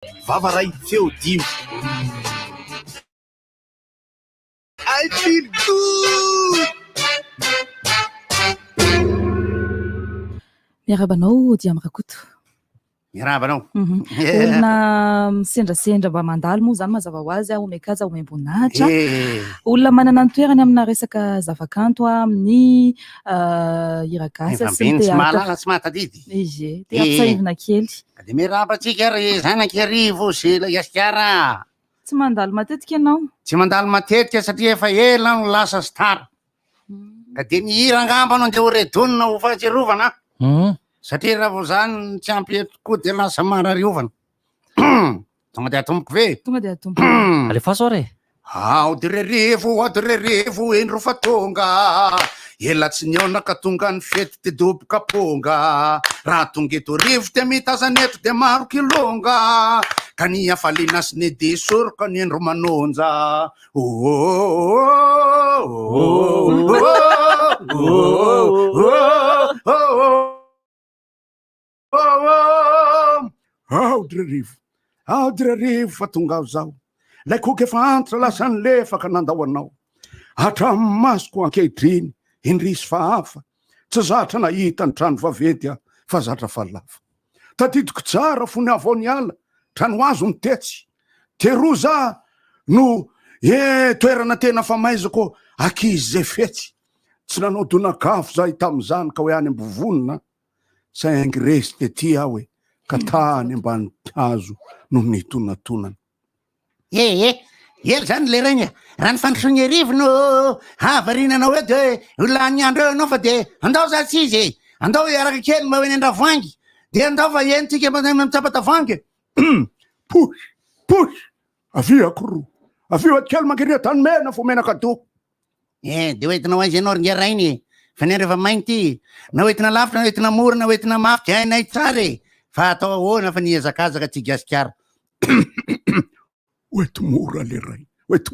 vavaray feo dimo. I feel good. Miarabanao dia mirakoto. Miarabanao. Olona misendrasendra mba mandalo moa zany mazava ho azy omekaja omembonahitra. Olona manana ny toerany amina resaka zavakanto amin'ny hiragasy sy ny teatra. Malala tsy mahatadidy. Izy teatra kely. De mirabatsika ry zanaky arivo sy Madagasikara. Tsy mandalo matetika ianao? Tsy mandalo matetika satria efa ela no lasa star. Ka de mihira angamba anao andeha ho redonina ho fahatsiarovana. Satria raha vao zany tsy ampy etoko de lasa marariovana. Tonga de atomboko ve? Tonga de atomboko. Alefa sao re? Ady rerevo endro fa tonga. Ela tsy niona ka tonga ny fety de doboka ponga. Raha tonga eto rivo de mitazana eto de maro kilonga. Ka ny afaliana sy ny de soroka ny endro manonja. Ady rerevo fa tonga aho zao. Lay koky efa antitra lasa ny lefaka nandao anao. Hatramin'ny masoko ankehitriny indrisy fa hafa. Tsy zatra nahita ny trano vaventy fa zatra fa lava. Tadidiko tsara fony avao ny ala trano azo mitetsy. Teroza no toerana tena famaizako akizy zay fetsy. Tsy nanao donakafo zahay tam'izany ka hoe any ambovonina. Saingy resy de ty aho hoe ka tany ambany hazo no nitonantonana. Ely zany le regny raha ny fandrosoagny arivo no havarinanao hoe de olona ny andro eo anao fa de andao za tsy izy andao araka kely mba hoe ny andravoangy de andao fa entika mitsapatavangy. Push aviako ro avio kely mangeria tany mena fo menaka do. De hoentinao azy ianao ringa rainy fa ny rehefa mainty na hoentina lavitra na hoentina mora na hoentina mafy hainay tsara fa atao ahoana fa niazakazaka ty Gasikara. Oety mora le ray, oety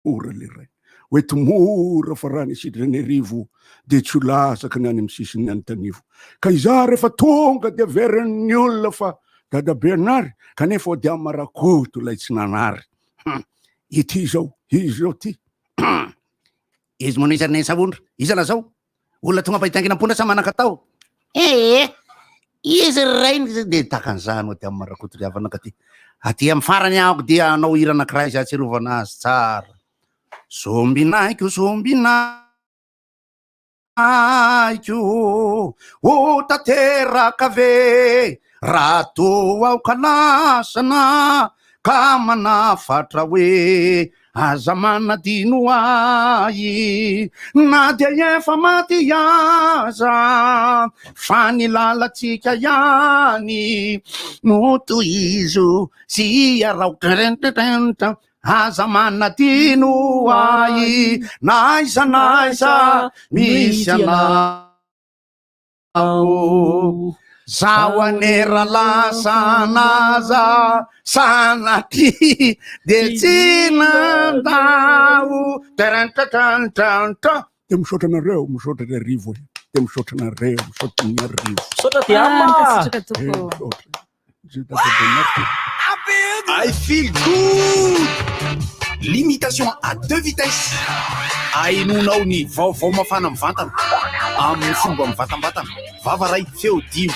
mora le ray, oety mora fa raha nisidrany arivo de tsy ho lasaka ny any amin'ny sisiny any tanivo. Ka iza rehefa tonga de veriny olona fa dadabe anary kanefa ode amin'ny marakoto lay tsy nanary. Ity zao, izy zao ty. Izy moa isariny savondra, iza la zao olona tonga pahitangina ampondra sa manakatao. Izy rainy de takan'izany ode amin'ny marakoto riavana ka ty. Aty amin'ny farany ahako dia anao hira anankiray za tsy rovana azy tsara. Sombinaiko ho tanteraka ve raha toa aho ka lasana ka manafatra hoe aza manadino ahy na dia efa maty aza fa ny lalatsika ihany no tohizo sy araotrentretenta aza manadino ahy naiza misy anao zaho anera lasa naza sanatry de tsy nandao tarantantantanta. De misaotra nareo misaotra ny arivo de misaotra nareo misaotra ny arivo. Saotra ty ama. I feel good. Limitation à 2 vitesses. Ainonao ny vaovao mafana amin'ny vatana amin'ny fomba mivatambatana. Vavaray feo dimo.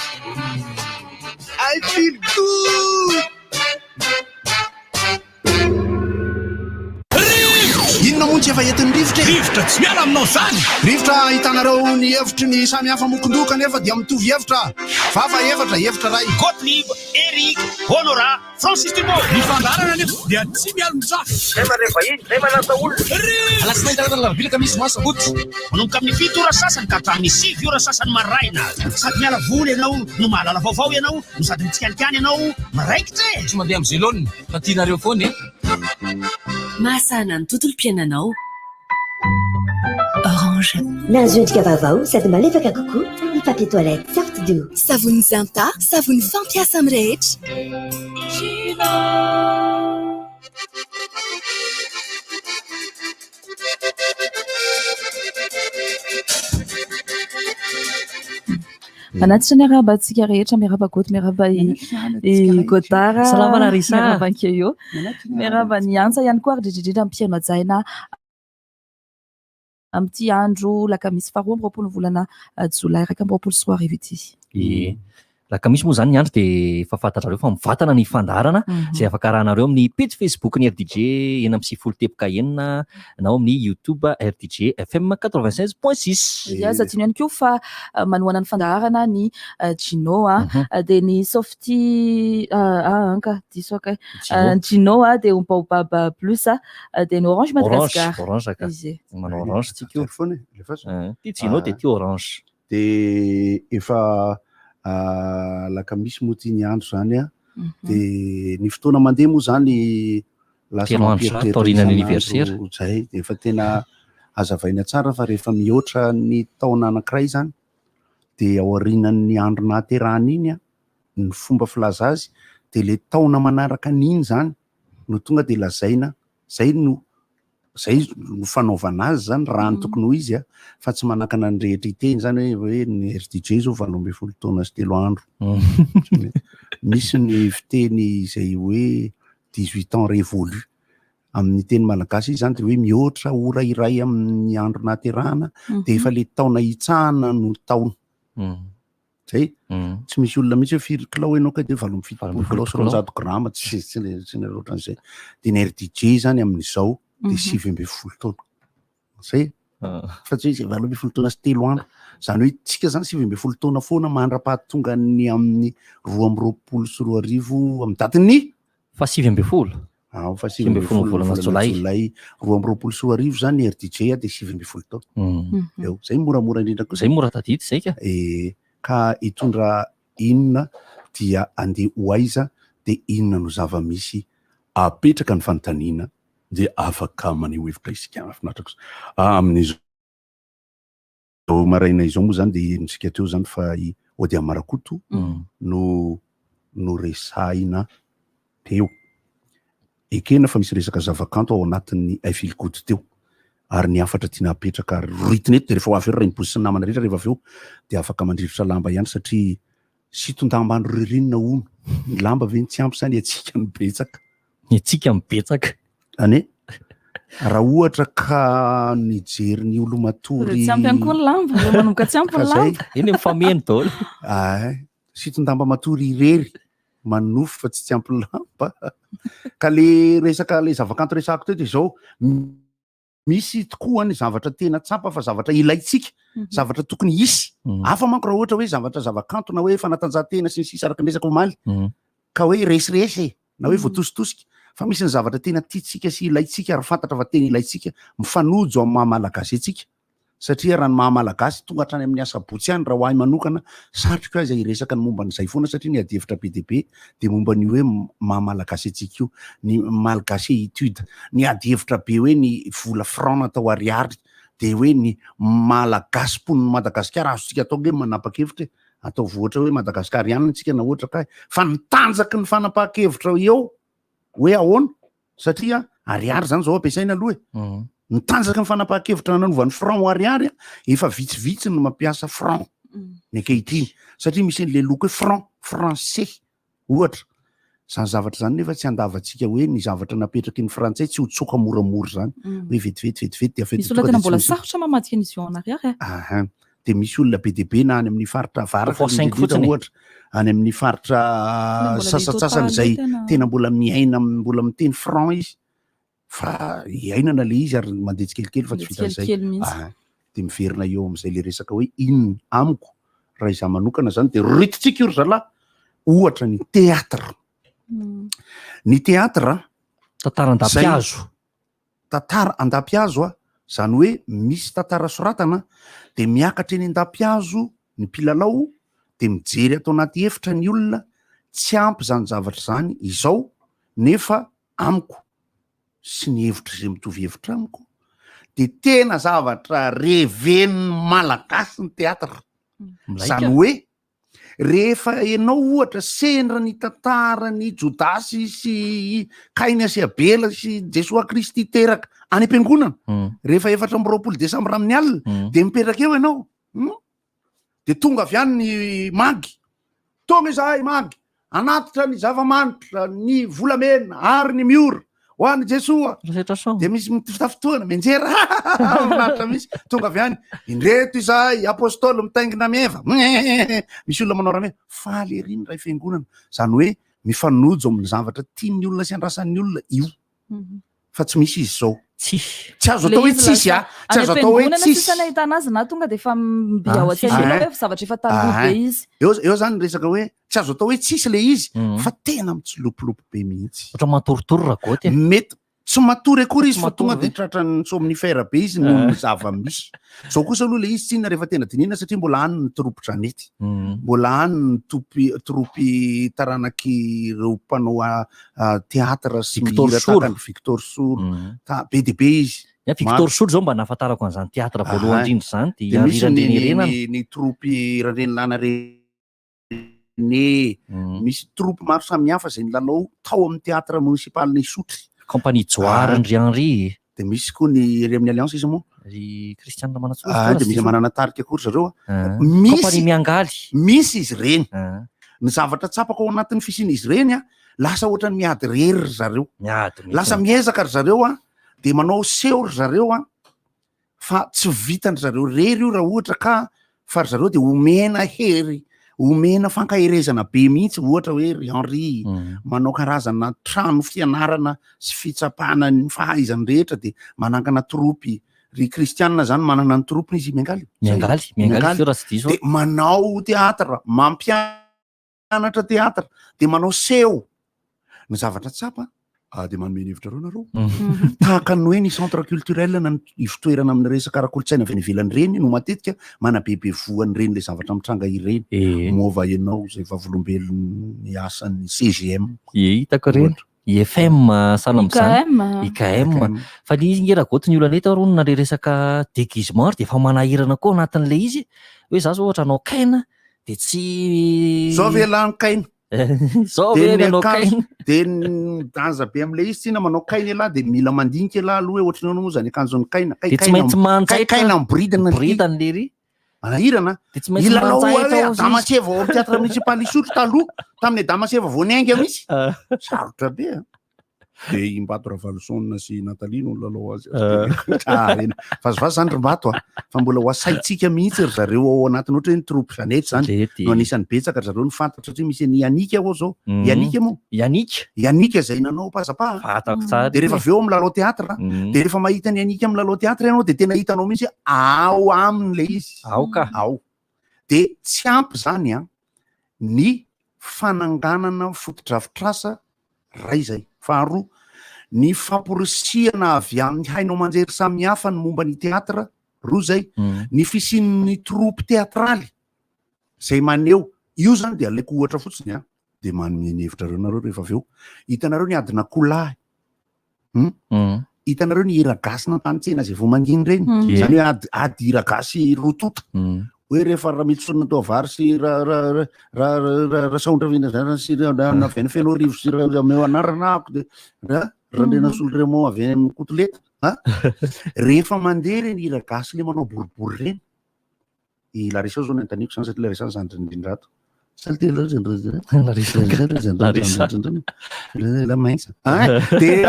I feel good. Inona moa tsy efa entin'ny rivotra rivotra tsy miala aminao zany rivotra hitanareo ny hevitry ny samy hafa mokondoka nefa dia mitovy hevitra fafa hevitra ray Gottlieb, Eric, Honora, Francis Thibault mifandarana nefa dia tsy miala mizafa zay marefa iny zay manasa olona alasinainy darana lavilaka misy masaboty manomboka amin'ny 7 ora sasany ka hatramin'ny 6 ora sasany maraina sady miala voly ianao no mahalala vaovao ianao no sady mitsikanikany ianao maraikitra tsy mandeha amin'ny zelone fa tianareo foana Mahasana ny tontolo piainanao. Orange. Nazondrika vaovao sady malefaka kokoa ny papier toilette Sarty Doux. Savony Zanta, savony fampiasa amin'ny rehetra. manatitra ny arabantsika rehetra miaraba goty miaraba i gotara Salama Larissa. miaraba ankeo miaraba ny antsa ihany koa ary indrindrindrindra ampiaino ajaina amin'ity andro lakamisy faharoa amby roapolo volana jolay 2024 ity. Lakamisy moa zany ny andro dia efa fantatrareo fa mivatana ny fandarana izay afaka arahanareo amin'ny page Facebook ny RDJ eny amin'ny 90.1 na amin'ny YouTube RDJ FM 96.6. Ia satria ihany koa fa manohana ny fandaharana ny Gino dia ny Softy anka diso akay Gino dia Baobab plus dia ny Orange Madagascar. Orange ka. Manao orange tsika io. Ty Gino dia ty orange. Dia efa lakamisy moa ty ny andro zany dia ny fotoana mandeha moa zany lasa taorinan'ny anniversaire zay dia efa tena azavaina tsara fa rehefa mihoatra ny taona anankiray zany dia ao aorianan'ny andro nahaterahana iny ny fomba filaza azy dia le taona manaraka an'iny zany no tonga dia lazaina zay no fanaovana azy zany raha ny tokony ho izy fa tsy manakana ny rehetra iteny zany hoe ny RDJ zao 20 taona sy 3 andro misy ny fiteny izay hoe 18 ans révolu amin'ny teny malagasy izy zany dia hoe mihoatra ora iray amin'ny andro nahaterahana dia efa le taona hitsahana no taona zay tsy misy olona mihitsy hoe firy kilao ianao ka dia 27 kilao sy 100 grama tsy ohatran'izay dia ny RDJ zany amin'izao dia 20 taona zay fa tsy hoe 20 taona sy 3 andro zany hoe tsika zany 20 taona foana mandra-pahatonga ny amin'ny 20 sy 20 amin'ny datiny fa 20 fa 20 volana Jolay 20 sy 20 zany RDJ dia 20 taona eo zay moramora indrindra koa zay mora tadity zay ka ka hitondra inona dia andeha ho aiza dia inona no zava-misy apetraka ny fanontaniana dia afaka maneho hevitra isika mahafinaritra kosa amin'izao maraina izao moa zany dia nisika teo zany fa Ody Amarakoto no resahina teo ekena fa misy resaka zavakanto ao anatin'ny Aifilikoto teo ary ny afatra tiana apetraka ary roitiny eto dia rehefa ho avy eo raim-pozy sy namana rehetra rehefa avy eo dia afaka mandrivotra lamba ihany satria sitondam-bandro ririnina ono ny lamba ve ny tsy ampy zany atsika mibetsaka ane raha ohatra ka nijery ny olo matory tsy ampy ihany koa ny lamba manomboka tsy ampy ny lamba eny mifameno daholo sitondamba matory irery manofo fa tsy ampy ny lamba ka le resaka le zavakanto resako teo dia izao misy tokoa ny zavatra tena tsapa fa zavatra ilaitsika zavatra tokony isy hafa manko raha ohatra hoe zavatra zavakanto na hoe fanatanjahantena sy ny sisa araka ny resaka omaly ka hoe resiresy na hoe voatositosika fa misy ny zavatra tena tiatsika sy ilaitsika ary fantatra fa tena ilaitsika mifanojo amin'ny mahamalagasy atsika satria raha ny mahamalagasy tonga hatrany amin'ny asa botsy ihany raha ho ahy manokana satroka izay resaka ny momba n'izay foana satria ny adihevitra be dia be dia momba ny hoe mahamalagasy atsika io ny malagasy étude ny adihevitra be hoe ny vola franc natao ariary dia hoe ny malagasy pon'ny Madagasikara azontsika atao hoe manapa-kevitra atao voatra hoe Madagasikara ihany tsika na ohatra ka fa nitanjaky ny fanapa-kevitra eo hoe ahoana satria ariary zany zao ampiasaina aloha nitanjaka ny fanapa-kevitra nanovany franc ho ariary efa vitsivitsy no mampiasa franc ny ankehitriny satria misy n'le loko hoe franc français ohatra zany zavatra zany nefa tsy andavatsika hoe ny zavatra napetraky ny frantsay tsy ho tsoka moramora zany hoe vetivety dia misy olona tena mbola sarotra mamadika ny izy eo en arrière dia misy olona be dia be na any amin'ny faritra avaratra ohatra any amin'ny faritra sasatsasany izay tena mbola miaina mbola miteny franc izy fa iainana le izy ary mandeha tsikelikely fa tsy vitan'izay dia miverina eo amin'izay le resaka hoe inona amiko raha izaho manokana zany dia roititsika io ry zalahy ohatra ny teatra ny teatra tantara andampiazo tantara andampiazo zany hoe misy tantara soratana dia miakatra eny andampiazo ny mpilalao dia mijery atao anaty efitra ny olona tsy ampy zany zavatra zany izao nefa amiko sy ny hevitra izay mitovy hevitra amiko dia tena zavatra reven'ny malagasy ny teatra zany hoe rehefa ianao ohatra sendra ny tantara ny Jodasy sy Kainy sy Abela sy Jesoa Kristy teraka any am-piangonana rehefa 24 Desambra amin'ny alina dia mipetraka eo ianao de tonga avy any ny mangy tonga izahay mangy anatitra ny zava-manitra ny volamena ary ny miora ho any Jesoa de misy fitafotoana menjera manatra misy tonga avy any indreto izahay apôstôly mitaingina meva misy olona manao raha faly eriny ray fiangonana zany hoe mifanojo amin'ny zavatra tiany olona sy andrasan'ny olona io fa tsy misy izy zao tsy azo atao hoe tsisy tsy azo atao hoe tsisy nahitana azy na tonga de efa mbiao atsy hoe zavatra efa taloha be izy eo zany resaka hoe tsy azo atao hoe tsisy le izy fa tena mitsilopolopo be mihitsy ohatra matoritory ragoty mety tsy matory akory izy fa tonga de tratran'ny somnifera be izy noho ny zava-misy zao kosa aloha le izy tsinona rehefa tena dinina satria mbola any ny troupy Janety mbola any ny troupy taranaky reo mpanao teatra sy mirataka Victor Sour be de be izy Victor Sour zao mba nahafantarako an'izany teatra voalohany indrindra zany de misy ny troupy Renilana René misy troupy maro samihafa zay nilalao tao amin'ny teatra municipal ny Sotry compagnie Joara Andry Henry de misy koa ny ry amin'ny alliance izy moa ry Christiane Manatsoa de misy manana tarika akory zareo compagnie Miangaly misy izy reny ny zavatra tsapako ao anatin'ny fisian'izy reny lasa ohatrany miady rery ry zareo lasa miezaka ry zareo de manao seho ry zareo fa tsy vitany zareo rery io raha ohatra ka fa ry zareo de omena hery omena fankahirezana be mihitsy ohatra hoe ry Henry manao karazana trano fianarana sy fitsapana ny fahaizany rehetra de manangana troupy ry Christiane zany manana ny troupy izy Miangaly de manao teatra mampianatra teatra de manao seho ny zavatra tsapa de manome hevitra reo nareo tahaka ny hoe ny centre culturel na ivitoerana amin'ny resaka ara-kolotsaina avy any ivelany reny no matetika manabebe voany reny le zavatra mitranga ireny mova ianao zay vavolombelony asan'ny CGM hitako reny IFM salamzany IKM fa ny izy ngeragoty ny olana eto aro na le resaka déguisement de efa manahirana koa anatin'le izy hoe za zao ohatra anao kaina de tsy zao velany kaina zao manao kaina de daza be am'le izy tsina manao kaina elahy de mila mandinika elahy aloha hoe ohatrany moa zany akanjony kaina de tsy maintsy kaina amboridana lery manahirana ilalao hoe damaseva ao teatra municipal Isotry taloha tamin'ny damaseva voaniainga misy sarotra be de imbato Ravalsona sy Nathalie no lalao azy vazovazo zany rimbato fa mbola ho asaitsika mihitsy ry zareo ao anatiny ohatra hoe ny troupy Janety zany no anisan'ny betsaka ry zareo ny fantatra satria misy ny Yanika ao zao Yanika moa Yanika zay nanao pazapaha de rehefa avy eo milalao teatra de rehefa mahita ny Yanika milalao teatra ianao de tena hitanao mihitsy ao aminy le izy ao de tsy ampy zany ny fananganana fotodrafitrasa ray zay faharoa ny famporisiana avy amin'ny hainao manjery samihafa ny momba ny teatra roa zay ny fisian'ny troupy teatraly zay maneo io zany de alaiko ohatra fotsiny de manome hevitra reo nareo rehefa avy eo hitanareo ny adina kolahy hitanareo ny hiragasy nampanitsena zay vao manginy reny zany hoe ady hiragasy rotota hoe rehefa raha mitsonona tao vary sy raha saondravina zany sy avy any feno rivo sy meo anaranako de randrena soloremo avy amin'ny kotoleta rehefa mandeha reny hiragasy le manao boribory reny Larissa zao ny antaniko zany satria Larissa zany indrindrato de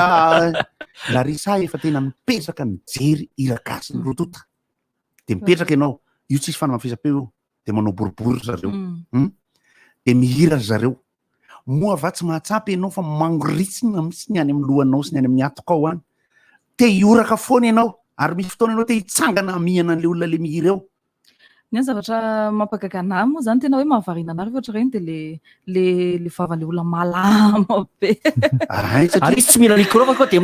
Larissa efa tena mipetraka mijery hiragasy ny rotota de mipetraka ianao io tsisy fanamafisam-peo de manao boribory zareo de mihira zareo moa avatsy mahatsapy ianao fa mangoritsina misy ny any amin'ny lohanao sy ny any amin'ny atoko ao any te hioraka foana ianao ary misy fotoana ianao te hitsangana amihana an'le olona le mihira eo ny zavatra mampagagana moa zany tena hoe mahavarina anareo ohatra reny de le vavan'le olona malama be ary tsy mila micro fa koa de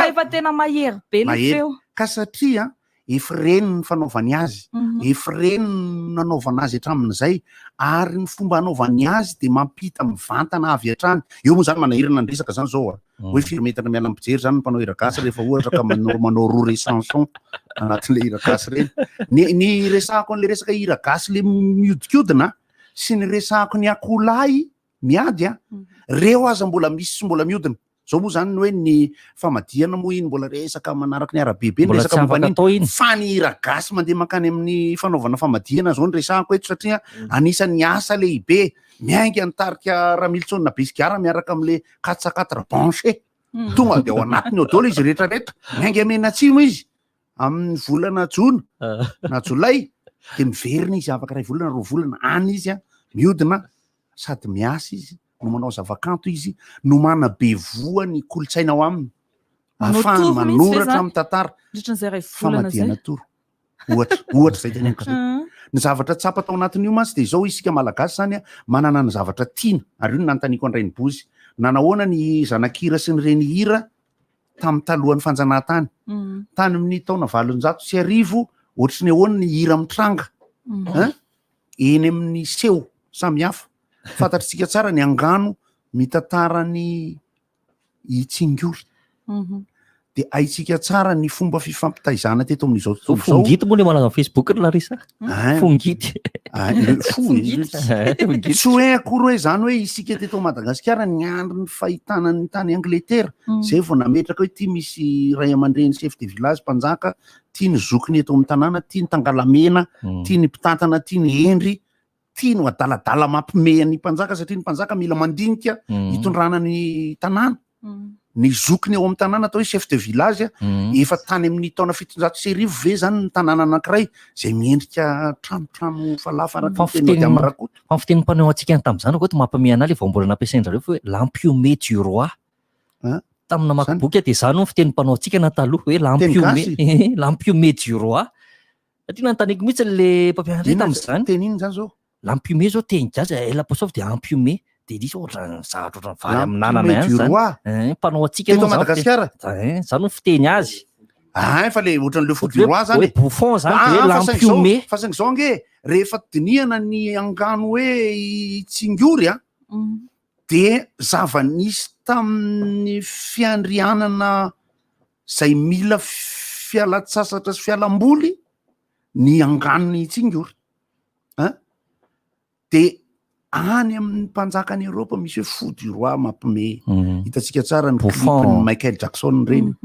efa tena mahery be le feo ka satria efireny ny fanaovany azy efireny nanaovana azy hatramin'izay ary ny fomba hanaovany azy de mampita mivantana avy hatrany eo moa zany manahirana ny resaka zany zao hoe firometana miala ampijery zany mpanao hiragasy rehefa ohatra ka manao roue chanson anatin'le hiragasy reny ny resako an'le resaka hiragasy le miodikodina sy ny resako ny akolahy miady reo aza mbola misy sy mbola miodina zao moa zany hoe ny famadiana moa iny mbola resaka manaraka ny arabebe Mbola resaka tsy momba afaka atao iny. an'iny fa ny hira gasy mandeha makany amin'ny fanaovana famadiana zao ny resahako eto satria anisan'ny asa lehibe miainga nitarika Ramiltsona Besigara miaraka am'le 404 branché tonga de ao anatiny ao daholo izy rehetrarehetra miainga amena atsimo izy amin'ny volana jona na jolay de miverina izy afaka ray volana roa volana any izy a miodina sady miasa izy no manao zavakanto izy no mana be voa ny kolotsaina ao aminy ahafahany manoratra amin'ny tantara Ditran'izay ray volana famadiana zay. toro ohatra zay teneniko zay ny zavatra tsapa tao anatin'io mantsy de zao isika malagasy zany a manana ny zavatra tiana ary io no nanontaniako an'ireny bozy nanahoana ny zanak'hira sy ny reny hira tamin'ny talohan'ny fanjanahantany tany amin'ny taona 900 ohatry ny ahoana ny hira mitranga eny amin'ny seho samihafa fantatritsika tsara ny angano mitantara ny itsingory de aitsika tsara ny fomba fifampitaizana teto amin'izao tontolo zao Fongity moa le malaza amin'ny Facebook ry Larissa. Fongity. Tsy hoe akory hoe zany hoe isika teto Madagasikara ny andro ny fahitana ny tany Angletera zay vao nametraka hoe ty misy ray aman-dreny chef de village mpanjaka ty ny zokiny eto amin'ny tanàna ty ny tangalamena ty ny mpitantana ty ny endry ty no adaladala mampime ny mpanjaka satria ny mpanjaka mila mandinika hitondrana ny tanàna ny zokiny ao amin'ny tanàna atao hoe chef de village efa tany amin'ny taona 700 ve zany ny tanàna anankiray zay miendrika tranotrano falafarakotenorakoto fa fitenin'ny mpanao antsika tamin'izany koa mampame anazy vao mbola nampiasain'zareo hoe l'empiumé du roi tamina makiboky de zany no fitenin'ny mpanao antsika na taloha hoe l'empiumé du roi satria nanontaniako mihitsy le mpampianatra tamin'izany teny iny zany zao l'empiumé zao teny gasy ela posofy de empiumé de disy ohatra zavatra ohatra vary amin'ny nanana ihany zany mpanao antsika teto Madagasikara zany no fiteny azy fa le ohatran'le fou du roi zany bouffon zany hoe l'empiumé fa saingy zao nge rehefa dinihana ny angano hoe tsingory de zava-nisy tamin'ny fiandrianana zay mila fialatsasatra sy fialamboly ny anganony tsingory de any amin'ny mpanjakany Eropa misy hoe fou du roi mampime hitatsika tsara ny clipny Michael Jackson reny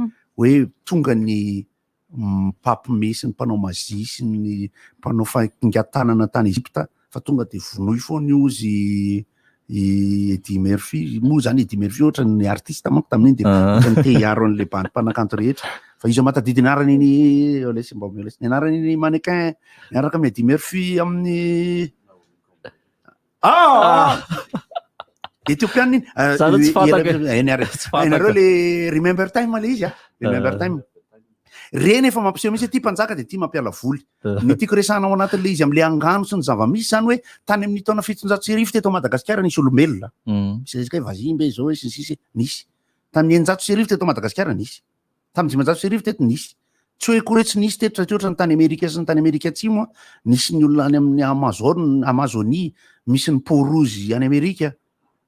hoe tonga ny mpampime sy ny mpanao mazie sy ny mpanao faingatanana tany Egypta fa tonga de vonoy foana io izy Eddie Murphy moa zany Eddie Murphy ohatra ny artiste manko tamin'iny de ohatra ny te hiaro an'le mpanakanto rehetra fa izy matadidy anarany iny ny anarany iny mannequin miaraka amin'ny Eddie Murphy amin'ny Etiopiana nareo le remember time le izy remember time reny efa mampiseho misy ty mpanjaka de ty mampiala voly ny tiako resahana ao anatin'le izy am'le angano sy ny zava-misy zany hoe tany amin'ny taona 700 teto Madagasikara nisy olombelona misy resaka hoe vazimbe zao hoe sisy nisy tamin'ny 900 teto Madagasikara nisy tamin'ny 500 teto nisy tsy hoe kory tsy nisy teto satria ohatra ny tany Amerika sy ny tany Amerika atsimo nisy ny olona any amin'ny Amazonie misy ny Porozy any Amerika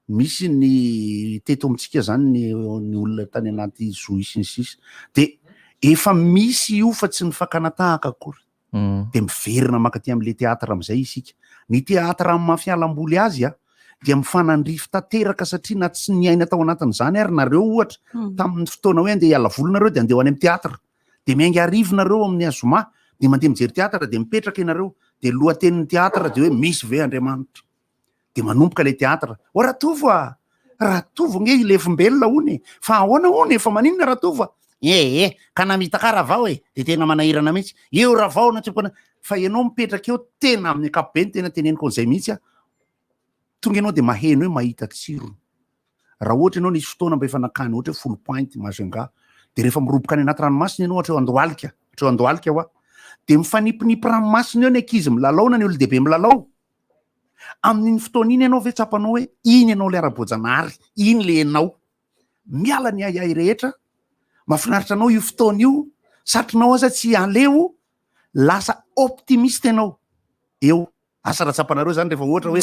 misy ny teto amintsika zany ny olona tany anaty zoisy ny sisy de efa misy io fa tsy ny fakanatahaka akory de miverina makaty am'le teatra am'izay isika ny teatra amin'ny mafialamboly azy dia mifanandrify tanteraka satria na tsy niaina tao anatin'izany ary nareo ohatra tamin'ny fotoana hoe andeha hiala voly nareo de andeha ho any amin'ny teatra de miainga arivo nareo amin'ny Azoma de mandeha mijery teatra de mipetraka ianareo de lohatenin'ny teatra de hoe misy ve Andriamanitra de manomboka le teatra rahatovo nge ilefombelona ony fa ahoana ony efa maninona rahatovo ka namita karavao de tena manahirana mihitsy eo ravao natsipona fa ianao mipetraka eo tena amin'ny ankapobeny tena teneniko an'izay mihitsy tonga ianao de maheno hoe mahita tsiro raha ohatra ianao nisy fotoana mba efa nakany ohatra hoe 10 point Majunga de rehefa miroboka any anaty ranomasina ianao hatreo Andohalika de mifanipinipy ranomasina eo ny ankizy milalao na ny olo-dehibe milalao amin'iny fotoana iny ianao ve tsapanao hoe iny ianao le ara-boajanahary iny le enao miala ny ayay rehetra mahafinaritra anao io fotoana io satrinao aza tsy aleo lasa optimiste ianao eo asa ratsapanareo zany rehefa ohatra hoe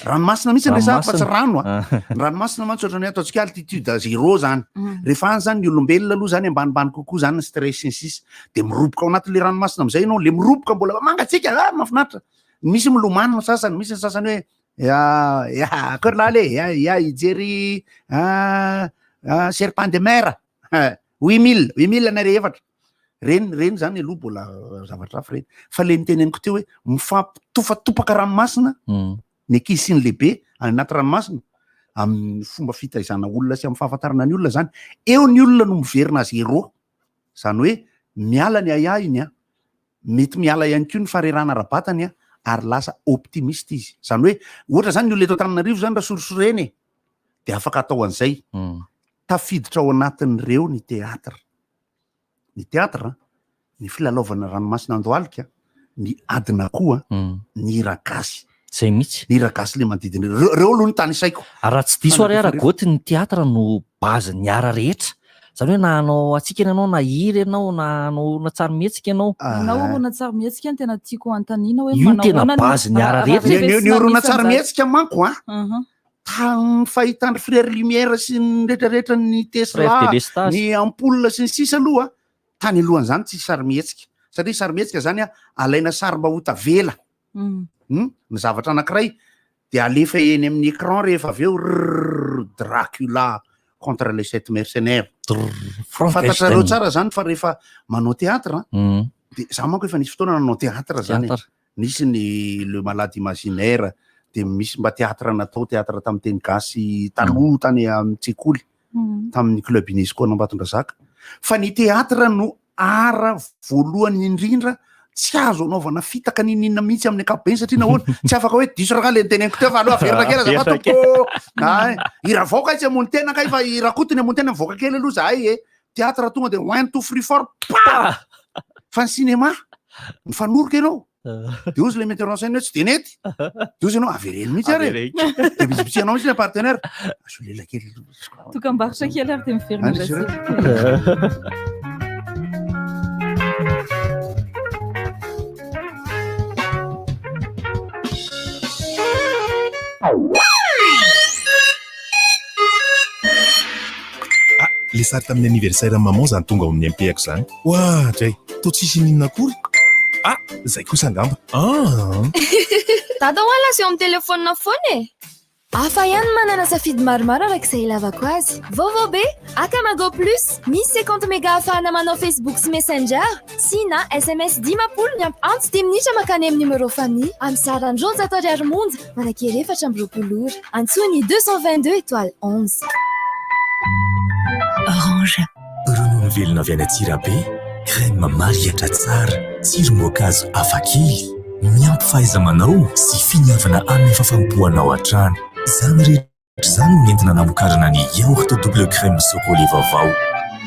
ranomasina mihitsy resaka fa tsy rano ny ranomasina mantsy ohatra ny ataontsika altitude 0 zany rehefa any zany ny olombelona aloha zany ambanimbany kokoa zany ny stress sy ny sisa de miroboka ao anatin'le ranomasina am'izay ianao le miroboka mbola mangatsika mahafinaritra misy milomanina sasany misy ny sasany hoe akory lahy le ijery serpent de mer 8 000 na rehefatra reny zany aloha mbola zavatra hafa reny fa le niteneniko teo hoe mifampitofatopaka ranomasina ny ankizy sy ny lehibe any anaty ranomasina amin'ny fomba fitaizana olona sy amin'ny fahafantarana ny olona zany eo ny olona no miverina zero zany hoe miala ny ayahiny mety miala ihany koa ny farerana rabatany ary lasa optimiste izy zany hoe ohatra zany ny olona eto Antananarivo zany raha sorosoreny de afaka atao an'izay tafiditra ao anatin'ireo ny teatra ny filalaovana ranomasina andohalika ny adina koa ny hiragasy zay mihitsy ny hiragasy le manodidina reo aloha ny tany isaiko raha tsy diso ary aragoty ny teatra no bazy ny ara rehetra zany hoe na anao atsika ianao na hiry ianao na anao na tsary mihetsika ianao na tsary mihetsika ny tena tiako antanina hoe io tena bazy ny ara rehetra ny orona tsary mihetsika manko tany fahitany frère lumière sy ny rehetrarehetra ny Tesla ny ampoule sy ny sisa aloha tany alohan'izany tsy sary mihetsika satria sary mihetsika zany alaina sary mba ho tavela ny zavatra anankiray de alefa eny amin'ny écran rehefa avy eo Dracula contre les 7 mercenaires fantatrareo tsara zany fa rehefa manao teatra de za manko efa nisy fotoana nanao teatra zany nisy ny le malade imaginaire de misy mba teatra natao teatra tamin'ny teny gasy taloha tany amin'ny tsekoly tamin'ny club UNESCO Ambatondrazaka fa ny teatra no ara voalohany indrindra tsy azo anaovana fitaka ninina mihitsy amin'ny ankapobeny satria nahoana tsy afaka hoe diso raha le teneniko teo fa aloha averina kely zavatoko iravoaka izy amony tena kay fa irakotony amony tena mivoaka kely aloha zahay teatra tonga de 1 2 3 4 fa ny cinéma mifanoroka ianao de ozy le metteur en scène tsy de nety de ozy ianao avereny mihitsy ary de misy anao mihitsy le partenaire aso lela kely tokambarotra kely ary de miverina le sary tamin'ny anniversaire maman zany tonga ao amin'ny MP-ako zany ohatray to tsisy ninona akory zay kosa angamba dada hoala sy eo amin'ny telefônina foana hafa ihany manana safidy maromaro arak'izay ilavako azy vaovao be Akamago plus misy 50 méga ahafahana manao Facebook sy Messenger sy na SMS 10 miampy antsy 10 minitra makany amin'ny numéro famille amin'ny sarany 11 monja manakery 4 ora antsony 222 étoile 11 Orange ronono velona avy any Antsirabe crème mariatra tsara tsiron-boankazo hafakely miampy fahaiza-manao sy finiavana amin'ny fafampoanao an-trano zany rehetra zany no nentina namokarana ny yaourt double crème chocolat vaovao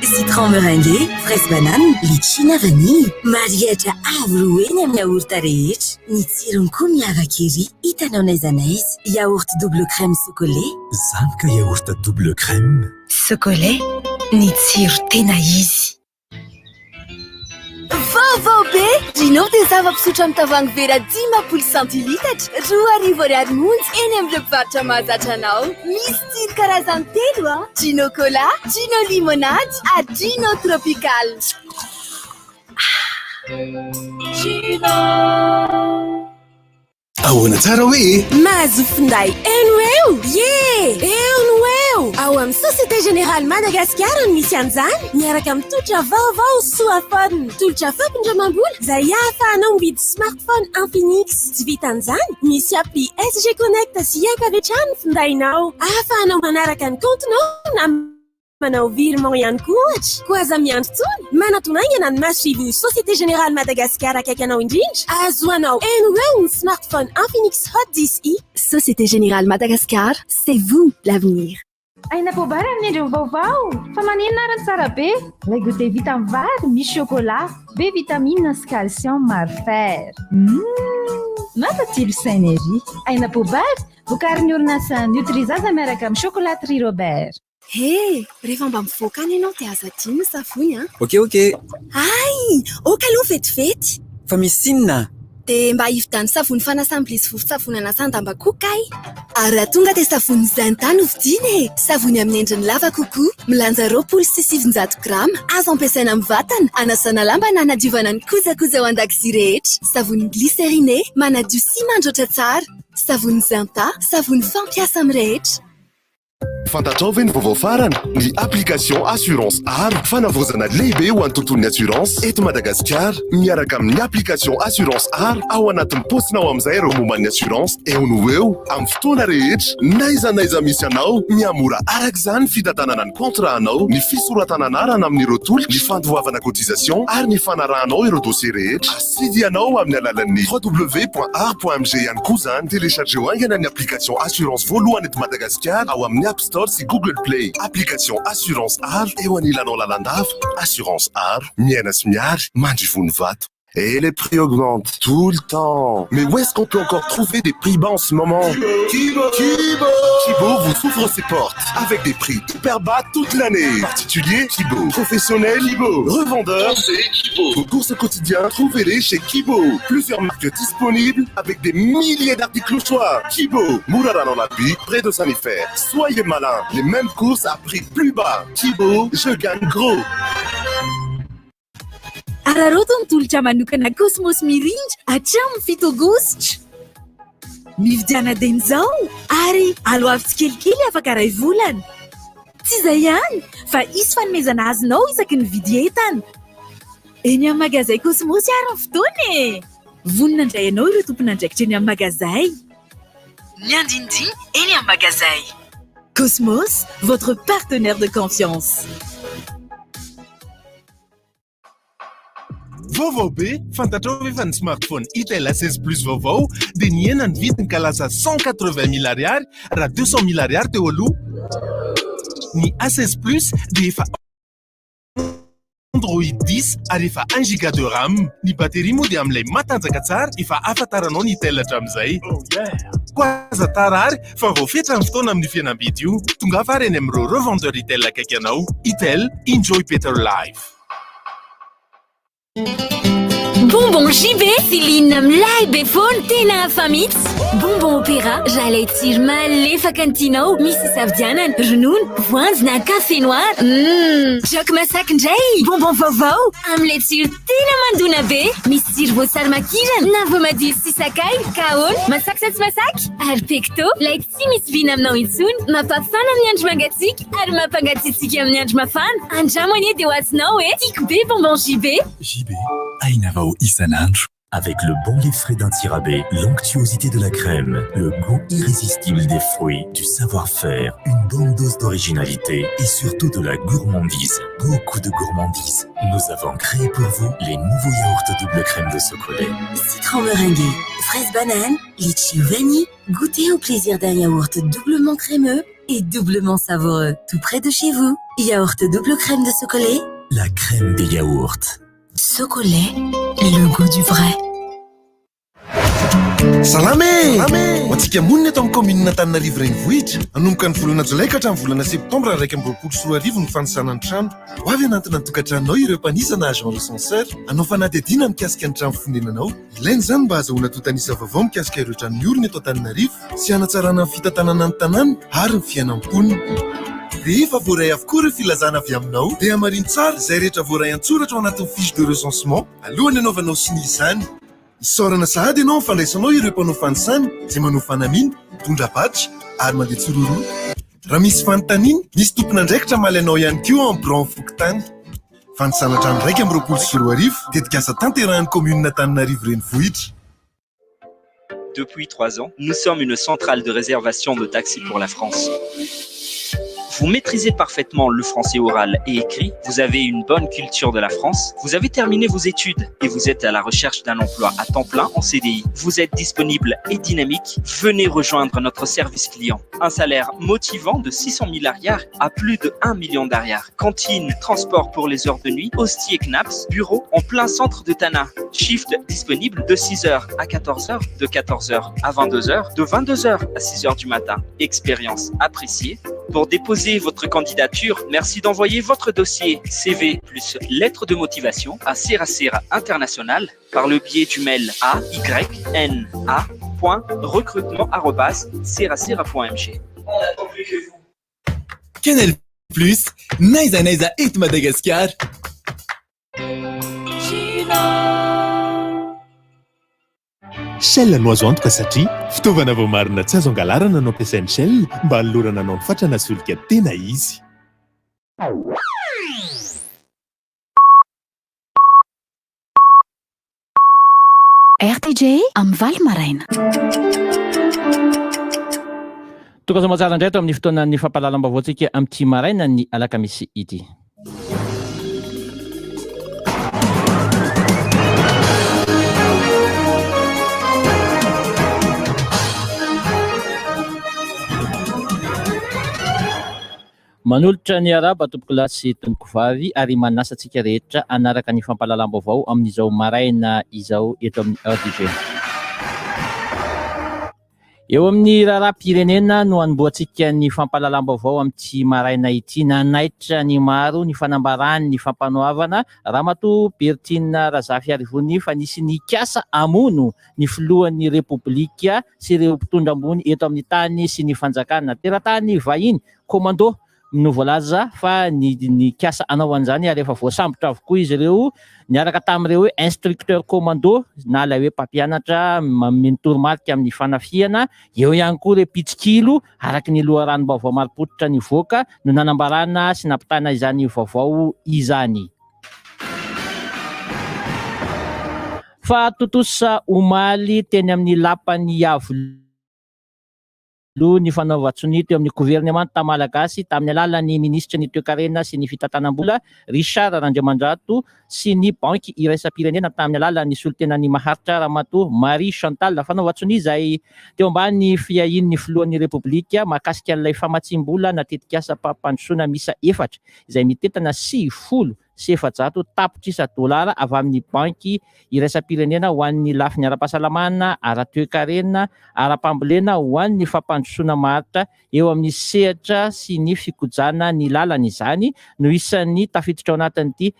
citron meringue, fraise banane, litchi na vanille. Mariatra avy eny amin'ny yaourt rehetra. Ny tsirony koa miavaka ery. Hitanao n'aiza n'aiza. Yaourt double crème chocolat. Zany ka yaourt double crème. Chocolat, ny tsiro tena izy. Vaovao be Gino dia zava-pisotro amin'ny tavoahangy vera 10 centilitatra 2,20 monja eny amin'ny mpivarotra mahazatra anao. Misy tsiro karazany telo Gino cola, Gino limonade ary Gino tropical. Gino ahoana tsara hoe mahazo finday eno eo eo no eo ao amin'ny Société Générale Madagascar no misy an'izany miaraka amin'ny tolotra vaovao soafone tolotra fampindramam-bola izay ahafahanao mividy smartphone Infinix tsy vitan'izany misy appli SG Connect sy akavy hatrany findainao ahafahanao manaraka ny kontonao na manao virement ihany koa aza miandry tsony manatonaingana ny masivo Société Générale Madagascar akaiky anao indrindra azoanao eno eo ny smartphone Infinix Hot 10i. Société Générale Madagascar, c'est vous l'avenir. Aina po bara ny vaovao fa manina arany tsara be lay goûté vita amin'ny vary misy chocolat be vitamine sy calcium maro fer mampatsilo synergie aina po bara vokarin'ny orinasa Nutrizaza miaraka amin'ny chocolaterie Robert. Hé, rehefa mba mivoaka any ianao dia aza dino savony Ok. Ay, okaloha vetivety. Fa misy sinona? Dia mba hividany savony fanasam-bilisy vovon-tsavony anasan-damba kookay. Ary raha tonga dia savony Zinta no vidiny savony amin'ny endriny lava kokoa, milanja 700 grama, azo ampiasaina amin'ny vatana, anasana lamba na anadiovana ny kojakoja ao an-dakozia rehetra. Savony glycériné, manadio sy mandroatra tsara. Savony Zinta, savony fampiasa amin'ny rehetra. fantatrao ve ny vaovao farana ny application assurance aro fanavozana lehibe ho any tontolon'ny assurance eto Madagasikara miaraka amin'ny application assurance aro ao anatin'ny postinao amin'izay ireo momban'ny assurance eo no eo amin'ny fotoana rehetra naiza misy anao miamora arak'izany fitantanana ny contrat anao ny fisoratana anarana amin'ireo tolo ny fandoavana cotisation ary ny fanarahanao ireo dossier rehetra asidy anao amin'ny alalan'ny www.ar.mg ihany koa zany téléchargeo aingana ny application assurance voalohany eto Madagasikara ao amin'ny App Store sy Google Play. Application Assurance Aro eo anilanao lalandava. Assurance Aro, miaina sy miary, mandrivony vato. Et les prix augmentent tout le temps. Mais où est-ce qu'on peut encore trouver des prix bas en ce moment? Kibo vous ouvre ses portes avec des prix hyper bas toute l'année. Particulier, Kibo. Professionnel, Kibo. Revendeur, c'est Kibo. Vos courses quotidiennes, trouvez-les chez Kibo. Plusieurs marques disponibles avec des milliers d'articles au choix. Kibo, Mourara dans la vie, près de Sanifère. Soyez malins, les mêmes courses à prix plus bas. Kibo, je gagne gros. Araroto ny tolotra manokana Cosmos mirindra hatramin'ny 7 Aogositra. Mividiana deny zao ary aloavy tsikelikely afaka ray volana. Tsy izay ihany fa isy fanomezana azonao isaky ny vidy entana. Eny amin'ny magazay Cosmos ary ny fotoana e. Vonina indray ianao ireo tompon'andraikitra eny amin'ny magazay. Ny andindiny eny amin'ny magazay. Cosmos, votre partenaire de confiance. Vaovao be, fantatrao efa ny smartphone Itel A16 Plus vaovao dia ny ena ny vidiny ka lasa 180 000 ariary raha 200 000 ariary teo aloha. Ny A16 Plus dia efa Android 10 ary efa 1 giga de RAM. Ny baterie moa dia amin'ilay matanjaka tsara efa afantaranao ny Itel hatramin'izay. Koaza tara ary fa vao fetra ny fotoana amin'ny fihenam-bidy io. Tonga fa reny amin'ireo revendeur Itel akaiky anao. Itel, enjoy better life. Bonbon JB, Céline Mlai Befon, tena famits. Bonbon Opéra, j'allais tire malefaka ny tianao, misy savidianana, ronono, voanjo na café noir. Jok masaky indray, bonbon vaovao, am'le tsiro tena mandona be, misy tsiro voasary makirana, na voamadilo sy sakay, kahoana, masaky sa tsy masaky, ary pecto, lay tsy misy vina aminao intsony, mapafana amin'ny andro mangatsiaka, ary mampangatsiatsika amin'ny andro mafana. Andramo anie dia ho azonao tiako be bonbon JB. JB, aina vao isan'andro. Avec le bon lait frais d'un tirabé, l'onctuosité de la crème, le goût irrésistible des fruits, du savoir-faire, une bonne dose d'originalité et surtout de la gourmandise. Beaucoup de gourmandise. Nous avons créé pour vous les nouveaux yaourts double crème de chocolat. Citron meringué, fraise banane, litchi vanille. Goûtez au plaisir d'un yaourt doublement crémeux et doublement savoureux. Tout près de chez vous. Yaourt double crème de chocolat. La crème des yaourts. Chocolat, le goût du vrai. Salame! Antsika monina eto amin'ny commune Antananarivo renivohitra hanomboka ny volana Jolay ka hatramin'ny volana Septambra 2024 ny fanosana ny trano. Ho avy anatina ny tokantranonao ireo mpanisana agent recenseur hanao fanadihadiana mikasika ny trano fonenanao. Ilaina izany mba azahoana tontanisa vaovao mikasika ireo trano miorina eto Antananarivo sy hanatsarana ny fitantanana ny tanàna ary ny fiainam-ponina. Rehefa voaray avokoa ireo filazana avy aminao dia mariny tsara izay rehetra voaray antsoratra ao anatin'ny fiche de recensement alohan'ny anaovanao siny izany. Isaorana sahady ianao fandraisanao ireo mpanao fanosana izay manao fanamiana, mitondra batry ary mandeha tsororo. Raha misy fanontaniana, misy tompon'andraikitra malainao ihany koa amin'ny Bran Fokotany. Fanosana trano raika amin'ny 24 dedikasa tanterahan'ny commune Antananarivo renivohitra. Depuis 3 ans, nous sommes une centrale de réservation de taxis pour la France. Vous maîtrisez parfaitement le français oral et écrit, vous avez une bonne culture de la France, vous avez terminé vos études et vous êtes à la recherche d'un emploi à temps plein en CDI. Vous êtes disponible et dynamique, venez rejoindre notre service client. Un salaire motivant de 600 000 arrières à plus de 1 million d'arrières. Cantine, transport pour les heures de nuit, hostie et knaps, bureau en plein centre de Tana. Shift disponible de 6h à 14h, de 14h à 22h, de 22h à 6h du matin. Expérience appréciée. Pour déposer votre candidature, merci d'envoyer votre dossier CV plus lettre de motivation à Seracera International par le biais du mail ayna.recrutement@seracera.mg. On n'attend plus que vous. Canal Plus, Naisa et Madagascar. Shell no azo antoka satria fitaovana voamarina tsy azo angalarana no ampiasain'ny Shell mba hanolorana anao ny fatrana solika tena izy. RTJ amin'ny Valy Maraina. Tokazao matsara indray to amin'ny fotoanan'ny fampahalalam-baovao-tsika amin'ity maraina ny alakamisy ity. Manolotra ny araba tompoko lahy sy tompoko vavy ary manasa antsika rehetra anaraka ny fampahalalam-baovao amin'izao maraina izao eto amin'ny RTJ. Eo amin'ny raharaham-pirenena no anomboantsika ny fampahalalam-baovao amin'ity maraina ity. Nanaitra ny maro ny fanambarany ny fampanohavana Ramatoa Bertina Razafy-Arivony fa nisy ny kiasa amono ny filohan'ny repoblika sy ireo mpitondra ambony eto amin'ny tany sy ny fanjakana teratany vahiny komando no voalaza fa ny kiasa anao an'izany ary efa voasambotra avokoa izy ireo niaraka tamin'ireo hoe instructeur commando na ilay hoe mpampianatra mentorimarika amin'ny fanafiana. Eo ihany koa ireo pitsikilo araky ny loharanom-baovao marim-pototra ny voaka no nanambarana sy nampitana izany vaovao izany. Fa totosa omaly teny amin'ny lapany avo ny fanaovan-tsony teo amin'ny gouvernemanta malagasy tamin'ny alalan'ny ministra ny toe-karena sy ny fitantanam-bola Richard Randriamandrato sy ny banky iraisam-pirenena tamin'ny alalan'ny solotenan'ny maharitra Ramatoa Marie Chantal fanaovan-tsony izay teo ambany fiahin'ny filohan'ny repoblika mahakasika an'ilay famatsim-bola natetika asa mpampandrosoana misa 4 izay mitetana 900 sy 700 tapitrisa dolara avy amin'ny banky iraisam-pirenena ho an'ny lafiny ara-pahasalamana, ara-toe-karena, ara-pambolena ho an'ny fampandrosoana maharitra eo amin'ny sehatra sy ny fikojana ny lalana izany no isan'ny tafiditra ao anatin'ity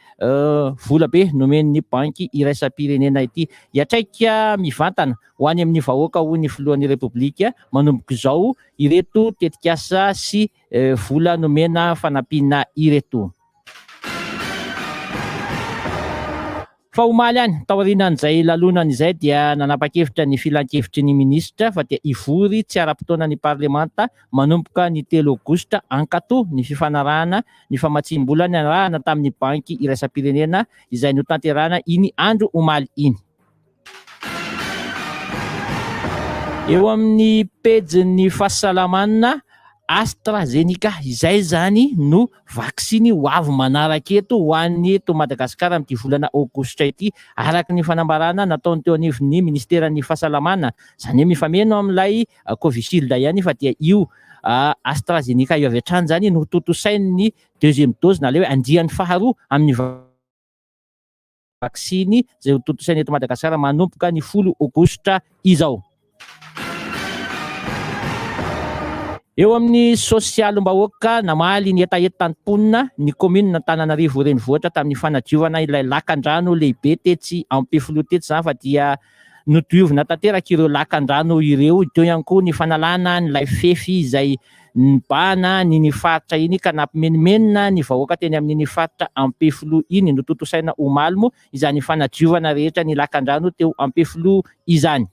vola be nomen'ny banky iraisam-pirenena ity. Hiatraika mivantana ho any amin'ny vahoaka ho ny filohan'ny repoblika manomboka izao ireto tetikasa sy vola nomena fanampiana ireto. Fa omaly any taorianan'izay lalonana izay dia nanapa-kevitra ny filan-kevitry ny ministra fa dia ivory tsy ara-potoana ny parlemanta manomboka ny 3 Aogositra ankato ny fifanarahana ny famatsim-bola ny arahana tamin'ny banky iraisam-pirenena izay notanterahana iny andro omaly iny. Eo amin'ny pejin'ny fahasalamana AstraZeneca izay zany no vaksiny ho avy manaraka eto ho an'ny eto Madagasikara amin'ity volana Aogositra ity araka ny fanambarana nataony teo anivon'ny ministeran'ny fahasalamana. Zany hoe mifameno amin'ilay Covishield ihany fa dia io AstraZeneca io avy hatrany zany no totosain'ny deuxième dose na le hoe andian'ny faharoa amin'ny vaksiny izay ho totosainy eto Madagasikara manomboka ny 10 Aogositra izao. Eo amin'ny sosialim-bahoaka namaly ny etaeta tanimponina ny commune Antananarivo renivohitra tamin'ny fanadiovana ilay lakan-drano lehibe tetsy Ampefilo tetsy zany fa dia nodiovina tanteraka ireo lakan-drano ireo. Teo ihany koa ny fanalana n'ilay fefy izay nibana ny faritra iny ka nampimenimenina ny vahoaka teny amin'ny faritra Ampefilo iny no totosaina omaly moa izany fanadiovana rehetra ny lakan-drano teo Ampefilo izany.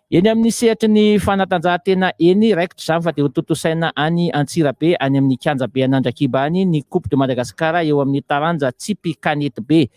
Eny amin'ny sehatry ny fanatanjahantena eny raikitra izany fa dia ho totosaina any Antsirabe any amin'ny kianjabe an'Andrakiba any ny Coupe de Madagasikara eo amin'ny taranja tsipy kanety be.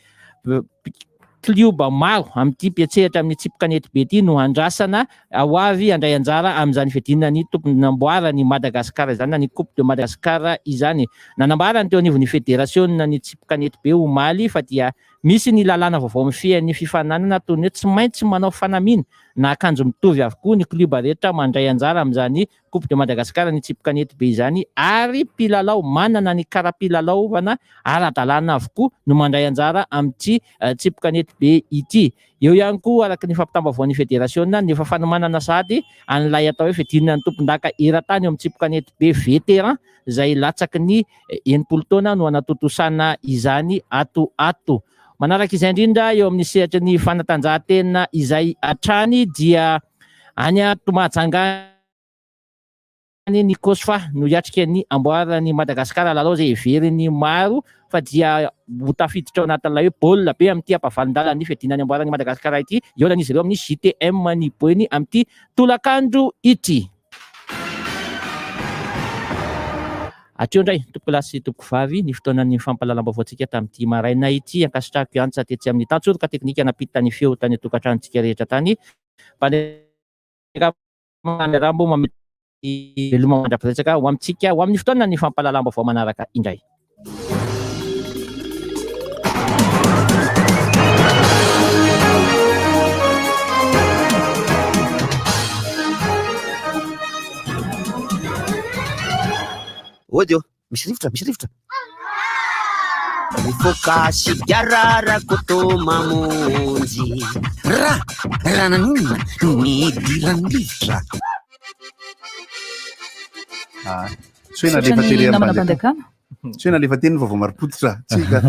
Klioba maro amin'ity mpietsehatra amin'ny tsipy kanety be ity no andrasana ho avy handray anjara amin'izany fiadinana ny tompony namboarany Madagasikara izany na ny Coupe de Madagasikara izany. Nanambarany teo anivon'ny federasiona ny tsipy kanety be omaly fa dia misy ny lalàna vaovao mifehan'ny fifananana toy ny hoe tsy maintsy manao fanamiana na akanjo mitovy avokoa ny kluba rehetra mandray anjara amin'izany Coupe de Madagasikara ny tsipy kanety be izany ary mpilalao manana ny kara-pilalaovana ara-dalàna avokoa no mandray anjara amin'ity tsipy kanety be ity. Eo ihany koa araka ny fampitam-baovaon'ny federasiona ny efa fanomanana sady an'ilay atao hoe fiadinana ny tompon-daka eran-tany eo amin'ny tsipy kanety be veteran izay latsaky ny 80 taona no anatotosana izany ato. Manaraka izay indrindra eo amin'ny sehatry ny fanatanjahantena izay hatrany dia any Tomajangany ny Kosfa no hiatrika ny amboarany Madagasikara lalao izay heveriny maro fa dia ho tafiditra ao anatin'ilay hoe baolina be amin'ity ampavalindala ny fiadina ny amboarany Madagasikara ity eolan'izy ireo amin'ny JTM ny boeny amin'ity tolakandro ity. Ateo indray tompoko lahy sy tompoko vavy ny fotoanan'ny fampahalalam-baovaontsika tamin'ity maraina ity ankasitrahako antsa tetsy amin'ny tantsorika teknika napita ny feo tany tokantranotsika rehetra tany Rambo mamety veloma mandrapiretsaka ho amintsika ho amin'ny fotoanan'ny fampahalalam-baovao manaraka indray. Odio, misy rivotra. Mifoka sigararako tô mamonjy raha nanonina ny dilany rivotra. Soena lefa tele soena lefa teny vaovao maripototra tsika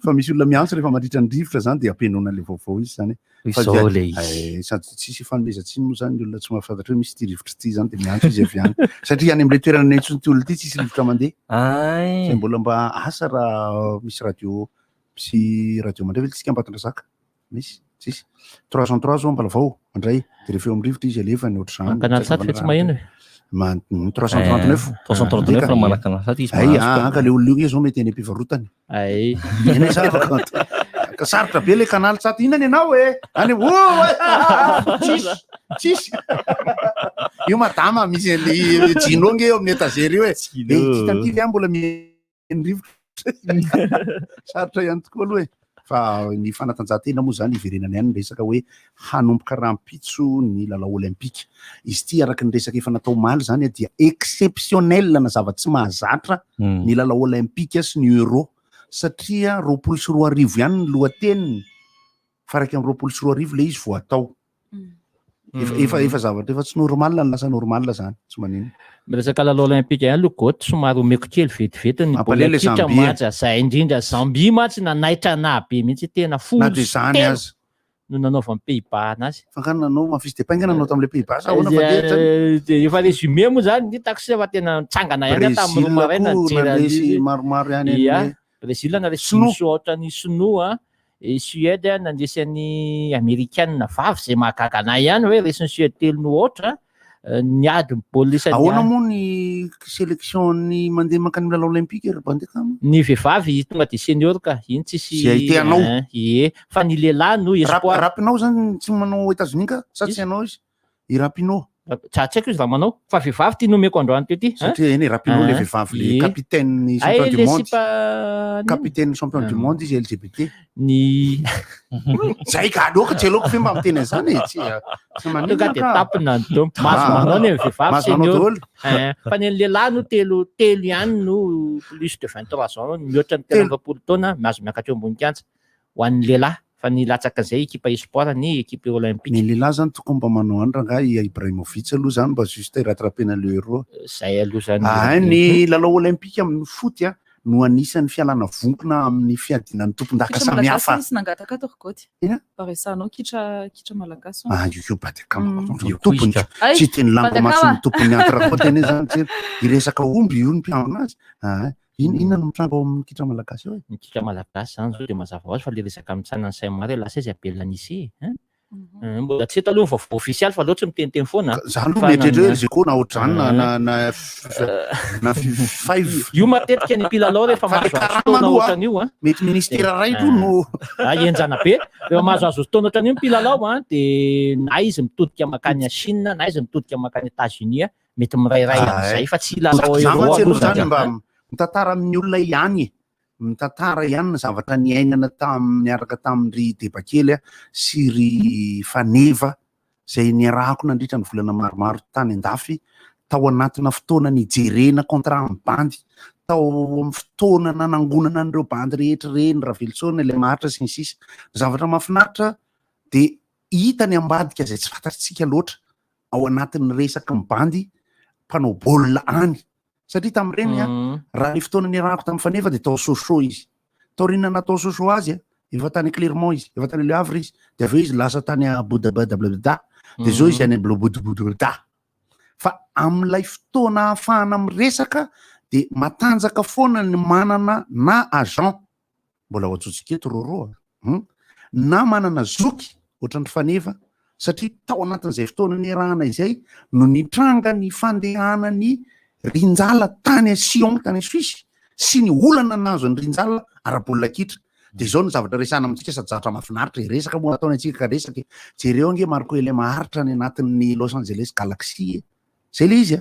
fa misy olona miantso rehefa mandritra ny rivotra zany dia ampianona le vaovao izy zany izao le izy sady tsisy fanomezantsiny moa zany ny olona tsy mahafantatra hoe misy ty rivotra ty zany dia miantso izy avy any satria any amin'le toerana nentsony ty olona ty tsisy rivotra mandeha zay mbola mba asa raha misy radio mandray vely tsika Ambatondrazaka misy tsisy 303 zao Ambalavao mandray dia rehefa eo amin'ny rivotra izy alefa ny ohatr'izany kanaly saty fa tsy maheno 339 fa malaka saty izy ka le olona io zao mety any am-pivarotany ka sarotra be le kanaly saty inany ianao any tsisy io madama misy an'le jinonge eo amin'ny étagère io hitan'ity le mbola mieny rivotra sarotra ihany tokoa aloha fa ny fanatanjahantena moa zany iverenany ihany resaka hoe hanomboka rahampitso ny lalao olympique izy ty araka ny resaka efa natao maly zany dia exceptionnel na zava-tsy mahazatra ny lalao olympique sy ny euro satria 24 ihany ny lohateniny fa raiky amin'ny 24 le izy vo atao efa zavatra efa tsy normal ny lasa normal zany tsy manino resaka lalao olympique ihany logoty somary omeko kely vetivety ny baolina kitra matsa zay indrindra Zambie matsy nanaitra nabe mihitsy tena folo zany azy no nanaova amin'ny Pays-Bas anazy fa ka nanao mafisy de paingana nanao tamin'le Pays-Bas efa résumé moa zany ny taxi efa tena mitsangana ihany tamin'ny romaraina Brésil maromaro ihany Brésil naresy ohatrany sinoa Suède nandresy any américaine vavy zay mahagaga anahy ihany hoe resy ny Suède telo no ohatra ny ady baolina isany ahoana moa ny sélection ny mandeha makany lalao olympique bandeaka ny vehivavy tonga de senior ka iny tsisy zay teanao fa ny lehilahy no espoir rapinao zany tsy manao États-Unis ka sa tsy anao izy i rapinao tsy haiko izy raha manao fa vehivavy ty nomeko androany teo ty satria eny rapinao le vehivavy le capitaine champion du monde capitaine champion du monde izy LGBT ny zay ka aloka tsy aloka fe mba miteny zany tsy manino ka de tapina do maso manao ny vehivavy senior fa ny lehilahy no telo ihany no plus de 23 ans mihoatra ny 30 taona mazo miakatra eo ambony kianja ho an'ny lehilahy fa ny latsaka zay ekipa espoir ny ekipe olympique ny lehilahy zany tokony mba manao any raha Ibrahimovic aloha zany mba juste rattrapena le euro zay aloha zany ny lalao olympique amin'ny foot no anisan'ny fialana vonkona amin'ny fiadinan'ny tompon-daka samy hafa io badekatompony tsy teny lanko matsy ny tompony antrakoteny zany iresaka omby io ny mpiamana azy inona no mitrango ao amin'ny kitra malagasy eo ny kitra malagasy zany zao de mazava hoazy fa le resaka mitsanany say mare lasa izy abelona nisy mbola tsy eto aloha vaovao official fa loatra miteniteny foana zany mietrereo zay koa na ohatrany na 5 io matetika ny mpilalao rehefa mahazo fotoana ohatran'io mety ministera ray io no enjana be rehefa mahazo fotoana ohatran'io mpilalao de na izy mitodika makany Chine na izy mitodika makany États-Unis mety mirairay am'izay fa tsy lalao zany mba mitantara amin'ny olona ihany mitantara ihany ny zavatra ny ainana miaraka tamin'ny debakely sy ry faneva zay niarahako nandritra ny volana maromaro tany andafy tao anatina fotoana nijerena contrat amin'ny bandy tao amin'ny fotoana nanangonana an'ireo bandy rehetra reny Raveltsona le mahatra sy ny sisa zavatra mahafinaritra de hita ny ambadika zay tsy fantatritsika loatra ao anatin'ny resaka ny bandy mpanao baolina any satria tamin'ireny raha ny fotoana niarahako tamin'ny faneva de tao Sochaux izy tao rina natao Sochaux azy efa tany Clermont izy efa tany Le Havre izy de aveo izy lasa tany Boudabada de zao izy any Boudabada fa amin'ilay fotoana ahafahana miresaka de matanjaka foana ny manana na agent mbola ho ajotsiketo roroa na manana zoky ohatran'ny faneva satria tao anatin'izay fotoana ny arahana izay no nitranga ny fandehana ny rinjala tany a Sion tany a Suisse sy ny olana nazo ny rinjala ara-bolona kitra de zao ny zavatra resana amintsika sady zavatra mahafinaritra resaka moa ataony antsika ka resaka jereo nge mariko ile maharitra ny anatin'ny Los Angeles Galaxy zay le izy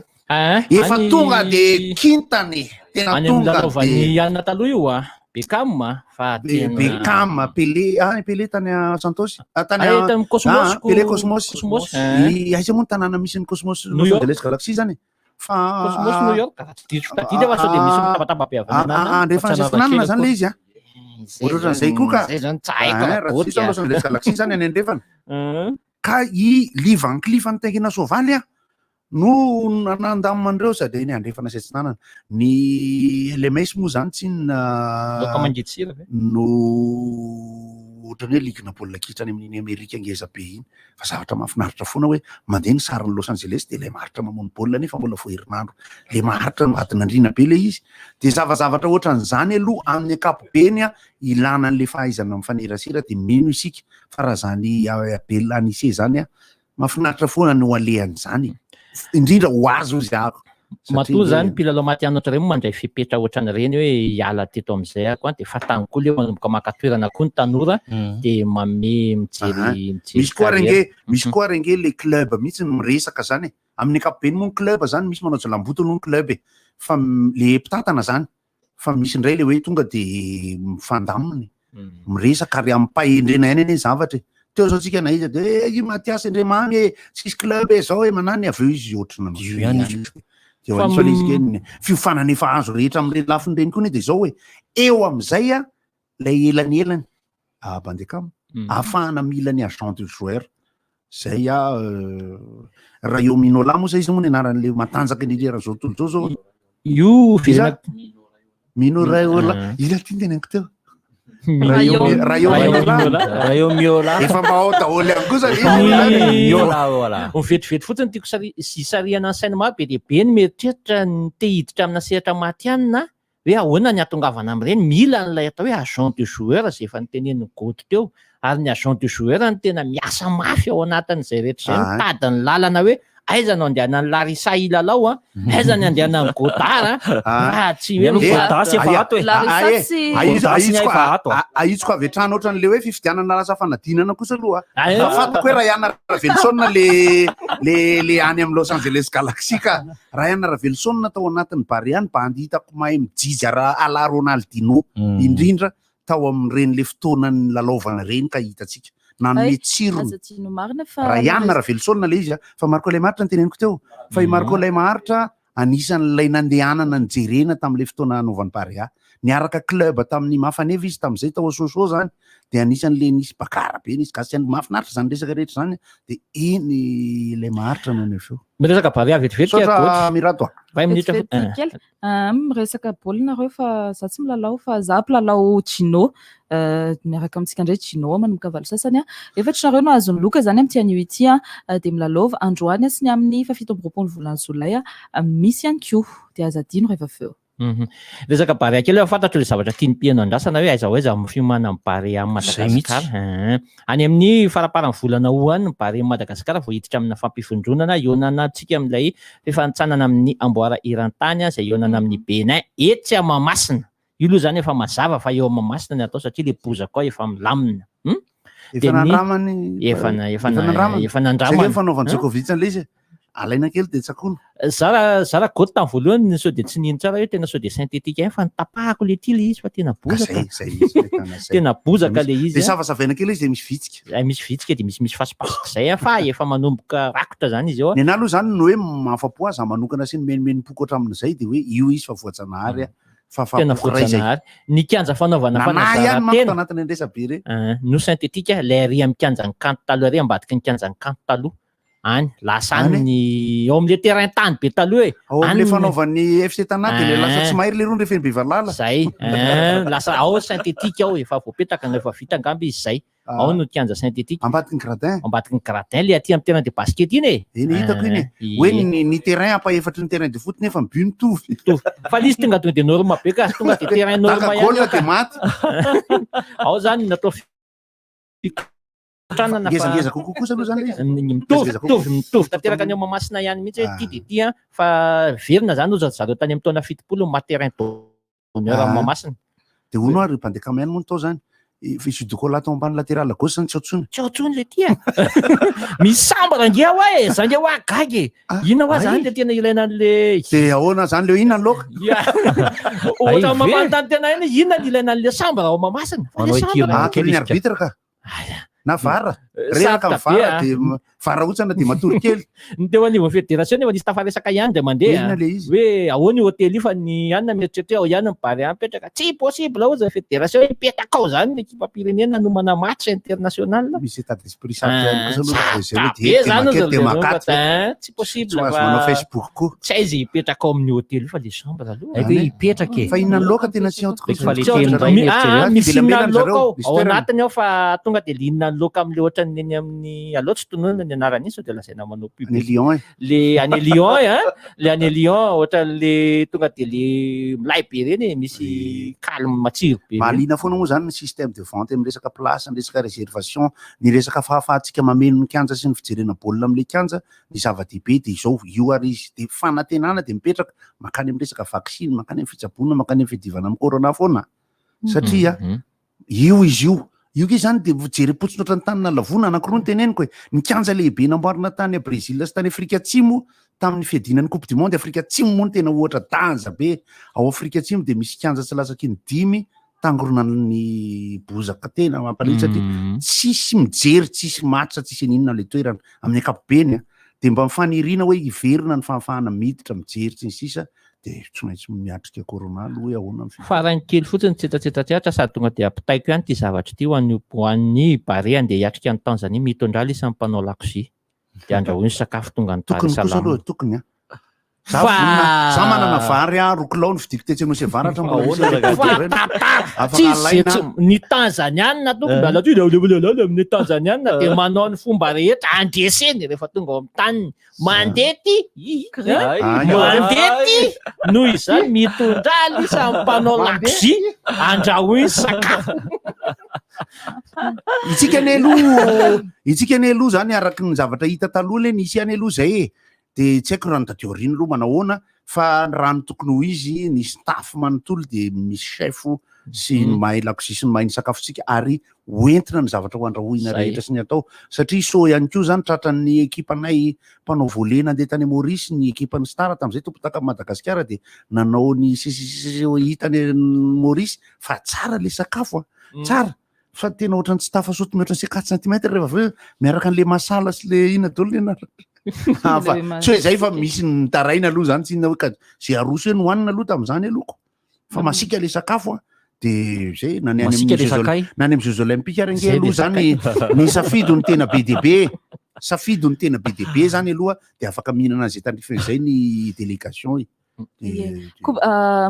efa tonga de kintany tena tonga de ana taloha io Beckham fa Beckham Pelé tany a Santos tany Cosmos Pelé Cosmos aiza moa ny tanàna misy ny Cosmos Los Angeles Galaxy zany fa Cosmos New York tadida fa sao de misy mitabataba-piavana andrefa finanana zany le izy ohatran'izay koa ka Los Angeles Galaxy zany any andrefana ka i livan-klifany taingina soavaly no nanandamandreo sady ny andrefana zay tsy nanana ny LMS moa zany tsy no ohatrany hoe ligina baolina kitra any amin'iny Amerika ngeza be iny fa zavatra mahafinaritra foana hoe mandeha ny sarin'ny Los Angeles de le maharitra mamono baolina nefa mbola vo herinandro le maharitra vadinandrina be le izy de zavatra ohatran'izany aloha amin'ny ankapobeny ilana an'le fahaizana mifanerasera de mino isika fa raha zany Abel Anise zany mahafinaritra foana no alehan'izany indrindra ho azo izy ako matoa zany mpilalao matianatra reny mandray fipetra ohatran'ireny hoe hiala teto am'izay ako de fatany koa le manomboka makatoerana koa ny tanora de mame mijery misy koa renge le club mihitsy miresaka zany amin'ny ankapobeny moa ny club zany misy manao jalambotony no ny club fa le mpitantana zany fa misy indray le hoe tonga de mifandaminy miresaka ary ampahendrena ihany eny zavatra teo zao tsika na izy de io Matias Ndremamy tsisy club zao manany aveo izy ohatrana fiofanana efa azo rehetra am'reny lafiny reny koa de zao hoe eo am'izay lay elany bandekam ahafahana mila ny agent de joueur zay Rayo Minola moa zay izy moa ny anaran'le matanjaka ny lera zao tontolo zao io Minola ila ty teneniko teo Rayo Miola efa mbao daholo ihany koa zany vetivety fotsiny tiako sy sariana ny saina maro be de be ny mieritreritra ny tehiditra amina sehatra maty anina hoe ahoana ny atongavana amin'ireny mila n'ilay atao hoe agent de joueur zay efa nytenen'ny goty teo ary ny agent de joueur ny tena miasa mafy ao anatin'izay rehetra zay mitady ny lalana hoe aiza no andehanana ny Larissa Ilalao aiza ny andehanana ny Godard tsy aitsiko avy hatrany ohatran'le hoe fifidianana lasa fanadinana kosa aloha fatako hoe Ryan Ravelson le any amin'ny Los Angeles Galaxy ka Ryan Ravelson tao anatin'ny Bariany bandy hitako mahay mijijy ala Ronaldinho indrindra tao amin'ireny le fotoanany lalaovana reny ka hitatsika nanome tsirony Ryan Ravelson le izy fa Marco lay maharitra ny teneniko teo fa i Marco lay maharitra anisan'ilay nandehanana ny jerena tam'le fotoana anaovan'ny Barea niaraka club tamin'ny Mafaneva izy tam'izay tao Soso zany de anisan'le nisy bakara be nisy gasy mahafinaritra zany resaka rehetra zany de iny le maharitra no feo miresaka Barea vetivety mirato miresaka baolinareo fa za tsy milalao fa za mpilalao Gino miaraka amintsika ndray Gino manomboka valo sasany efatrareo no azony loka zany am'tianio ity de milalova androany sy ny amin'ny fafito amby roapolo volana Jolay misy ihany koa de azadino rehefa feo resaka Barea kely fantatro le zavatra tiany piano andrasana hoe aiza hoaiza mifimana amin'ny Barea Madagasikara any amin'ny faraparany volana hoany Barea Madagasikara vao hiditra amina fampifondronana ionanantsika amin'ilay fifanitsanana amin'ny amboara irantany izay ionana amin'ny Benin etsy Mahamasina io aloha zany efa mazava fa eo Mahamasina ny atao satria le bozaka ao efa milamina efa nandramany efa nandramany fanaovan'ny Djokovic le izy alaina kely de tsakona zara goty tamin'ny voalohany sao de tsy nino tsara hoe tena sao de synthétique fa nitapahako le ty le izy fa tena bozaka tena bozaka le izy de savasavaina kely izy de misy vitsika de misy fasipasika zay fa efa manomboka rakotra zany izy eo ny anahy aloha zany no hoe mafapo azy manokana sy ny menimenipoko hatramin'izay de hoe io izy fa voajanahary tena voajanahary ny kianja fanaovana fanazaratena anatin'ny andresabe re no synthétique lay ary amin'ny kianjan'ny kanto taloha ary ambadiky ny kianjan'ny kanto taloha any lasa ny ao amin'le terrain tany be taloha ao amin'le fanaovan'ny FC Tana de le lasa tsy mahery le rony rehefa Bevalala zay lasa ao synthétique ao efa voapetaka rehefa vita angamba izy zay ao no kianja synthétique ambadiky ny gradin ambadiky ny gradin le aty amin'ny terrain de basket iny e eny hitako iny hoe ny terrain ampaefatry ny terrain de foot nefa miby mitovy fa izy tonga de norma be ka tonga de terrain norma ihany de maty ao zany natao ngezangeza kokokosa aloha zany mitovy tanteraka ny ao Mahamasina ihany mihitsy hoe ty de ty fa verina zany ozy zareo tany amin'ny taona 70 materin d'honneur amin'ny Mahamasina de hono ary bandekameany moa tao zany fisidokola tao ambany latéral gauche zany tsy otsony le ty misy sambara ngia hoa e zangia hoa gagy ina hoa zany le tena ilaina an'le de ahoana zany leo ina loka ohatra mamantany tena iny ina ny ilaina an'le sambara ao Mahamasina ny arbitre ka na vara reraka ny vara de vara otsana de matory kely ny teo anivon'ny fédération nefa nisy tafaresaka ihany de mandeha hoe ahoana io hôtely io fa ny anina mieritreritra ao ihany mibary mipetraka tsy possible ao za fédération ipetaka ao zany ny ekipa pirenena nomana match international misy état d'esprit tsy possible manao Facebook ko tsy aizy ipetraka ao amin'ny hôtely io fa le chambre aloha ipetraka e fa inona loka tena tsy misy inona loka ao anatiny ao fa tonga de linona loka am'le ohatra eny amin'ny aloha tsy tonona ny anarany iny sao de lazaina manao pub le any Lyon le any Lyon ohatra le tonga de le milay be reny misy calme matsiro be malina foana moa zany ny système de vente amin'ny resaka place ny resaka réservation ny resaka fahafahantsika mameno ny kianja sy ny fijerena baolina amin'le kianja ny zava-dehibe de izao io ary izy de fanantenana de mipetraka makany amin'ny resaka vaccine makany amin'ny fitsabonana makany amin'ny fiadivana amin'ny corona foana satria io izy io ke zany de jerim-potsiny ohatry ny tanina lavona anankiroa ny teneniko hoe ny kianja lehibe namboarina tany Brésil sy tany Afrika Atsimo tamin'ny fiadinan'ny coupe du monde Afrika Atsimo moa ny tena ohatra danja be ao Afrika Atsimo de misy kianja tsy lasaka ny 10 tangorona ny bozaka tena mampalahelo satria tsisy mijery tsisy match tsisy ninona le toerana amin'ny ankapobeny de mba mifanirina hoe iverina ny fahafahana miditra mijery tsy ny sisa de tsy maintsy miatrika corona aloha hoe ahoana farany kely fotsiny tsetratsetratratra sady tonga de ampitaiko ihany ty zavatra ty hoan'ny Barea andeha hiatrika ny Tanzania mitondra isan'ny mpanao lakozia de andrahoiny sakafo tonga ny tokony kosa aloha tokony za manana vary rokolao ny vidiko tetsy anao se varatra ny tanzaniana tokony ala ty amin'ny tanzaniana de manao ny fomba rehetra andreseny rehefa tonga ao amin'ny taniny mandety noho izany mitondra isan'ny mpanao lakozia andrahoiny sakafo itsika any aloha zany araky ny zavatra hita taloha le nisy any aloha zay e de tsy haiko raha ny tady aoriana aloha manao ahoana fa raha ny tokony ho izy ny staff manontolo de misy chef sy ny mahay lakozia sy ny mahay ny sakafotsika ary hoentina ny zavatra ho andrahoina rehetra sy ny atao satria so ihany koa zany tratran'ny ekipanay mpanao volley nandeha tany Maurice ny ekipan'ny Star tam'izay tompotaka Madagasikara de nanao ny hitany Maurice fa tsara le sakafo tsara fa tena ohatran'ny tsy tafasoto mihoatra ny 4 cm rehefa aveo miaraka an'le masala sy le ina dolo le fa tsy hoe zay fa misy ny taraina aloha zany tsy inona hoe ka zay aroso hoe nohanina aloha tam'izany alohako fa masika le sakafo de zay nany amin'ny Jeux olympiques ary nge aloha zany ny safidy ny tena be be zany aloha de afaka mihinana zay tandrifen'izay ny délégation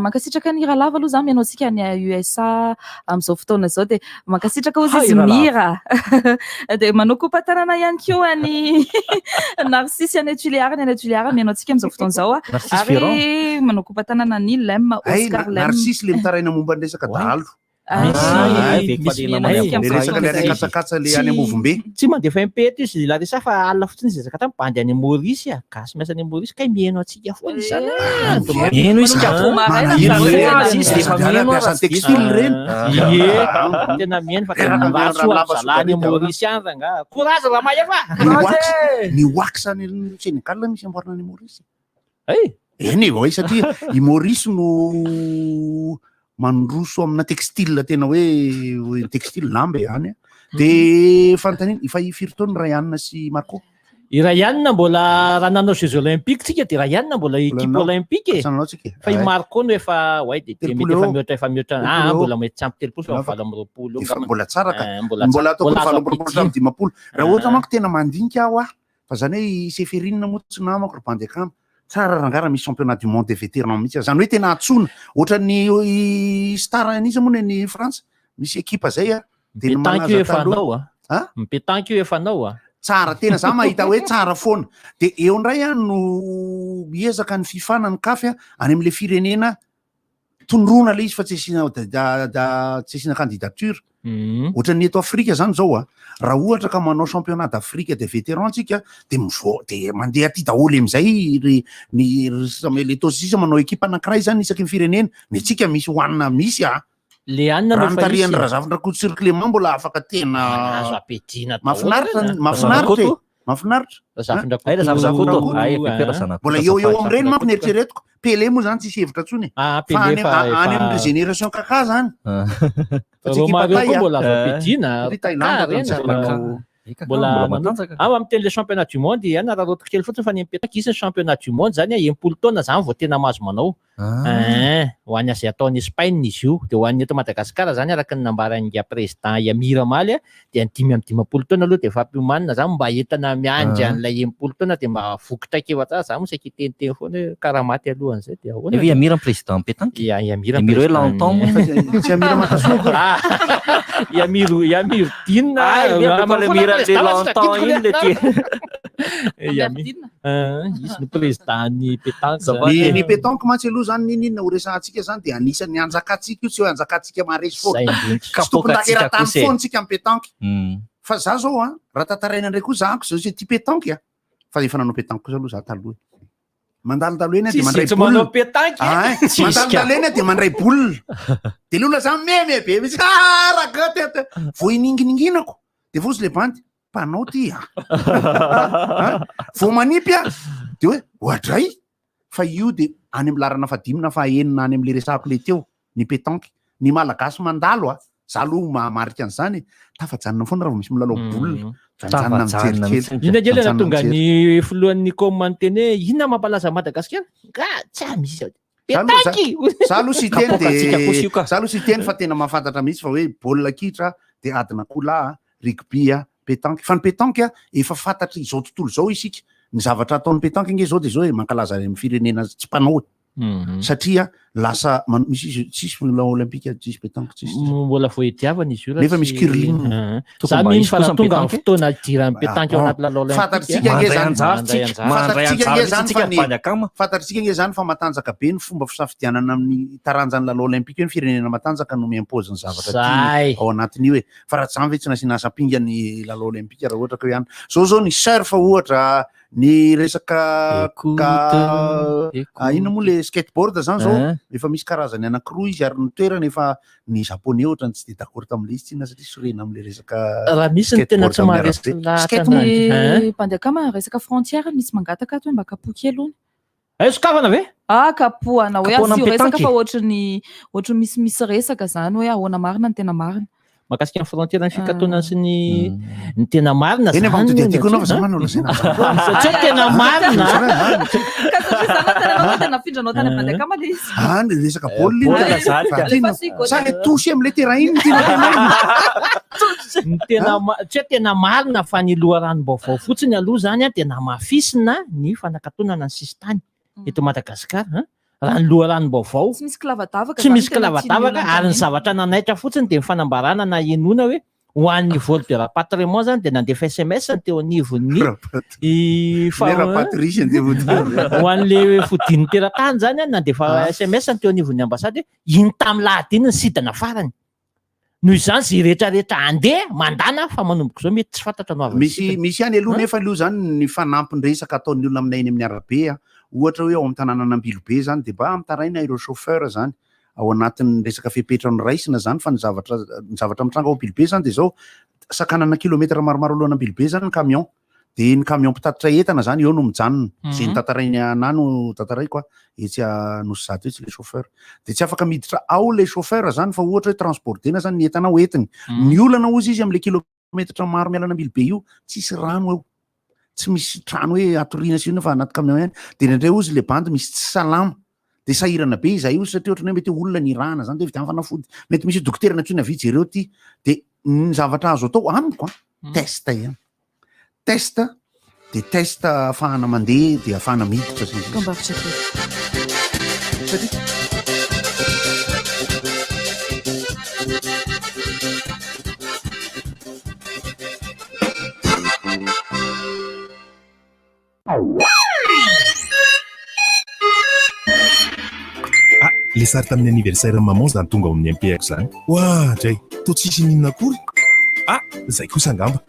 mankasitraka ny hira lava aloha zany mianao tsika ny USA am'izao fotoana zao de mankasitraka ozy izy mira de manao kopatanana ihany koa ny Narcisse any Tuléar mianao tsika am'izao fotoana zao ary manao kopatanana ny Lem Oscar Lem Narcisse le mitaraina momba ny resaka dahalo resaka le any katsakatsa le any Movombe tsy mandefa impety izy la resa fa alina fotsiny izy zakata mbandy any Maurice gasy miasa any Maurice kay mieno atsika foana izany mieno izy miasa textile reny tena mieno fa any Maurice any ranga courage raha mahay fa ny wax any Sénégal misy amboarina any Maurice eny hoe satria i Maurice no mandroso amina textile tena hoe textile lamba any de fantanina efa firy taona Rayane sy Marco i Rayane mbola raha nanao Jeux olympiques tsika de Rayane mbola équipe olympique fa i Marco no efa de mety efa mihoatra mbola mety tsy ampy 3 fa 20 mbola tsara ka mbola ataoko 20 raha ohatra manko tena mandinika aho fa zany hoe Seferine moa tsy namako Rubandy Akamba tsara rangara misy championnat du monde des vétérans mihitsy zany hoe tena atsona ohatra ny Star anisy moa ny France misy ekipa zay mipetanky io efa anao mipetanky io efa anao tsara tena za mahita hoe tsara foana de eo ndray a no miezaka ny fifana ny kafy a any am'le firenena tondrona le izy fa tsy asina candidature ohatrany eto Afrika zany zao raha ohatra ka manao championnat d'Afrique de vétéran tsika de mandeha aty daholo am'izay le tosisa manao ekipa anankiray zany isaky ny firenena ny tsika misy hoanina misy le anina raha mitarian'ny razavin-drakoto sur Clément mbola afaka tena mafinaritra mbola eo am'ireny manko ny eritreretiko Pelé moa zany tsisy hevitra tsony fa any amin'ny génération kaka zany am'teny le championnat du monde ana raha rotiko kely fotsiny fa ny mipetaka isy ny championnat du monde zany 10 taona zany vao tena mahazo manao ho an'ny azay ataon'ny Espagne izy io de ho an'ny eto Madagasikara zany araka ny nambaran'nga président Yamira Maly de 5 taona aloha de efa mpihomanina zany mba entana miandry an'ilay 10 taona de mba vokotra keva tsara za moa saky teniteny foana hoe karaha maty alohan'izay de ahoana efa Yamira président pétanque Yamira hoe longtemps tsy Yamira Matasoka Yamir Dina le longtemps iny le izy ny président ny pétanque ny pétanque mantsy aloha zany ninina ho resantsika zany de anisan'ny anjakatsika io tsy hoe anjakatsika maresy fotomponakeratany foana tsika amin'ny pétanque fa za zao raha tantaraina ndray koa zako zao ty pétanque fa efa nanao pétanque kosa aloha za taloha mandalo eny de mandray eny de mandray boule de le olona zany meme be misy raga vo iningininginako de vosy le bandy mpanao ty vo manipy de hoe ohatray fa io de any amin'ny larana fadimina fa enina any am'le resako le teo ny pétanque ny malagasy mandalo za aloha marika an'izany tafajanona foana raha misy milalao boule ina ngely ana tonga ny filohan'ny komany teny hoe inona mampalaza Madagasikara nga tsy misy pétanque za aloha sy teny fa tena mahafantatra mihitsy fa hoe baolina kitra de adina kola rugby pétanque fa ny pétanque efa fantatra izao tontolo zao isika ny zavatra ataon'ny pétanque nge zao de zao hoe mankalaza amin'ny firenena tsy mpanao satria lasa tsisy olympique tsisy pétanque tsisy mbola vo itiavana izy io nefa misy curling za mihitsy fa tonga ny fotoana diran'ny pétanque ao anaty lalao fantatritsika nge zany fa matanjaka be ny fomba fisafidianana amin'ny taranjany lalao olympique hoe ny firenena matanjaka no miimpose ny zavatra ao anatin'io hoe fa raha tsy zany ve tsy nasina sapinga ny lalao olympique raha ohatra ka hoe any zao ny surf ohatra ny resaka ino moa le skateboard zany zao efa misy karazany anankiroa izy ary ny toerana efa ny japonais ohatra ny tsy de d'accord tam'le izy tsyna satria sorena am'le resaka raha misy ny tena tsy maharesy mpandeakama resaka frontière misy mangataka ato hoe mba kapoky aloha sokafana ve kapohana hoe asio resaka fa ohatrany misy resaka zany hoe ahoana marina ny tena marina makasika ny frontière ny fikatona sy ny tena marina eny avy mitetiako anao fa za manao satria tena marina nafindranao tany mpandeakama le izy resaka baolina sa le tosy am'le terrain iny tsy tena marina fa ny loharanom-baovao fotsiny aloha zany tena mafisina ny fanakatonana ny sistany eto Madagasikara raha ny loharanom-baovao tsy misy kilavadavaka ary ny zavatra nanaitra fotsiny de mifanambarana na enona hoe ho an'ny vol de rapatriement zany de nandefa SMS ny teo anivon'ny ho an'le fodin'ny teratany zany nandefa SMS ny teo anivon'ny ambasady hoe iny tamy lahady iny ny sidana farany noho izany zay rehetrarehetra andeha mandana fa manomboka zao mety tsy fantatra no misy any aloha nefa aloha zany ny fanampin-dresaka ataon'ny olona aminay eny amin'ny arabe ohatra hoe ao amin'ny tanàna Nambilobe zany de mba mitaraina ireo chauffeur zany ao anatin'ny resaka fepetra ny raisina zany fa ny zavatra mitranga ao Ambilobe zany de zao sakanana kilometra maromaro aloha Ambilobe zany ny camion de ny camion mpitatitra entana zany eo no mijanona zay ny tantarainy anahy no tantaraiko etsy Nosy Zato etsy le chauffeur de tsy afaka miditra ao le chauffeur zany fa ohatra hoe transportena zany ny entana hoentiny ny olana ozy izy am'le kilometra maro mialana Ambilobe io tsisy rano eo tsy misy trano hoe atoriana sy ina fa anaty camion ihany de nandray ozy le bandy misy tsy salama de sahirana be izay io satria ohatrany hoe mety olona ny rana zany de vita fanafody mety misy dokotera na tsoina vijereo ty de ny zavatra azo atao amiko test ihany test de test ahafahana mandeha de ahafahana miditra le sary tamin'ny anniversaire maman zany tonga ao amin'ny MP-ako zany oa dray to tsisy ninona akory zay kosa angamba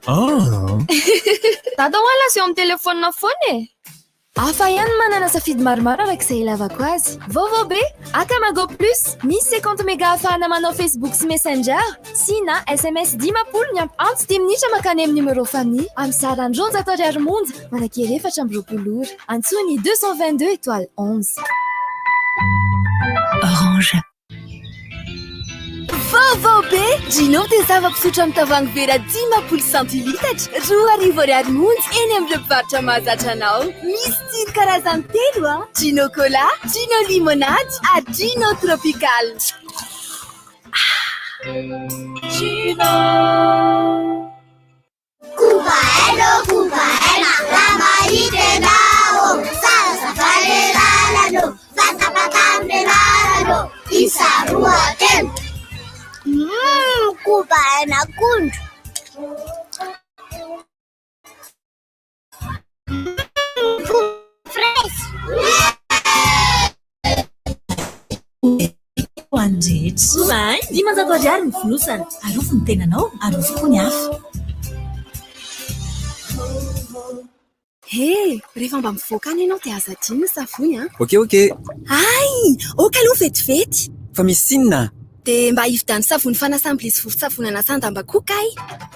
Dada hoala sy eo amin'ny telefônina foana e. Hafa ihany manana safidy maromaro arak'izay ilavako azy. Vaovao be, Akamago Plus, misy 50 méga ahafahana manao Facebook sy Messenger, sy na SMS 10 miampy antsy 10 minitra makany amin'ny numéro famille, amin'ny sarany 11 monja, manakery 4 ora. Antsony 222 étoile 11. Orange. Vaovao be, Gino dia zava-pisotro amin'ny tavoahangy vera 10 centilitatra, 2 monja eny amin'ny mpivarotra mahazatra anao. Misy tsiro karazany telo Gino Cola, Gino Limonade, Gino Tropical. Gino. Kubaeno, ramaitenao, salsa faleralano, fatapatamrenarano, isaruaten. Kubaena kundu. Fresh. Vai, dimanza agora no flusan. Arufo não tem não? Arufo conhaf. Hey, rehefa mba mivoaka any ianao dia aza dino savony Ok. Ay, aloha fetifety. Fa misy sinona? Dia mba hividany savony fanasam-bilisy vovon-tsavony anasan-damba-koka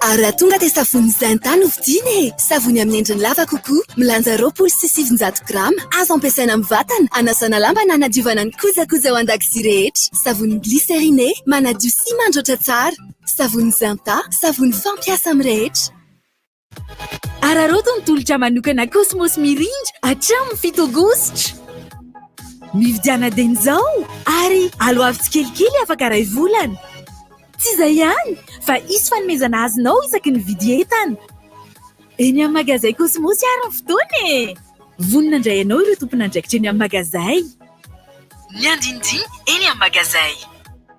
ary raha tonga dia savony Zanta no vidiana savony amin'ny endriny lava kokoa milanja 700 grama azo ampiasaina amin'ny vatana anasana lamba na anadiovana ny kojakoja ao an-dakozia rehetra savony glycériné manadio sy mandroatra tsara savony Zanta savony fampiasa amin'ny rehetra. Araroto ny tolotra manokana Cosmos mirindra hatramin'ny 7 aogositra. Mividiana dia izao ary aloavy tsikelikely afaka ray volana. Tsy izay ihany fa isy fanomezana azonao isaky ny vidy entana. Eny amin'ny magazay Cosmos ary ny fotoana e. Vonona indray ianao ireo tompon'andraikitra eny amin'ny magazay. Ny andindiny eny amin'ny magazay.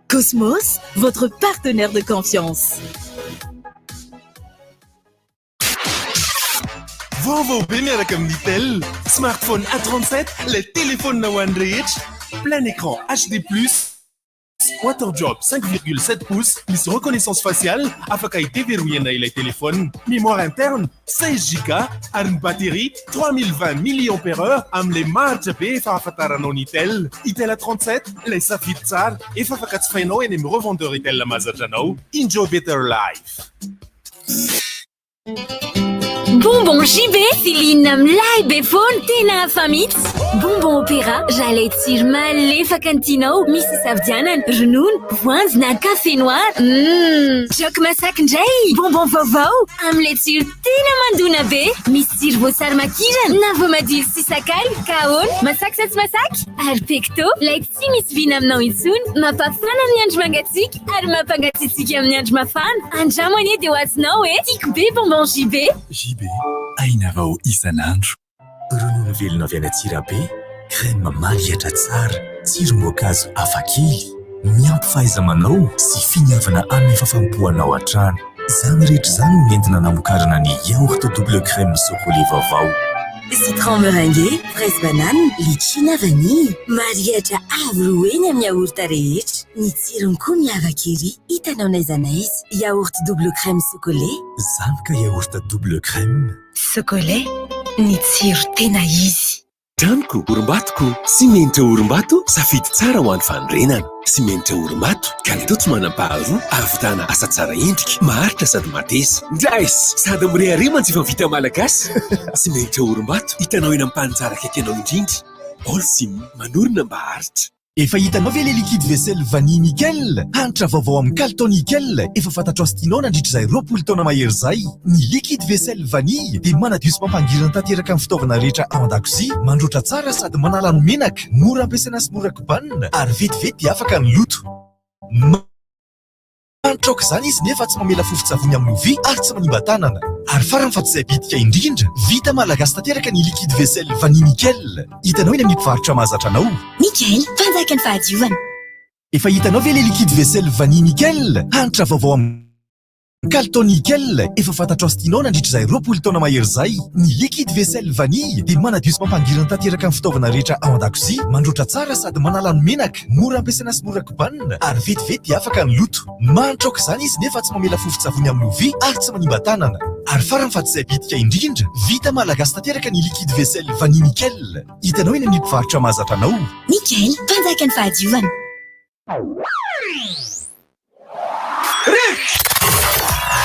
Cosmos, votre partenaire de confiance. Vaovao be miaraka amin'ny Itel. Smartphone A37, le téléphone na one rehetra. Plein écran HD+, Water Drop 5,7 pouces, misy reconnaissance faciale, afaka iteveroyana ilay téléphone. Mémoire interne 16 Go ary ny batterie 3020 mAh amin'ilay maritra be efa ahafantaranao ny Itel. Itel A37, ilay safidy tsara, efa afaka jifainao eny amin'ny revendeur Itel mahazatra anao. Enjoy better life. Bonbon JB, Céline Mlai Befon, tena famits. Bonbon Opéra, j'allais tsiro malefaka ny tianao, misy savidianana, ronono, voanjo na café noir. Jok masaky indray, bonbon vaovao, amin'ilay tsiro tena mandona be, misy tsiro voasary makirana, na voamadilo sy sakay, kahoana, masaky sa tsy masaky, ary pecto, lay tsy misy vina aminao intsony, mampafana amin'ny andro mangatsiaka, ary mampangatsiatsika amin'ny andro mafana. Andramo anie dia ho azonao tiako be bonbon JB. JB, aina vao isan'andro. Ronono velona avy any Antsirabe, crème mariatra tsara, tsiro mokazo hafakely, miampy fahaiza-manao sy finiavana amin'ny fafampoanao an-trano. Izany rehetra izany no nentina namokarana ny yaourt double crème chocolat vaovao. Citron meringué, fraise banane, litchina vanille, mariatra avy roa eny amin'ny yaourt rehetra. Ny tsirony koa miavaka ery, hitanao n'aiza n'aiza. Yaourt double crème chocolat. Zany ka yaourt double crème. Chocolat, ny tsiro tena izy. Tranoko, orim-batoko, simenitra orim-bato, safidy tsara ho an'ny fanorenana. Simenitra orim-bato, kalitao tsy manam-paharoa, ahavitana asa tsara endrika, maharitra sady matesa. Drais, sady mirehare mantsy efa vita malagasy. Simenitra orim-bato, hitanao eny amin'ny mpanitsara akaiky anao indrindra. Holcim, manorina mba haritra. Efa hitanao ve le liquide vaisselle vanille nickel? Hanitra vaovao amin'ny Calton nickel. Efa fantatrao sy tianao nandritra izay 20 taona mahery zay. Ny liquide vaisselle vanille dia manadio sy mampangirana tanteraka amin'ny fitaovana rehetra ao an-dakozia, mandroatra tsara sady manala ny menaka, mora ampiasaina sy mora kobanina, ary vetivety dia afaka ny loto. Antroka izany izy nefa tsy mamela fofotsavony amin'ny ovy ary tsy manimba tanana. Ary farany fa tsy izay bitika indrindra, vita malagasy tanteraka ny liquide vaisselle vanille nickel. Hitanao eny amin'ny mpivarotra mahazatra anao. Nickel, fanjaka ny fahadiovana. Efa hitanao ve le liquide vaisselle vanille nickel? Hanitra vaovao amin'ny Calton Nickel efa fantatro azy tianao nandritra izay 20 taona mahery zay. Ny liquide vaisselle vanille dia manadio sy mampangirana tanteraka amin'ny fitaovana rehetra ao an-dakozia, mandroatra tsara sady manala ny menaka, mora ampiasaina sy mora kobanina ary vetivety dia afaka ny loto. Manitra aok'izany izy nefa tsy mamela fofotsavony amin'ny lovia ary tsy manimba tanana. Ary farany fahatsizay bitika indrindra, vita malagasy tanteraka ny liquide vaisselle vanille Nickel. Hitanao eny amin'ny mpivarotra mahazatra anao. Nickel, mpanjaka ny fahadiovana.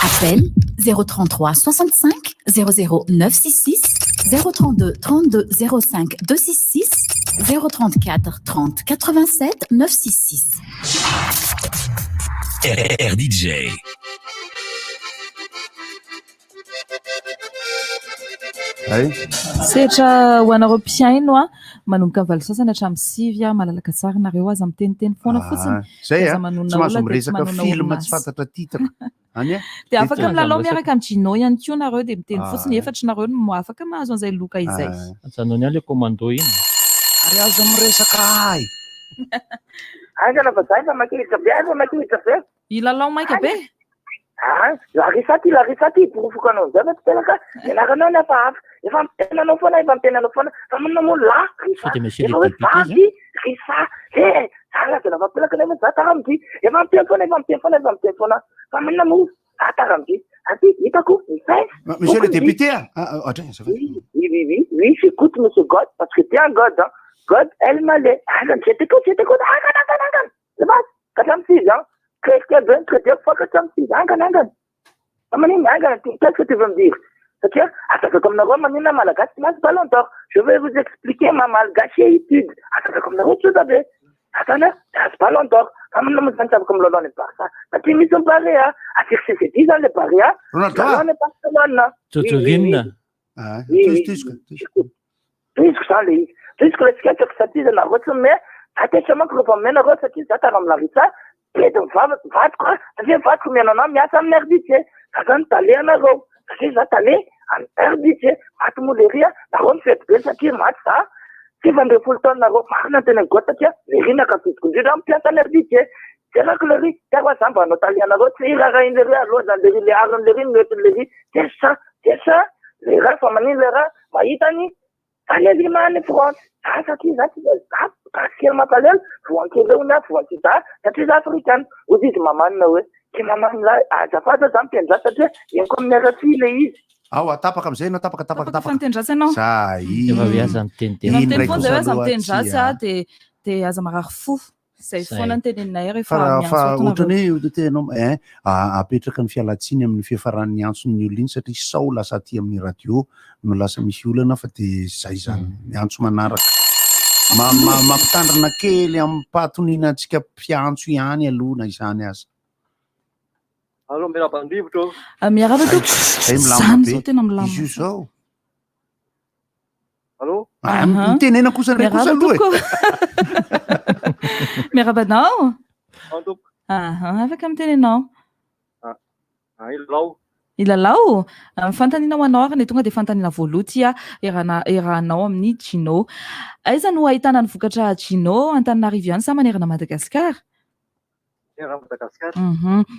Appel 033 65 00 966 032 32 05 266 034 30 87 966. RDJ. Sehatra ho anareo mpiaino a manomboka ny valisasany hatramin'ny 6 a malalaka tsara nareo azy amin'ny teniteny foana fotsiny. Zay a tsy mahazo miresaka film tsy fantatra titre. Any dia afaka milalao miaraka amin'ny Gino ihany koa nareo dia miteny fotsiny efatra nareo no afaka mahazo an'izay loka izay. Antsanao ny le commando iny. Ary azo miresaka ay. Angana fa zay fa makilitra be, fa makilitra be. Ilalao maika be. La risati porofoko anao zay fa tselaka ianaranao ny afa hafa efa mitenanao foana fa manamo la risa zara tena fa pelaka nefa za taramity efa miteny foana fa manamo za taramity ati hitako monsieur le député oui j'écoute monsieur God parce que t'es un God God elle m'a dit je t'écoute c'est bon quand tu me dis qu'est-ce que bien que tu fois que tu me dis qu'est-ce que tu veux me dire? C'est-à-dire, comme nous avons malagasy, pas longtemps. Je vais vous expliquer ma malgachitude. Comme nous avons attendez, c'est pas longtemps. Comme nous avons comme l'on est pas ça. Parce qu'ils sont parés, à dire que c'est 10 ans les paris, on est pas seulement. Puisque le sketch que ça dit de la route, mais attachement que le pommen, ça dit ça, t'as la vita. Et donc, va quoi? Ça vient pas combien on a mis à sa merdité. Ça donne t'aller en arrow. Ça dit, ça t'aller en merdité. Va te mourir, la ronde fait que ça tire, ça. Si van de Fulton n'a pas n'a gota, les rina quand tu dis, dans pièce en merdité. C'est là que le riz, t'as quoi ça, va noter en arrow, c'est la reine de l'eau, dans les armes, les rines, les riz. C'est ça. Les rats, faut manier les rats, va y tani. Allez, les mains, les France. Ça dit, parce qu'elle m'appelle, faut en tirer une fois, c'est des africaines. Vous dites, maman, que maman là, ça fait de temps, ça dit, il y a comme les filles. Ah, tapaka am'izay na tapaka. Fantendrasa ianao. Za efa viaza miteny miteny foana zay aza mitendrasa dia aza marary fofo. Zay foana ny teneninay rehefa fa ohatrany hoe tenao apetraka ny fialatsiny amin'ny fiafaran'ny antson'ny olona iny satria sao lasa aty amin'ny radio no lasa misy olana fa dia zay zany ny antso manaraka. Mampitandrina kely amin'ny patonina antsika mpiantso ihany aloha izany aza. Allô, miarabandrivotra. Miaraba to. Zany zao tena milama. Izy io zao. Allô? Mitenena kosa ndray kosa aloha miarabanao? Afaka mitenenao. Ilalao? Fantaninao anao ary ny tonga dia fantaniana voaloty erahanao amin'ny Gino. Aiza no ahitana ny vokatra Gino Antananarivo ihany sa manerana Madagasikara?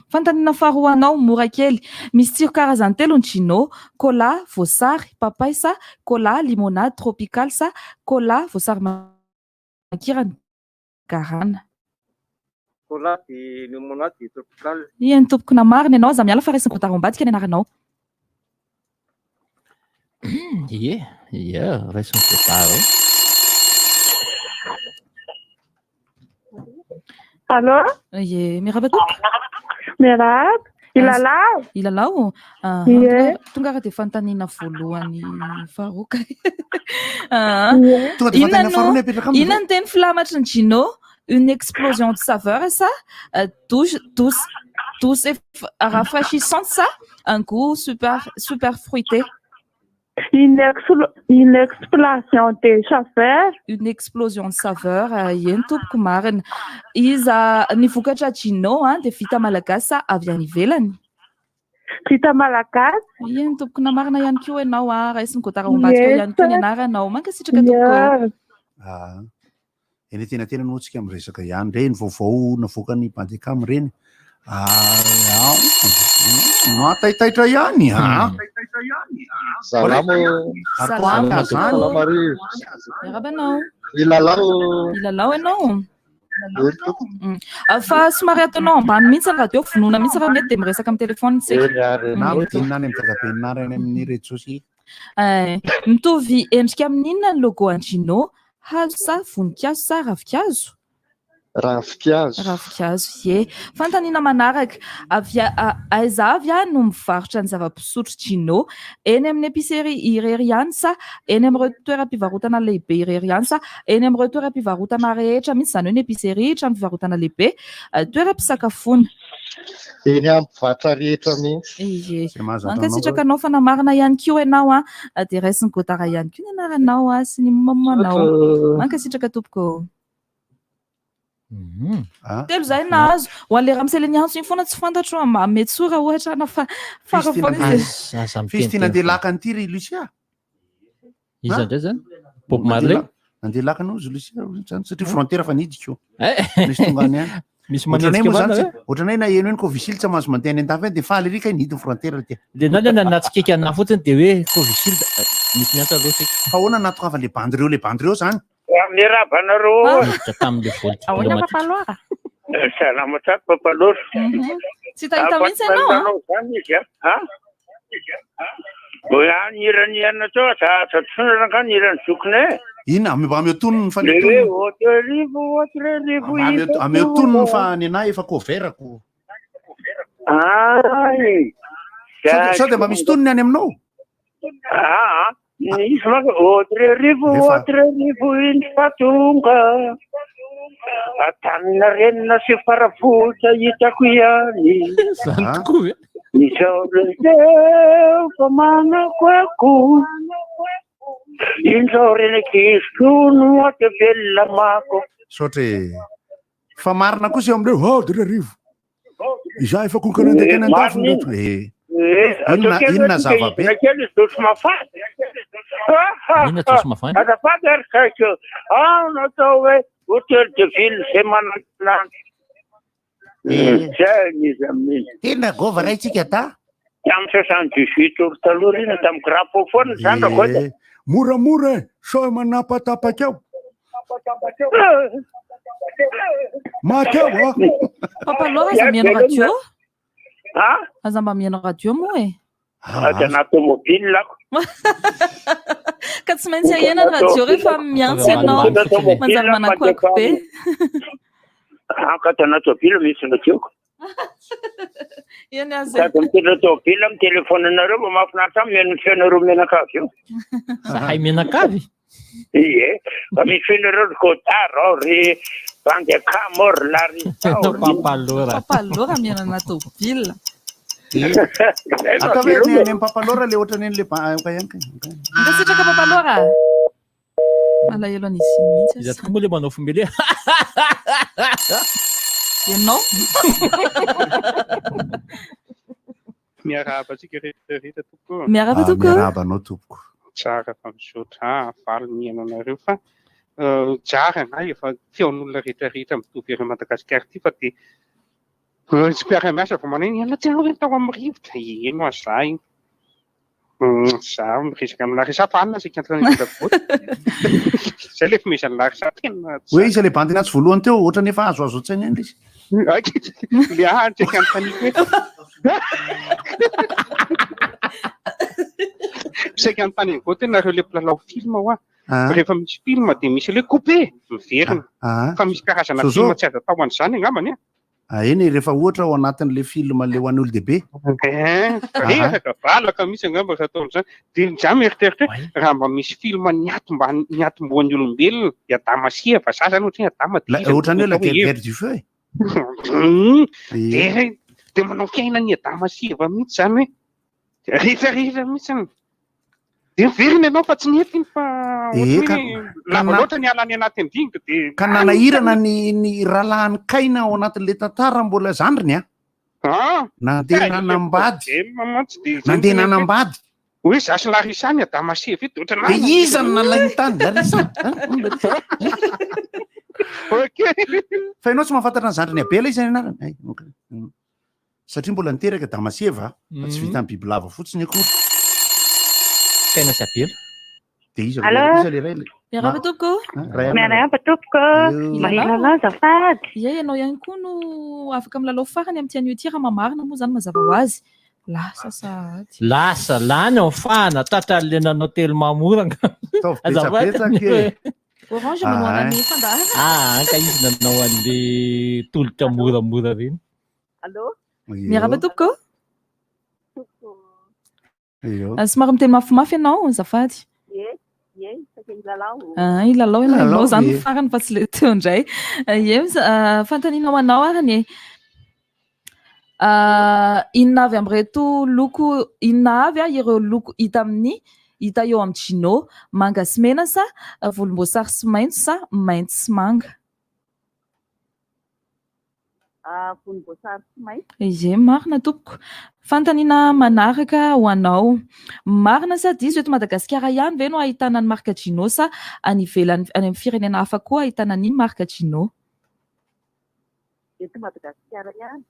Fantanina faharoa anao mora kely. Misy tsiro karazany telo ny Gino: cola, voasary, papay sa cola, limonade tropical sa cola, voasary makirana garana. Cola di limonade tropical. Iany tompoko namarina ianao, za miala fa raisiny kotara ambadika ny anaranao. Raisiny kotara. Allô? Miaraba tompoko. Miaraba. Ilalao? Tonga raha dia fantaniana voalohany faharoka. Inona ny teny filamatry ny Gino? Une explosion de saveur, ça, douce et rafraîchissante, ça, un goût super fruité. Une explosion de saveur. Une explosion de saveur, yentup kumarin. Isa ni vokatra Gino, de vita malagasy avy any ivelany. Vita malagasy? Yentup kunamarina ihany koa ianao raisiny kotara ombadika ihany koa ny anaranao. Mankasitraka tokoa. Eny tena no tsika miresaka ihany reny vaovao navoaka ny Bandicam reny. Mataitaitra ihany Miarabanao. Milalao ianao. Fa somary ataonao ambany mihitsy radio vonoina mihitsy raha mety dia miresaka amin'ny telefona dinina any amin'ny tagapenarany amin'ny réseaux sociaux. Mitovy endrika amin'inona ny logo Angino? Hazo sa voninkazo sa ravikazo? Ravikazo ye. Fantaniana manaraka aiza avy no mivarotra ny zava-pisotro Gino eny amin'ny épicerie irery ihany sa eny amin'ireo toeram-pivarotana lehibe irery ihany sa eny amin'ireo toeram-pivarotana rehetra mihitsy izany hoe ny épicerie trano fivarotana lehibe toeram-pisakafoana eny amin'ny mpivarotra rehetra mihitsy. Mankasitraka anao fa namarina ihany koa ianao dia raisin'ny godara ihany koa ny anaranao sy ny mamanao. Mankasitraka tompoko. Telo zay nahazo ho an'le raha misy ny antso iny foana tsy fantatro mety sora ohatra na fa fisy tia nandeha laka an'ity ry Lucia. Iza indray zany? Bob Marley? Nandeha laka anao izy Lucia satria frontière fa nidiko. Misy tongany any. Misy manetsika mana ohatranay na eno eny Covishield tsy mahazo mandeha any an-tafy dia faly rika nidiny frontière ty. Dia na tsikeka ana fotsiny dia hoe Covishield misy miantsa loatra. Fa hoana natokava le bandreo zany. Mirabanareo. Tamin'le voly. Ahoana Papalora? Salama tsara Papalora. Tsy tahita mihitsy ianao zany izy niraniana tao tsatsotra ka nirany zokiny. Ina mba ameotonony fa ameotonony fa ny anahy efa koverako. Sao dia mba misy tonony any aminao? Nisy maka rivo iny fatonga atanina renina sy faravotra hitako ihany. Zany tokoa e. Izao rendeo fa manako ako inzao renakiso no aty velona mako. Sotre fa marina kosa eo amindreo dre rivo iza efa konkanandeka any an-dafo inona zavabe nakely dosy mafady azafady ary kaiky natao hoe hôtel de ville zay manantonany zay izy amin'iny tena gova raitsika ta tamin'ny 78 oro taloha reny tamin'ny grapo foana zany raha moramora sao manapatapaka ao makeo Papalora aza mihaino radio? Aza mba mihaino radio moa e? Aza anaty mobile ako. Ka tsy maintsy ahena radio rehefa miantso ianao manjary manakoako be. Ka anaty mobile misy radioko. Iany azy. Sady mitondra mobile amin'ny telefonanareo mba mahafinaritra mihaino feonareo menakavy io. Zahay menakavy? Ie, fa misy feonareo ry Godard ry Bandekamo ry Larissa. Papalora mihaino anaty mobile. Atao hoe ny Papalora le ohatrany le Ngasitraka Papalora. Malahelo an'izy mihitsy. Izy tokoa moa le manao fomele. Ianao? Miarahaba antsika rehetra tokoa. Miarahaba tokoa. Miarahabanao tompoko. Tsara fa misaotra valy mihaino anareo fa tsara na efa feon'olona rehetrarehetra mitovy ery Madagasikara ity fa dia tsy mpiara-miasa vao maneno iana tsy hoe tao amin'ny rivotra eno azahy za miresaka amin'ny Larissa fa anona sika antranavoatra zay le fomeza ny Larissa tena hoe izy le bandina tsy voalohany teo ohatrany efa azo tsaina eny izy le antsika amin'ny taniko hoe saika amin'ny tany ango tena reo le mpilalao film hoa rehefa misy film dia misy le coupé miverina fa misy karazana film tsy azo atao an'izany angambany eny rehefa ohatra ao anatin'le film le ho an'ny olon-dehibe rehefa valaka misy angamba ataon'izany dia za mieritreritra raha mba misy film niatomboan'ny olombelona dia Damasia fa za zany ohatra Adama ohatrany hoe la guerre du feu dia manao fiaina ny Damasia va mihitsy zany hoe rehetrarehetra mihitsy dia miverina ianao fa tsy nietiny fa lava loatra ny alany anaty andinga dia ka nanahirana ny rahalahan'ny kaina ao anatin'le tantara mbola zandriny nandeha nanambady nandeha nanambady hoe za sy Larissa ny Damasia vita ohatra dia iza ny nalainy tany Larissa fa ianao tsy mahafantatra ny zandriny Abela izy any anarany satria mbola niteraka damaseva fa tsy vita amin'ny biby lava fotsiny akory tena sy apela de izy Allô? le ray miarahaba tompoko miarahaba tompoko mahilalao azafady ia ianao ihany koa no afaka milalao farany amin'ny tian'io ty raha mamarina moa zany mazava ho azy lasa sady lasa lany amfana tatrale nanao telo mamoranga orange manao anany fandarana ka izy nanao an'le tolotra moramora reny Allô? miarahaba tompoko somary miteny mafimafy ianao azafady ilalao ianao zany farany fa tsy le teo indray fantanianao anao arany inona avy am'ireto loko inona avy ireo loko hita eo amin'ny Gino manga sy mena sa volomboasary sy maitso sa maitso sy manga volomboasary sy maitso ie marina tompoko fantaniana manaraka ho anao marina sa diso eto Madagasikara ihany ve no ahitana ny marka Gino sa any ivelany any amin'ny firenena hafa koa ahitana ny marka Gino eto Madagasikara ihany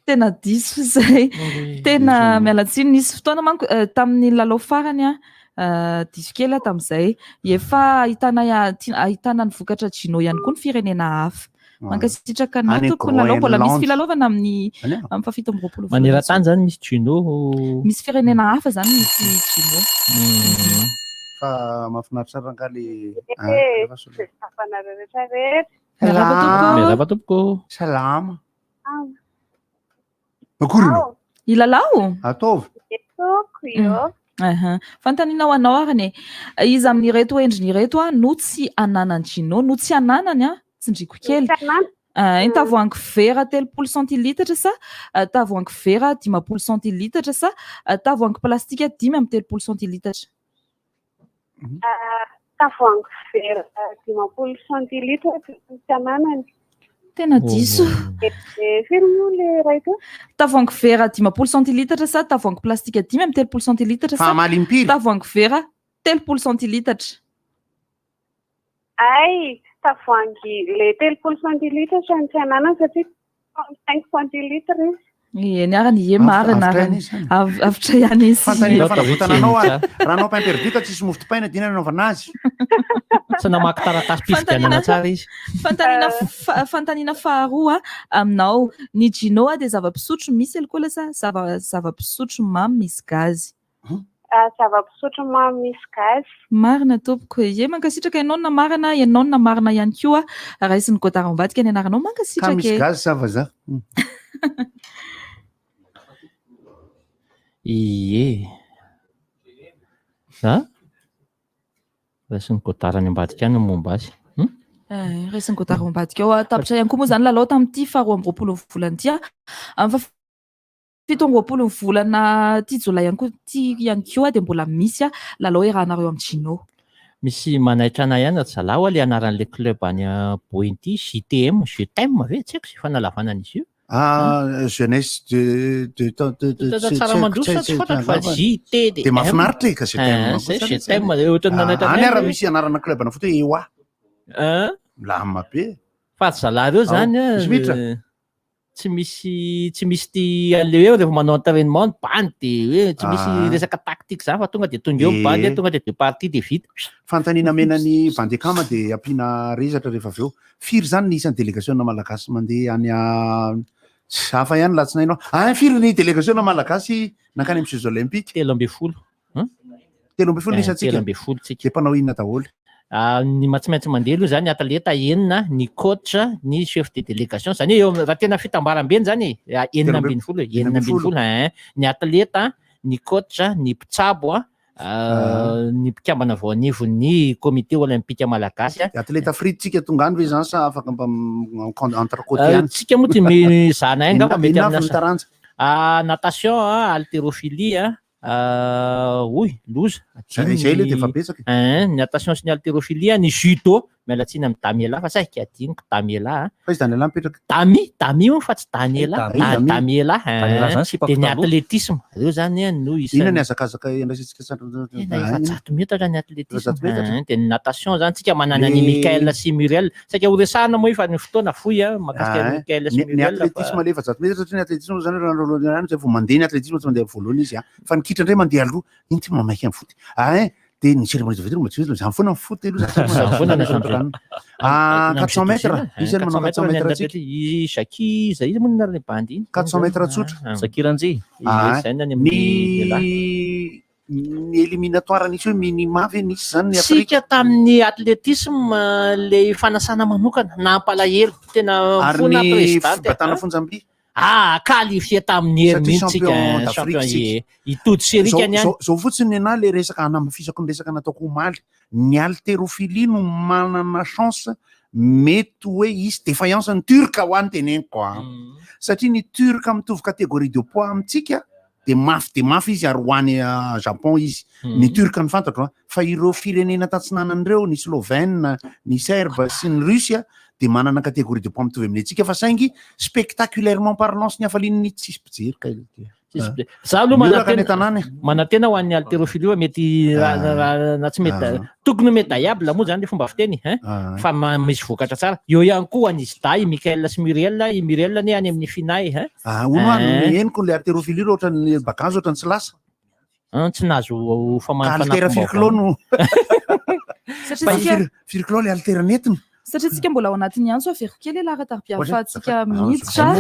tena diso zay tena mialatsiny nisy fotoana manko tamin'ny lalao farany diso kely tamin'izay efa ahitana ny vokatra Gino ihany koa ny firenena hafa mankasitraka anao tokony lalao mbola misy filalaovana amin'ny fafito amby roapolo maneran-tany zany misy Gino misy firenena hafa zany misy Gino fa mahafinaritra rangaly miarahaba tompoko salama akory ilalao ataovy fantanianao anao arany izy amin'ireto endriny ireto no tsy ananany Gino no tsy ananany tsindriko kely tavoahangy vera 30 centilitatra sa tavoahangy vera 10 centilitatra sa tavoahangy plastika 5 centilitatra tavoahangy vera 10 centilitatra tsy ananany tena diso tavoahangy vera 10 centilitatra sa tavoahangy plastika 5 centilitatra sa tavoahangy vera 30 centilitatra tavoahangy le 30 centilitatra ny tsy ananany satria 5 centilitra izy niarany marina avitra ihany izy fanavotananao raha anao pain-perdita tsisy mofo-dipaina dina anaovana azy tsy namaky taratasy pifidianana tsara izy fantaniana faharoa aminao ny Gino dia zava-pisotro misy alcool sa zava-pisotro mamy misy gazy zava-pisotro mamy misy gazy marina tompoko mankasitraka ianao na marina ianao na marina ihany koa raisin'ny kotara ambadika ny anaranao mankasitraka misy gazy sa vaza raisin'ny kotara ny ambadika any momba azy raisin'ny kotara ambadika ao tapitra ihany koa moa zany lalao tamin'ity faharoa amby roapolo volana ity fito amby roapolo volana ty jolay ihany koa dia mbola misy lalao iarahanareo amin'ny Gino misy manaitra anay ihany zalaho le anaran'le club any Boenty JTM ve tsy haiko sy fanalavana an'izy io jeunesse tsara mandroso tsy fantatra fa JTD de mahafinaritra ka any ara misy anarana clubna foto eoa lama be fa zalahy reo zany tsy misy ty an'le hoe rehefa manao entraînement bandy de hoe tsy misy resaka tactique zany fa tonga de tonga eo bandy tonga de deux parties de vita fantanina menany bandekama de ampiana rezatra rehefa avy eo firy zany ny isan'ny délégation malagasy mandeha any hafa ihany latsinainao firy ny délégation malagasy nankany amin'ny jeux olympiques 13 isantsika de mpanao inona daholo ny tsy maintsy mandeha aloha zany atleta enina ny coach ny chef de délégation zany eo raha tena fitambaram-beny zany 9 ny atleta ny coach ny mpitsabo ny mpikambana voanivo ny comité olympique malagasy atleta fritsika tonga any ve zany sa afaka entrecôte ihany tsika moa ty mizana ngamba mety amin'ny natation haltérophilie loza zay le defa betsaka ny natation sy ny haltérophilie ny judo mialatsiny amin'ny Damiela fa saika adiniko Damiela fa izy Daniela mipetraka Dami io fa tsy Daniela Damiela de ny atletisme reo zany no ina ny azakazaka andraisitsika efajato metatra ny atletisme de ny natation zany tsika manana ny Michael sy Muriel saika ho resahana moa fa ny fotoana foy mahakasika Michael sy ny Muriel atletisme le efajato metatra satria ny atletisme zany zay vao mandeha ny atletisme tsy mandeha voalohany izy fa ny kitra indray mandeha aloha iny ty mamaiky amin'ny foty de ny cérémonie de vetre zany foana ny foty aloha 400 mètres izy zany manao 400 mètres atsika Shaki zay izy moa narany bandy iny 400 mètres tsotra Sakiranjy zay nany amin'ny ny éliminatoire nisy hoe minima ve nisy zany ny sika tamin'ny atletisme le fanasana manokana na ampalahelo tena fona présidente batana fonjamby qualifié tamin'ny hery mihitsy champion itody serikany any zao fotsiny ana le resaka anamafisako ny resaka nataoko omaly ny haltérophilie no manana chance mety hoe izy défaillance ny turc ho any teneniko satria ny turc mitovy catégorie de poids amitsika de mafy izy ary ho any Japon izy ny turc ny fantatro fa ireo firenena tatsinanan'ireo ny Slovène ny Serbe sy ny Russia de manana catégorie de poids mitovy amin'ny antsika fa saingy spectaculairement parlant sy ny hafalininy tsisy pijery ka za aloha manatena ho an'ny haltérophilie mety na tsy mety tokony médaillable moa zany le fomba fiteny fa misy vokatra tsara eo ihany koa an'izy day Michael sy Muriel ny any amin'ny finay ono any eniko le haltérophilie ohatry ny bakazo ohatry ny tsy lasa tsy nazo altera firclo no firclo le altera netiny satria tsika mbola ao anatin'ny antso afero kely lahatarbiafatsika miditra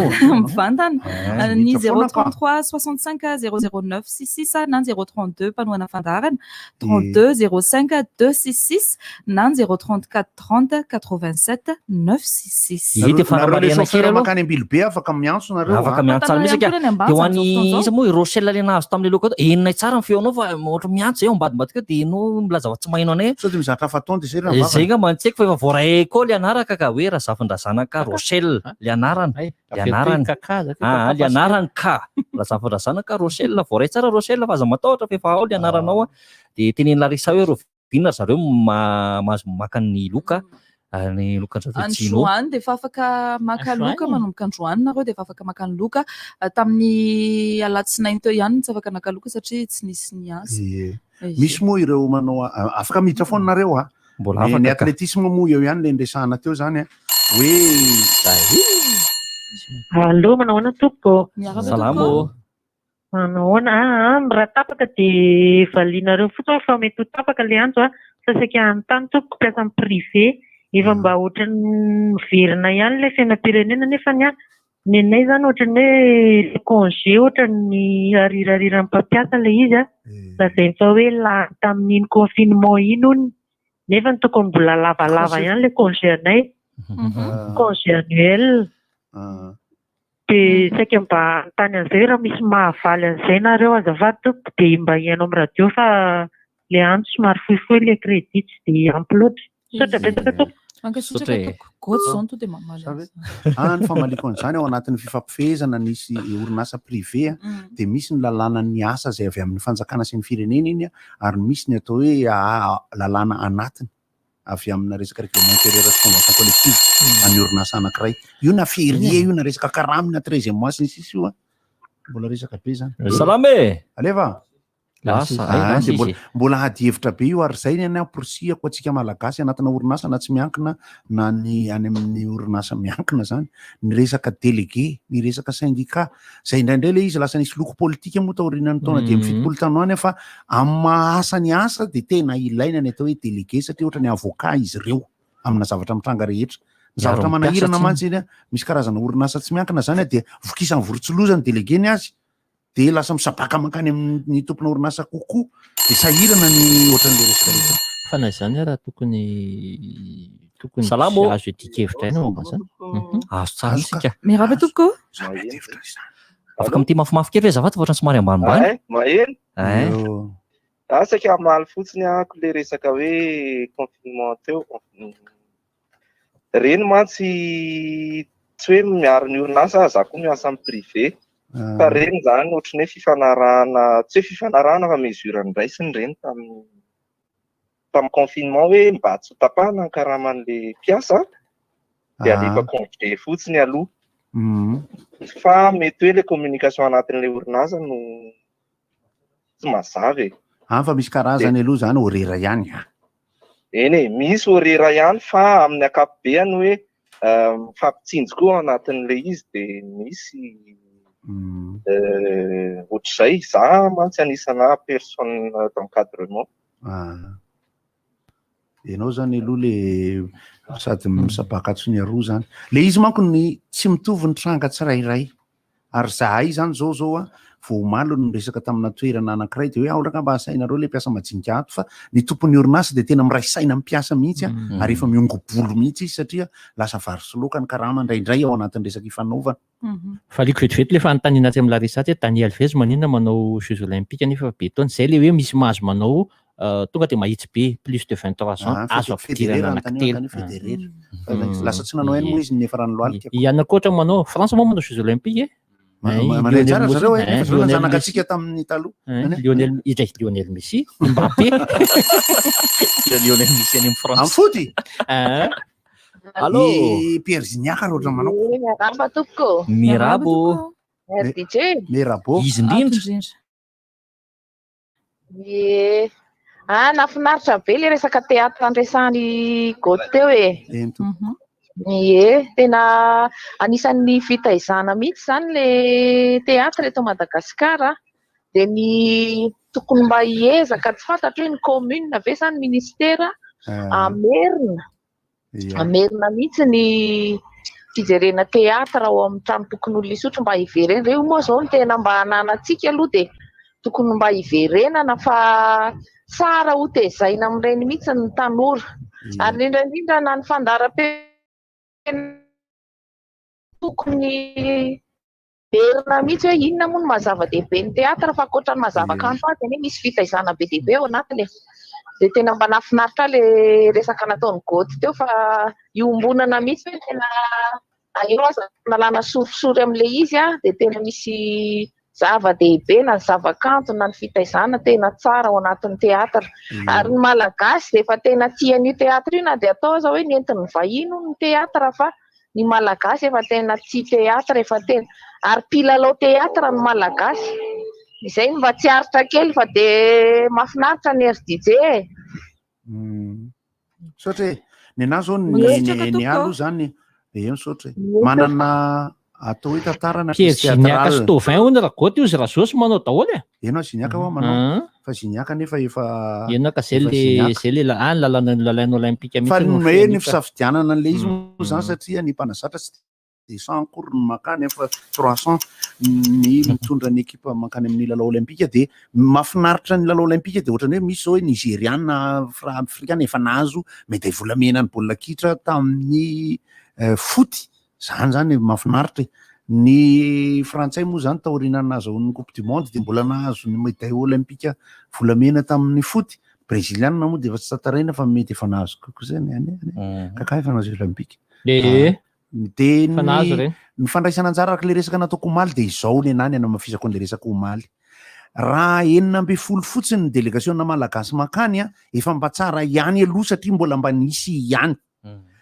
mivantana ny 033 65 009 66 na 032 mpanoana fandarana 32 05 266 na 034 30 87 966 makany ambilobe afaka miantso nareo afaka miantso tsara misy de ho an'ny izy moa Rochelle le nahazo tamin'le loka enina tsara ny feonao fa ohatra miantso eo ambadimbadika de no milaza tsy maino anay sao de mizatra afaton de zay nga mantseko fa efa voaraiko le anaraka ka hoe raha zafin-drazanaka Rochelle le anarany le anarany ka raha zafin-drazanaka Rochelle voaray tsara Rochelle fa aza matahotra fa efa ao le anaranao de teneny Larissa hoe rovinina zareo mahazo maka ny loka ny Androany de efa afaka maka loka manomboka Androany nareo de efa afaka maka ny loka tamin'ny alatsinainy teo ihany tsy afaka naka loka satria tsy nisy ny asa misy moa ireo manao afaka miditra foana nareo ny atletisme moa eo ihany le ndresahana teo zany hoe allo manahoana tompoko salamo manahoana raha tapaka de valinareo fotsiny fa mety ho tapaka le andro fa saika anontany tompoko mpiasa amin'ny privé efa mba ohatrany miverina ihany le fiainam-pirenena nefa ny nenay zany ohatrany hoe congé ohatrany arirariran'ny mpampiasa le izy lazay fa hoe lany tamin'iny confinement iny ony nefa ny tokony mbola lavalava ihany le congé anay congé annuel de saika mba antany an'izay raha misy mahavaly an'izay nareo azafady tompoko de mba hiaino amin'ny radio fa le andro somary fohifohy le crédit tsy de ampy loatra sotra betsaka tompoko ny famaliko an'izany ao anatin'ny fifampifehezana nisy orinasa privé de misy ny lalàna ny asa zay avy amin'ny fanjakana sy ny firenena iny ary misy ny atao hoe lalàna anatiny avy amina resaka règlement intérieur sy convention collective any orinasa anankiray io na ferie io na resaka karamy na 13e mois sy ny sisy io mbola resaka be zany salame aleva mbola hadievitra be io ary zay ny aporsiako atsika malagasy anatina orinasa na tsy miankina na ny any amin'ny orinasa miankina zany ny resaka délégué ny resaka syndicat zay indraindray le izy lasa nisy loko politika moa taorinany taona de mifitopolo tanoany fa amin'ny maasa ny asa de tena ilaina ny atao hoe délégué satria ohatra ny avocat izy ireo amina zavatra mitranga rehetra zavatra manahirana mantsy iny misy karazana orinasa tsy miankina zany de vokisan'ny vorotsolozany délégué ny azy de lasa misabaka mankany amin'ny tompona orinasa kokoa de sahirana ny ohatran'le resaka rehetra fa na zany raha tokony salamo azo etikevitra ianao zany azo tsara sika miarahaba tompoko afaka mity mafimafy kely hoe zavaty ohatrany somary ambanimbany maheno asaka amaly fotsiny ako le resaka hoe confinement teo reny mantsy tsy hoe miaro ny orinasa za koa miasa amin'ny privé fa reny zany ohatrany hoe fifanarahana tsy hoe fifanarahana fa mesurany raisiny reny tamin'ny tamin'ny confinement hoe mba tsy ho tapahana ny karaman'le mpiasa dia alefa congé fotsiny aloha. Fa mety hoe le communication anatin'le orinasa no tsy mazava e. Fa misy karazany aloha zany horaire ihany. Eny misy horaire ihany fa amin'ny ankapobeny hoe mifampitsinjo koa anatin'le izy dia misy ohatr'izay za mantsy anisana personne d'encadrement. Ianao zany aloha le sady misabakatsony aroa zany. Le izy manko ny tsy mitovy ny tranga tsirairay. Ary zahay zany zao vao malo no resaka tamina toerana anankiray dia hoe aolaka mba asainareo le mpiasa majinika ato fa ny tompon'ny orinasa dia tena miray saina mpiasa mihitsy ary efa miongobolo mihitsy izy satria lasa vary sy loka ny karama indraindray ao anatin'ny resaka ifanaovana. Fa liko vetivety le fanontaniana aty amin'ny laresaty Daniel Alves maninona manao Jeux Olympiques nefa be taona zay le hoe misy mahazo manao tonga dia mahitsy be plus de 23 ans azo afidirana anankitelo. Lasa tsy nanao hainy moa izy nefa rano loalika. Ianakoatra manao France moa manao Jeux Olympiques Manao tsara zareo nefa zanakatsika tamin'ny taloha. Lionel Messi, Mbappé. Lionel Messi any amin'ny France. Amin'ny foty. Allô. Pierre Gignac ohatran'ny manao. Miaraba tompoko. Mirabo. RDJ. Mirabo. Izy indrindra. Nafinaritra be le resaka teatra andresany goty teo e. Tena anisan'ny fitaizana mihitsy zany le teatra eto Madagasikara dia ny tokony mba hiezaka tsy fantatra hoe ny commune ve sa ny ministera amerina mihitsy ny fijerena teatra ao amin'ny trano tokon'olona isotro mba hiverena. Reo moa zao no tena mba hananantsika aloha dia tokony mba hiverenana fa tsara ho tezaina amin'ireny mihitsy ny tanora ary indrindra na ny tokony verina mihitsy hoe inona moa no mazava-dehibe ny teatra fa ankoatra ny mazava-kanto azy anie misy fitaizana be dehibe ao anatiny dia tena mba nafinaritra le resaka nataony goty teo fa iombonana mihitsy hoe tena io aza nalana sorisory amin'le izy dia tena misy zava-dehibe na ny zava-kanto na ny fitaizana tena tsara ao anatin'ny teatra ary ny malagasy dia efa tena tian'io teatra io na dia atao aza hoe nentin'ny vahino ny teatra fa ny malagasy efa tena tia teatra efa tena ary mpilalao teatra ny malagasy izay mba tsy aritra kely fa dia mahafinaritra ny RDJ sotra ny anahy zao ny alo zany eno sotra manana atao hoe tantarana Gignac Stovin hono raha goty io izy raha zosy manao daholo e. Ianao Gignac ao manao fa Gignac nefa efa ianao ka zay le lalainy olympique fa ny fisafidianana an'le izy zany satria ny mpanazatra tsy de 100 kory ny makany efa 300 ny mitondra ny ekipa makany amin'ny lalao olympique dia mahafinaritra ny lalao olympique dia ohatrany hoe misy zao hoe nigériana afrikana efa nahazo médaille volamena ny baolina kitra tamin'ny foty zany mahafinaritra ny frantsay moa zany taoriana nahazoany coupe du monde dia mbola nahazo ny médaille olympique volamena tamin'ny foty brésiliana moa dia efa tsy tantaraina fa mety efa nahazo kokoa zany kaka efa nahazo olympique dia ny fandraisana anjara araka le resaka nataoko omaly dia izao ny anany anamafisako an'le resaka omaly raha 9 fotsiny ny délégation malagasy makany efa mba tsara ihany aloha satria mbola mba nisy ihany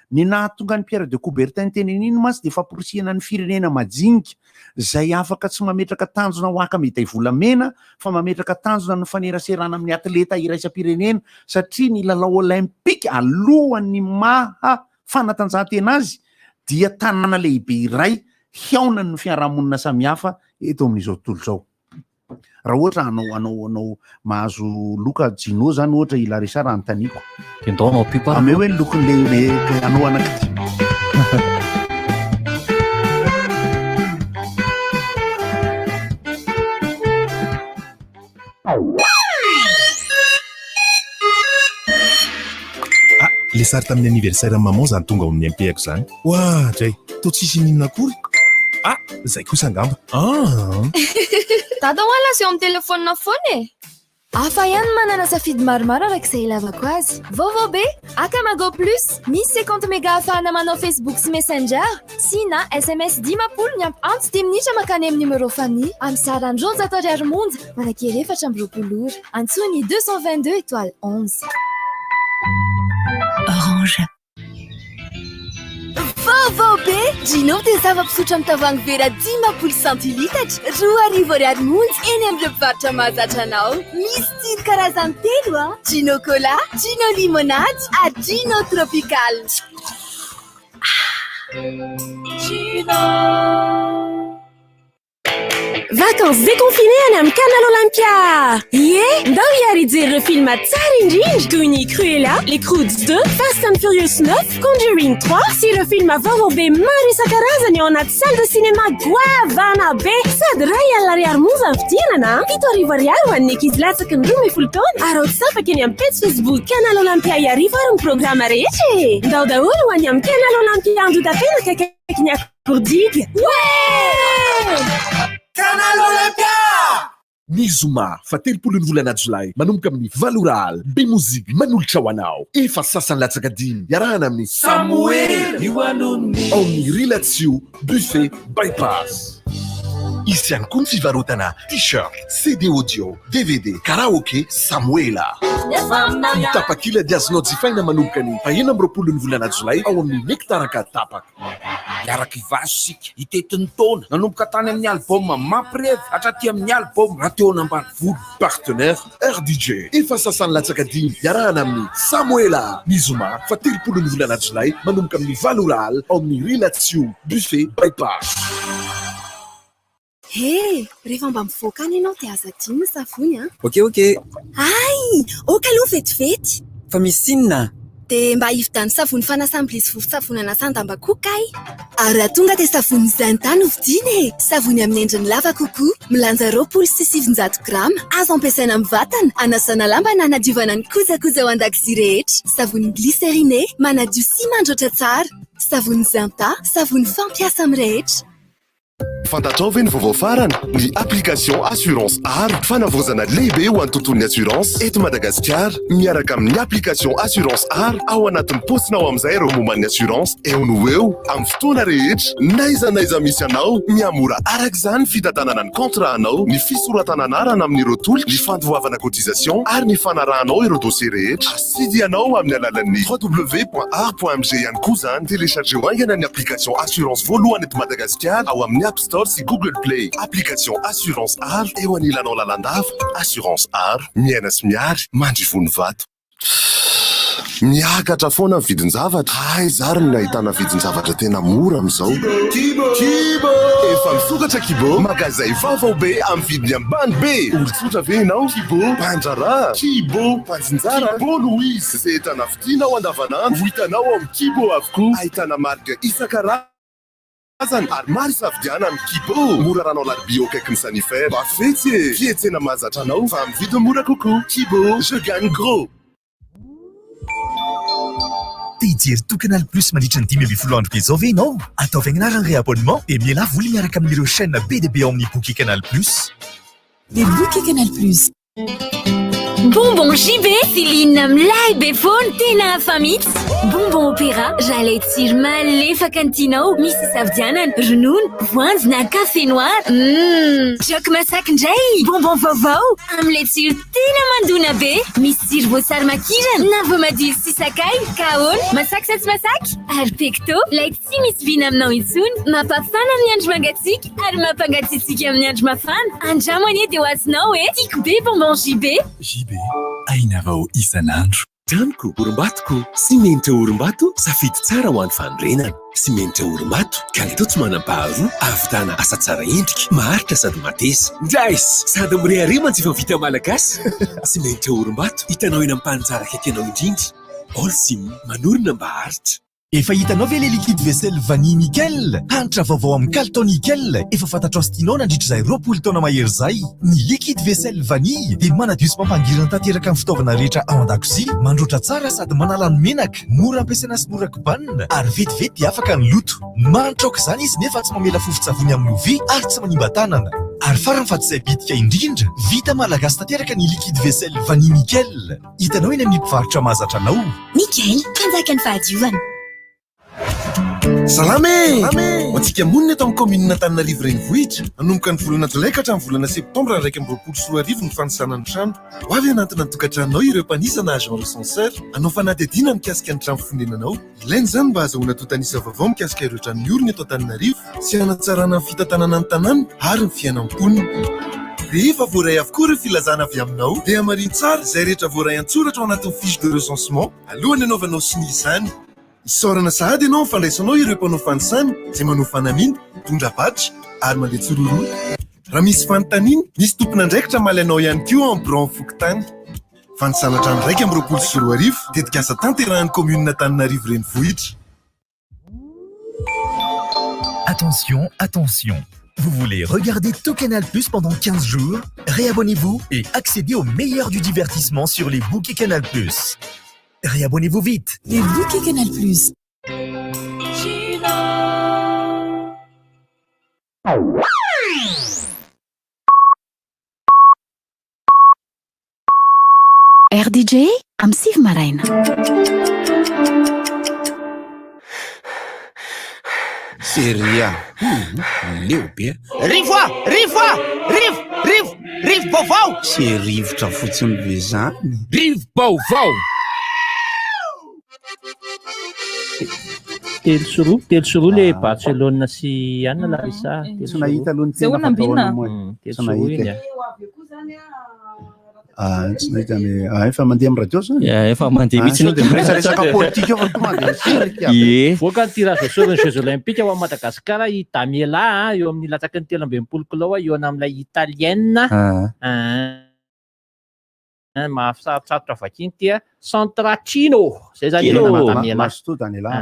ny nahatonga ny Pierre de Coubertin teneniny masy dia famporisihana ny firenena majinika zay afaka tsy mametraka tanjona ho aka médaille volamena fa mametraka tanjona ny faneraserana amin'ny atleta iraisam-pirenena satria ny lalao olympique alohan'ny maha fanatanjahantena azy dia tanàna lehibe iray hiaonany ny fiarahamonina samihafa eto amin'izao tontolo izao. Raha ohatra anao mahazo loka Gino zany ohatra Larissa raha notaniko. Tendonao pipa. Ame hoe lokon'le anao anaky. Le sary tamin'ny anniversaire maman zany tonga amin'ny ampehako zany. Oa, dray, to tsisy minina akory. Zay kosa angamba. Dada wala sy eo amin'ny telefônina foana e. Hafa ihany manana safidy maromaro arak'izay ilavako azy. Vaovao be, Akamago Plus, misy 50 méga ahafahana manao Facebook sy Messenger, sy na SMS 10 miampy antsy 10 minitra makany amin'ny numéro famille, amin'ny sarany 7 monja, manakery 4 ora. Antsoiny 222 étoile 11. vaovao be jinao dia zava-pisotro amin'ny tavoahangy vera 10 centilitatra 2 monja eny amin'ireo mpivarotra mahazatra anao. Misy tsiro karazany telo a Gino Cola, Gino Limonade, Gino Tropical. Vacances déconfinées any amin'ny Canal Olympia. Ndao hiary hijery ireo filma tsara indrindra toy ny Cruella, Les Croods 2, Fast and Furious 9, Conjuring 3 sy ireo filma vaovao be maro isan-karazany ao anaty salle de cinéma goavana be. Sady ray alina ariary monja ny vidianana 7 ariary ho an'ny ankizy latsaky ny 12 taona. Ary ao tsapaka eny amin'ny page Facebook Canal Olympia iarivo ary ny programa rehetra e. Ndao daholo ho an'ny amin'ny Canal Olympia andota-pena kaikaiky ny akordidy. Canal Olympia! Ny Zoma fa 30 volana Jolay manomboka amin'ny Valoral be mozika manolotra ho anao. Efa sasany latsaka dimy iarahana amin'ny Samuel Iwanoni ao ny Relaxio Buffet Bypass. Izy ihany koa ny fivarotana t-shirt, CD audio, DVD, karaoke, Samuela. Tapakila dia azonao jifaina manomboka ny 20 volana Jolay ao amin'ny Nektaraka tapaka. Miaraka ivaso sika itetin'ny taona nanomboka tany amin'ny album mamprevy hatraty amin'ny album rateona ambanivoly. Partenaire RDJ efa sasany latsaka dimy iarahana amin'ny Samuela. Ny Zoma fa 30 volana Jolay manomboka amin'ny Valoral ao amin'ny Relaxio Buffet Bypass. Rehefa mba mivoaka any ianao dia aza dimy ny savony a. Ok. Ay, oka aloha vetivety. Fa misy sinona. Dia mba hividany savony fanasam-bilisy vovon-tsavony anasan-damba-koka ay. Ary raha tonga dia savony Zanta no vidiana e. Savony amin'ny endriny lava kokoa, milanja 700 grama. Azo ampiasaina amin'ny vatana, anasana lamba na anadiovana ny kojakoja ao an-dakozia rehetra. Savony glycériné, manadio sy mandroatra tsara. Savony Zanta, savony fampiasa amin'ny rehetra. Fantatrao ve ny vaovao farany ny application assurance aro fanavozana lehibe ho an'ny tontolon'ny assurance eto Madagasikara miaraka amin'ny application assurance aro ao anatin'ny postinao amin'izay ireo momban'ny assurance eo no eo amin'ny fotoana rehetra naiza misy anao miamora araka izany fitantanana ny contrat-nao ny fisoratana anarana amin'ireo tolo ny fandoavana cotisation ary ny fanarahanao ireo dossier rehetra asidianao amin'ny alalan'ny www.ar.mg ihany koa izany téléchargeo aingana ny application assurance voalohany eto Madagasikara ao amin'ny App Store sy Google Play. Application Assurance Aro eo anilanao lalandava. Assurance Aro miaina sy miary mandrivony vato. Miakatra foana ny vidin-javatra. Ay, zary ny ahitana vidin-javatra tena mora amin'izao. Kibo! Efa misokatra Kibo. Magazay vaovao be amin'ny vidiny ambany be. Olon-tsotra ve ianao? Kibo, Pandrara, Kibo, Panzinjara, Kibo Louise. Izay entana vidianao andavanandro. Ho hitanao amin'ny Kibo avokoa. Ahitana marika isan-karazany. Ary maro isafidiana amin'ny Kibo. Mora ranao larbi au kaiky ny sanifère. Mba fetsy e. Fietsena mahazatra anao fa amin'ny vidiny mora kokoa. Kibo, je gagne gros. Te hijery to Canal Plus mandritra ny 10 andro be zao ve ianao? Ataovy agnarany réabonnement dia miala voly miaraka amin'ireo chaîne be dia be ao amin'ny Bouquet Canal Plus. Le Bouquet Canal Plus. Bonbon JB, Céline Mlay Befone, tena famits. Bonbon Opéra, j'allais tsiro malefaka ny tianao. Misy savidianana, ronono, voanjo na café noir. Jok masaky indray. Bonbon vaovao, am'le tsiro tena mandona be. Misy tsiro voasary makirana, na voamadilo sy sakay, kahoana, masaky sa tsy masaky. Ary pecto, lay tsy misy vina aminao intsony. Mampafana amin'ny andro mangatsiaka, ary mampangatsiatsika amin'ny andro mafana. Andramo anie dia ho azonao e. Tiako be bonbon JB. Ainarao isan'andro. Taniko, Orimbato, simenitra Orimbato, safidy tsara ho an'ny fanorenana. Simenitra Orimbato, kalitao tsy manam-paharoa, ahavitana asa tsara endrika, maharitra sady matesa. Drais, sady mirehare manjifa vita malagasy. Simenitra Orimbato, hitanao eny amin'ny mpanjara akaikynao indrindra. Olsim, manorina mba haritra. Efa hitanao ve le liquide vaisselle vanille nickel? Hanitra vaovao amin'ny Calton nickel. Efa fantatrao sy tianao nandritra izay 20 taona mahery zay. Ny liquide vaisselle vanille dia manadio sy mampangirana tanteraka amin'ny fitaovana rehetra ao an-dakozia, mandroatra tsara sady manala ny menaka, mora ampiasaina sy mora kobanina, ary vetivety dia afaka ny loto. Manitra aok'izany izy nefa tsy mamela fofotsavony amin'ny lovia ary tsy manimba tanana. Ary farany faty izay bitika indrindra, vita malagasy tanteraka ny liquide vaisselle vanille nickel. Hitanao eny amin'ny mpivarotra mahazatra anao. Nickel, tanjaka ny fahadiovana. salame antsika monina eto amin'ny commune Antananarivo renivohitra nanomboka ny volana jolay ka hatramin'ny volana septambra 2024 ny fanosanana ny trano ho avy anatina ny tokantranonao ireo mpanisana agent recenseur hanao fanadihadiana mikasika ny trano fonenanao ilainy zany mba azahoana totanisa vaovao mikasika ireo trano miorina eto Antananarivo sy hanatsarana ny fitantanana ny tanàna ary ny fiainam-ponina rehefa voaray avokoa ireo filazana avy aminao dia mariny tsara izay rehetra voaray an-tsoratra ao anatin'ny fiche de recensement alohany anaovanao siny izany isaorana sahady ianao mifandraisanao ireo mpanao fanosana izay manao fanamiana tondra batra ary mandeha tsororoa raha misy fanontaniana misy tompona andraikitra malainao ihany koa en bran fokotany fanosana trano 1 tetikasa tanterahan'ny commune Antananarivo renivohitra. Attention, attention. Vous voulez regarder tout Canal Plus pendant 15 jours? Réabonnez-vous et accédez au meilleur du divertissement sur les bouquets Canal Plus. Réabonnez-vous vite. Les bouquets Canal Plus. RDJ am Siv Maraina. Seria. Leo be. Rivo baovao. Se rivotra fotsiny be zany. Rivo baovao. Telo le Barcelona sy Anna Larissa. Tsy nahita aloha ny tena fataona moa. Tsy nahita. Tsy nahita ny efa mandeha amin'ny radio zany. Efa mandeha mihitsy dia miresaresaka politika eo fa tonga dia voaka ny tirage sur ny Jeux olympiques ao Madagasikara i Damiela eo amin'ny latsaky ny 13 kilao eo amin'ilay italienne mahasarosarotra vakiny tia Santracino zay zany Damiela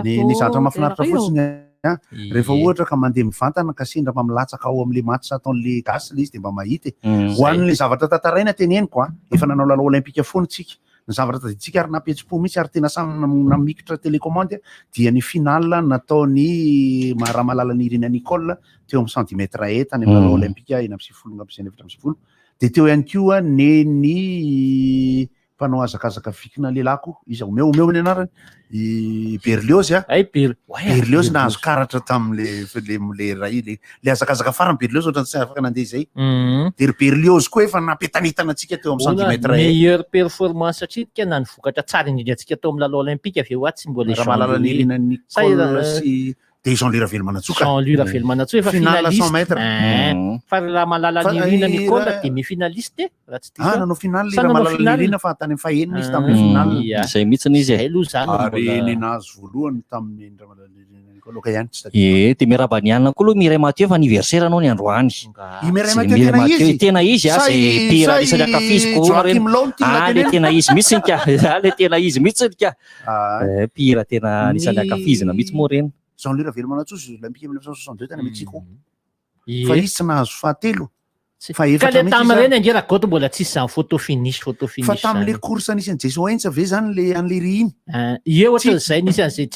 ny zatra mahafinaritra fotsiny rehefa ohatra ka mandeha mivantana ka sendra mba milatsaka ao amin'le match ataon'le gasy le izy dia mba mahita ho an'le zavatra tantaraina teneniko efa nanao lalao olimpika foana tsika ny zavatra taditsika ary napetsi-po mihitsy ary tena samy namikitra télécommande dia ny finale nataony raha malala ny Irina Nicole teo amin'ny 110 mètres haies tany amin'ny lalao olimpika eny amin'ny 2024 dia teo ihany koa ny mpanao azakazaka vikina lelako izy omeo ny anarany Berlioz Berlioz nahazo karatra tamin'le ray le azakazaka farany Berlioz ohatrany tsy afaka nandeha izay dia Berlioz koa efa napetanitana antsika teo amin'ny centimètre meilleure performance atsika na nivokatra tsara indrindra antsika teo amin'ny lalao olimpika avy eo aty tsy mbola raha mahalala ny Irina Nicole sy dia Jean-Louis Ravelmanatsoka Jean-Louis Ravelmanatsoka efa finaliste fa raha malala ny Irina Nicole demi-finaliste raha tsy diso nanao finale raha malala ny Irina fa tany amin'ny fahenina izy tamin'ny finale izay mihitsiny izy ary ny nahazo voalohany tamin'ny raha malala ny Irina Nicole ka ihany dia Mirabaniana koa aloha Mireille Mathieu fa anniversaire anao ny androany Mireille Mathieu tena izy zay pire isany akafiziko le tena izy mihitsy ka le tena izy mihitsy ka pire tena isany akafizina mihitsy moa reny Jean-Louis Ravelmanatsoka olympique 1962 tany Mexico fa izy tsy nahazo fahatelo fa efatra mihitsy tamin'ireny angera goto mbola tsisy zany photo finish fa tamin'le course nisy an'i Jason Hens ve zany le an'le ry iny io ohatra zay nisy an'izay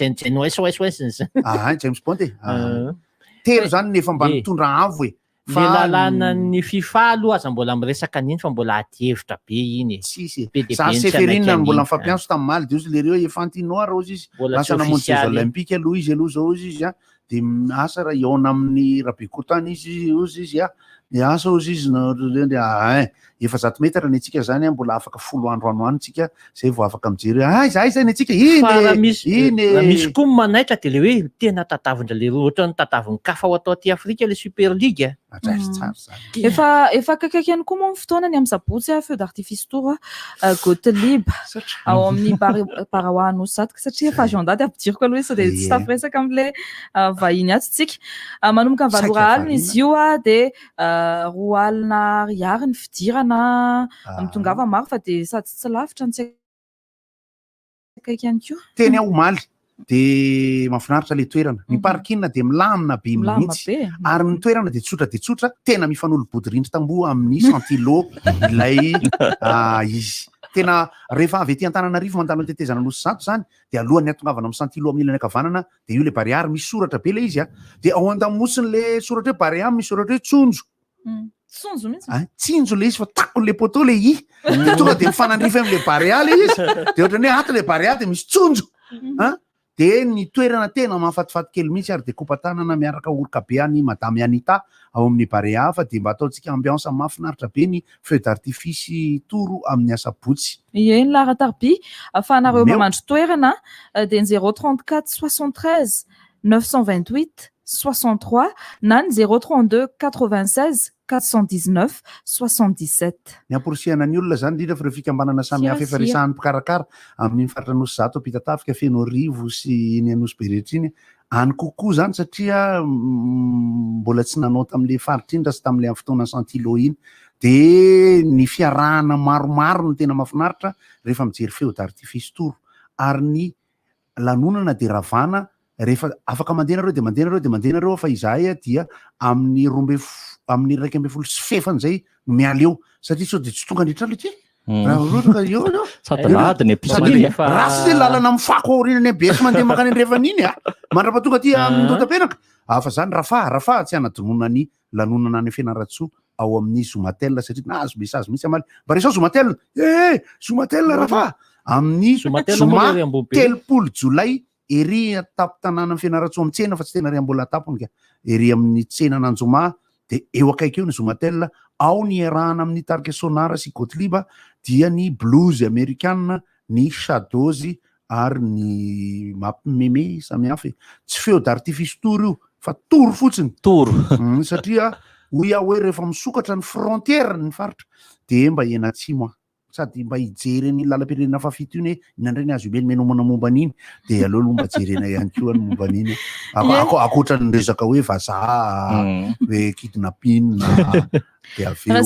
James Bond telo zany nefa mba nitondra avo le lalàna ny FIFA aloha aza mbola miresaka an'iny fa mbola ady hevitra be iny za Seferina mbola mifampianso tamin'ny Maly dia ozy le reo Infantino rozy izy lasa namonjy Jeux olympiques aloha izy zao izy dia asa raha iona amin'ny Rabekotany izy asa ozy izy efa 100 mètres ny antsika zany mbola afaka 10 andro anoany tsika zay vao afaka mijery zay zany antsika misy koa manaitra dia le hoe tena tadavindra le ohatra ny tadaviny kafa ao atao aty Afrika le Super League efa kaikaiky ihany koa moa ny fotoana ny amin'ny sabotsy feu d'artifice tour Gottlieb ao amin'ny Parawa Nosataka satria efa agendady ampidiriko aloha izy dia tsy tafiresaka amin'le vahiny ato tsika manomboka ny 20 alina izy io dia 2 alina ariary ny fidirana mitongava maro fa dia sady tsy lavitra ny tsy akaiky ihany koa teny ao Omaly dia mahafinaritra le toerana ny parkina dia milamina be mihitsy ary ny toerana dia tsotra tena mifanolo-bodorindry tamboho amin'ny santilo ilay izy tena rehefa avy ety Antananarivo mandalo ny tetezana nosy zato zany dia alohany atongavana amin'ny santilo amin'ny ilany ankavanana dia io le bariary misy soratra be le izy dia ao an-damosiny le soratra hoe bariary misy soratra hoe tsonjo tsinjo le izy fa takony le poto le dia tonga dia mifanandrify amin'le barialy izy dia ohatrany hoe ato le barialy dia misy tsonjo de ny toerana tena mahafatifaty kely mihitsy ary de kopatanana miaraka orkabe any madame Anita ao amin'ny Barea fa de mba ataontsika ambiance mahafinaritra be ny feu d'artifice toro amin'ny asabotsy. Eny Lara Tarby, ahafahanareo mamandry toerana de 034 73 928 63 na ny 032 96 419 77. Ny amporisihana ny olona zany indrindra fa ireo fikambanana samy hafa efa resahan'ny mpikarakara amin'ny faritra Anosy Zato Ampitatafika Feno Rivo sy ny Anosy be rehetra iny any kokoa zany satria mbola tsy nanao tam'le faritra iny raha sy tam'le amin'ny fotoana santilo iny de ny fiarahana maromaro no tena mahafinaritra rehefa mijery feu d'artifice toro ary ny lanonana de ravana rehefa afaka mandenareo fa izahay dia amin'ny amin'ny 12 sy fefany zay no miala eo satria sao de tsy tonga andritra le ty rasy zay lalana amin'ny fako aorinany be sy mandeha makany andrefana iny mandrapatonga ty amin'ny Totapenaka fa zany rafa tsy anadonona ny lanonana any Fianaratsoa ao amin'ny Zomatel satria nahazo message mihitsy amaly mba resao Zomatel Zomatel rafa amin'ny zoma 30 Jolay ery tapo tanàna Fianaratsoa amin'ny tsena fa tsy tena ry ambola tapony ka ery amin'ny tsena Nanjoma de eo akaiky eo ny Zomatel ao ny arahana amin'ny tarika Sonara sy Gottlieb dia ny blues américaine ny shadozy ary ny mampimeme samy hafa tsy feu d'artifice toro io fa toro fotsiny satria hoe rehefa misokatra ny frontière ny faritra de mba enatsimo sady mba hijery ny lalam-pirenena fafito iny inandray ny azo imenomena momba an'iny de aleo mba jerena ihany koa ny momba an'iny akoatra ny resaka hoe vazaha hoe kidnapping de aveo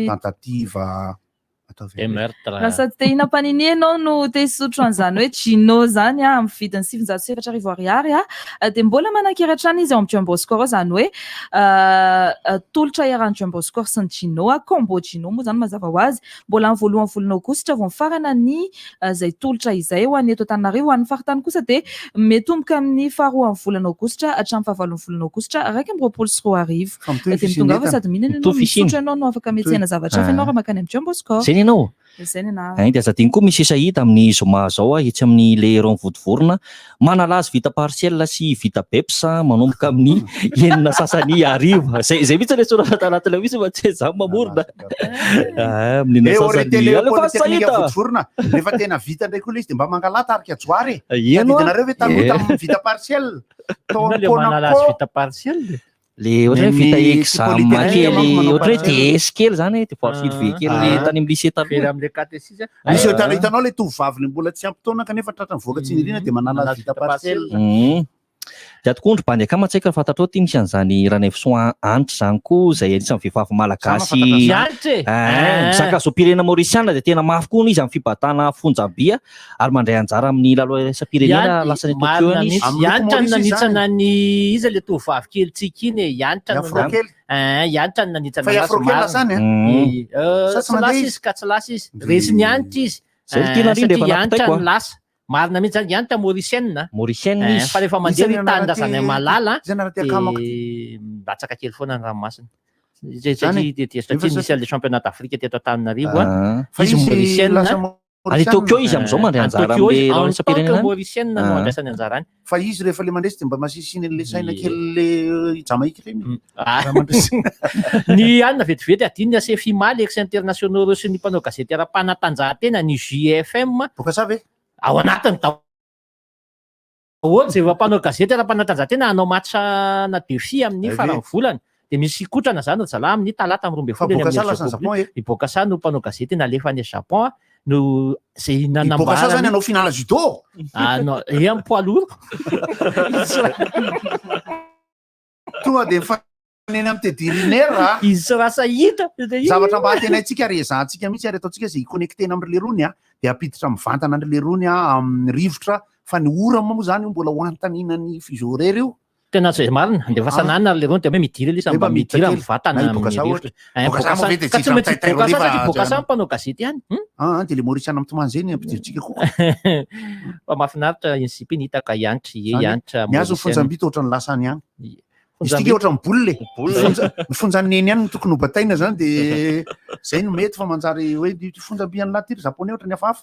tentative raha sady te hinam-panini ianao no te hisotro an'izany hoe Gino zany amin'ny vidiny 707 ariary de mbola manan-keratra any izy ao amin'ny John Bosco zany hoe tolotra iarahan'ny John Bosco sy ny Gino combo Gino moa zany mazava ho azy mbola amin'ny voalohany volana aogositra vao mifarana ny zay tolotra izay ho an'ny eto Antananarivo ho an'ny faritany kosa de metomboka amin'ny faharoan'ny volana aogositra hatramin'ny fahavalon'ny volana aogositra 2024 de mitonga fa sady mihinana ianao misotro ianao no afaka metsena zavatra hafa ianao raha makany amin'ny John Bosco. De azadiny koa misy esahita amin'ny zoma zao etsy amin'ny le rond vodovorona manalazy vita partiel sy vita bepsa manomboka amin'ny enina sasany arivo zay mihitsy le soratra anatiny misy fa tsy zany mamorona amin'ny sasany vodovorona rehefa tena vita ndray koa le izy de mba mangala tarika joary tadidinareo ve tanota amin'ny vita partiel manalazy vita partiel le ohatra hoe vita examen kely ohatra hoe TS kely zany de forsive kely tany amin'ny lycée taloha am'le catéchisme misy hitanao le tovavy le mbola tsy ampy-taona kanefa tratrany voaka tsy nirina de manala vita partiel de atokondro bandy akamatsaika fantatrao ty misy an'izany Ranevsoa antitra zany koa zay anisan'ny vehivavy malagasy misaka zao-pirenena maorisiana de tena mafy koa izy amin'ny fibatana fonjam-bia ary mandray anjara amin'ny laloesa-pirenena lasany Tokyo any izy yanitra ny nanitsana ny izy le tovavy kely tsika iny yanitra ny nanitsana tsy lasa izy ka tsy lasa izy resy ny anitra izy satria yanitra ny lasa marina mihitsy zany yanitra Mauricienne izy fa rehefa mandeha ny tandrazany malala mbatsaka kely foana ny ranomasina nisy le championnat d'Afrique teto Antananarivo izy Mauricienne ary Tokyo izy am'izao mandray anjara amin'ny laloesa-pirenena Mauricienne no andraisany anjara any fa izy rehefa le mandresy de mba masisiny le saina kely le Jamaïque reny ny anina vetivety adiny ny ACFIMA les internationaux sy ny mpanao gazety ara-panatanjahantena ny JFM boka sa ve ao anatiny daholo zay mpanao gazety ara-panatanjahantena anao matcha-na défi amin'ny farany volana de misy kotrana zany zala amin'ny talata amin'ny 12 iboaka sa no mpanao gazety nalefa any Japon no zay nanambara iboaka sa zany anao finala judo non amin'ny poids lourd tonga de neny amin'ny tédirinaire izy tsy rasa hita zavatra mba tena itsika rezahantsika mihitsy ary ataontsika zay connectena am'le rony de apiditra mivantana andrele rony amin'ny rivotra fa ny ora moa zany mbola hoantaninany fuseau horaire io tena zay marina de fasanana le rony de hoe midira le mba midira mivantana bokasa mpanao gazety ihany de le Mauriciana am'tomany zay ny ampidirintsika koa fa mahafinaritra insipy ny hitaka yanitra yanitra miazo fonjam-bita ohatrany lasany ihany izy tika ohatra mibolile mifonjany eny ihany no tokony ho bataina zany de zay no mety fa manjary hoe fonjam-biany latyry japonais ohatra ny hafahafa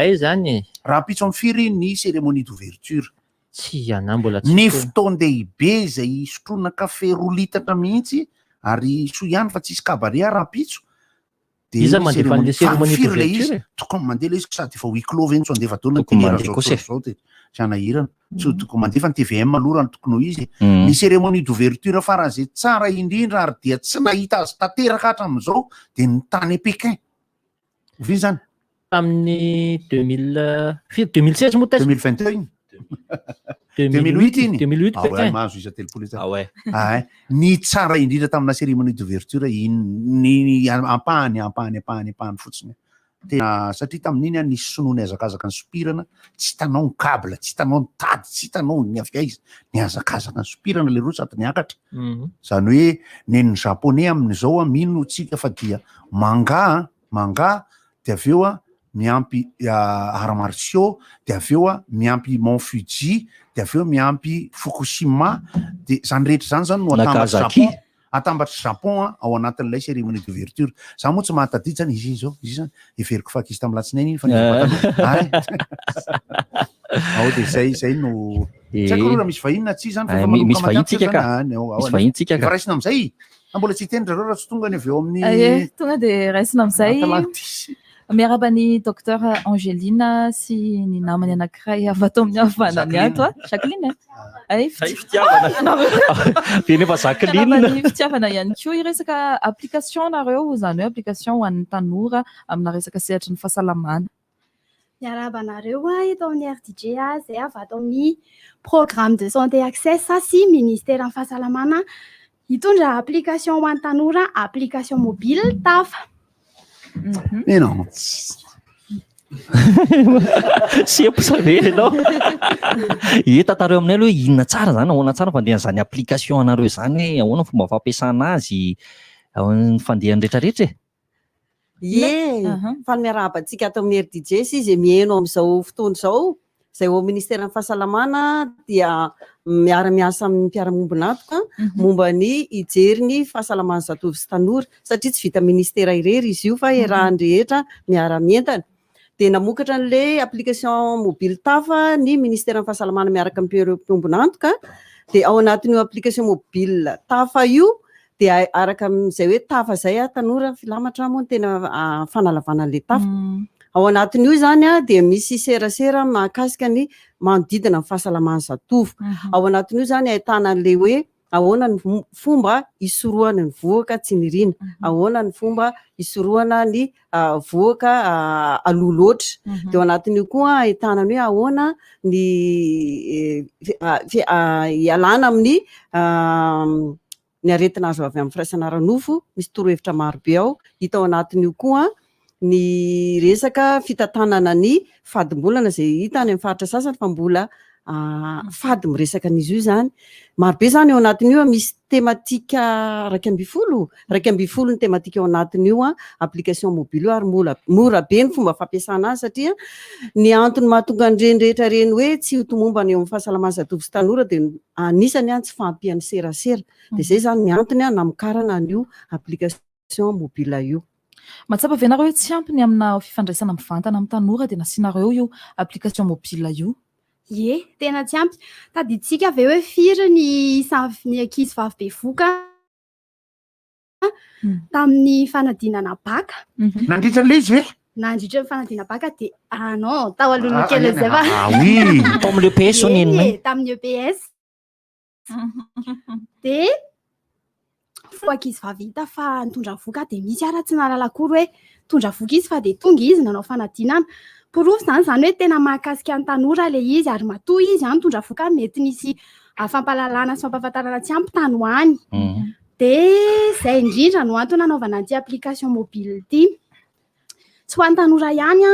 ay zany raha pitso amin'ny firy ny cérémonie d'ouverture tsy ana mbola ny fotoan-dehibe zay sotroina kafe roa litatra mihitsy ary so ihany fa tsisy kabarea raha pitso de iza mandefa an'le cérémonie firy le d'ouverture izy tokony mandeha le izy sady efa huis-clos ve no so andefa daholo nytezao de sy anahirana tsy tokony mandefa ny TVM aloha no tokony ho izy ny cérémonie d'ouverture faran'izay tsara indrindra ary dia tsy nahita azy tanteraka hatramin'izao de ny tany Pékin vy zany tamin'ny 2016 moa 2021 2008 iny 2008 Pékin mahazo isa telopolo ny tsara indrindra tamina cérémonie d'ouverture ny ampahany fotsiny tena satria tamin'iny nisy sonoa ny azakazaka ny sopirana tsy hitanao ny kabla tsy hitanao ny tady tsy hitanao ny aviaiza ny azakazaka ny sopirana le roa sady niakatra zany hoe neny japonais amin'izao mino tsika fa dia manga de avy eo miampy arts martiaux de avy eo miampy Mont Fuji de avy eo miampy Fukushima de zany rehetra zany no atambatra Japon ao anatin'ilay cérémonie d'ouverture za moa tsy mahatadidy zany izy zao izy zany everiko faky izy tamin'ny latsinainy iny fa ao de zay no tsy haiko raha misy vahiny na tsy zany misy vahintsika ka misy vahintsika ka raisina am'izay mbola tsy hitendra reo raha tsy tonga ny avy eo amin'ny tonga de raisina am'izay miaraba ny docteur Angelina sy ny namany anankiray avy ato amin'ny havanany ato Jacqueline fitiavana nefa Jacqueline ny fitiavana ihany koa iresaka application nareo zany hoe application ho an'ny tanora amina resaka sehatra ny fahasalamana miaraba anareo eto amin'ny RDJ zay avy ato amin'ny programme de santé access sy ministère ny fahasalamana hitondra application ho an'ny tanora application mobile TAFA mais non sy ampisavery anao tatareo aminay aloha inona tsara zany ahoana tsara fandehan zany application anareo zany hoe ahoana fomba fampiasana azy ny fandehany rehetrarehetra fa miarabantsika ato amin'ny RDJ sy izy mihaino amin'izao fotoana izao zay ao ministère ny fahasalamana dia miara-miasa amin'ny mpiara-mombonatoka momba ny hijery ny fahasalamana zatovy sy tanora satria tsy vita ministera irery izy io fa rahan'ny rehetra miara-mientana de namokatra an'le application mobile TAFA ny ministère ny fahasalamana miaraka amin'ny mpiara-mombonatoka de ao anatin'io application mobile TAFA io de araka amin'izay hoe TAFA zay tanora filamatra moa tena fanalavana an'le TAFA ao anatin'io zany de misy serasera mahakasika ny manodidina ny fahasalamana zatovo ao anatin'io zany ahitana an'le hoe ahoana ny fomba isorohana ny voaka tsy nirina ahoana ny fomba isorohana ny voaka aloloatra de ao anatin'io koa ahitana ny hoe ahoana ny ialana amin'ny ny aretina azo avy amin'ny firaisana ranofo misy torohevitra maro be ao hita ao anatin'io koa ny resaka fitantanana ny fadimbolana zay hita any amin'ny faritra sasany fa mbola fady miresaka an'izy io zany marobe zany ao anatin'io misy tematika raiky amby folo ny tematika ao anatin'io application mobile ary mora be ny fomba fampiasana azy satria ny antony mahatonga an'ireny rehetra reny hoe tsy hotomomba ny eo amin'ny fahasalamana zatovy sy tanora de anisany tsy fampian'ny serasera de zay zany ny antony namokarana an'io application mobile io matsapa venareo hoe tsy ampy ny amina fifandraisana mivantana amin'ny tanora de nasianareo io application mobile io tena tsy ampy taditsika ave hoe firy ny ankizy vavy bevoka tamin'ny fanadinana baka nandritra le izy ve nandritra ny fanadina baka de non tao aloha kely zay fa tamin'ny EPS tamin'ny EPS de fo ankizy vavy hita fa nitondra voka de misy ara tsy nalalakory hoe tondra voka izy fa de tonga izy nanao fanadinana porofo zany hoe tena mahakasika ny tanora le izy ary matoa izy tondra voka mety nisy fampalalana sy fampahafantarana tsy ampy tany hoany de zay indrindra no antony nanaovana an'ity application mobile ity tsy ho an'ny tanora ihany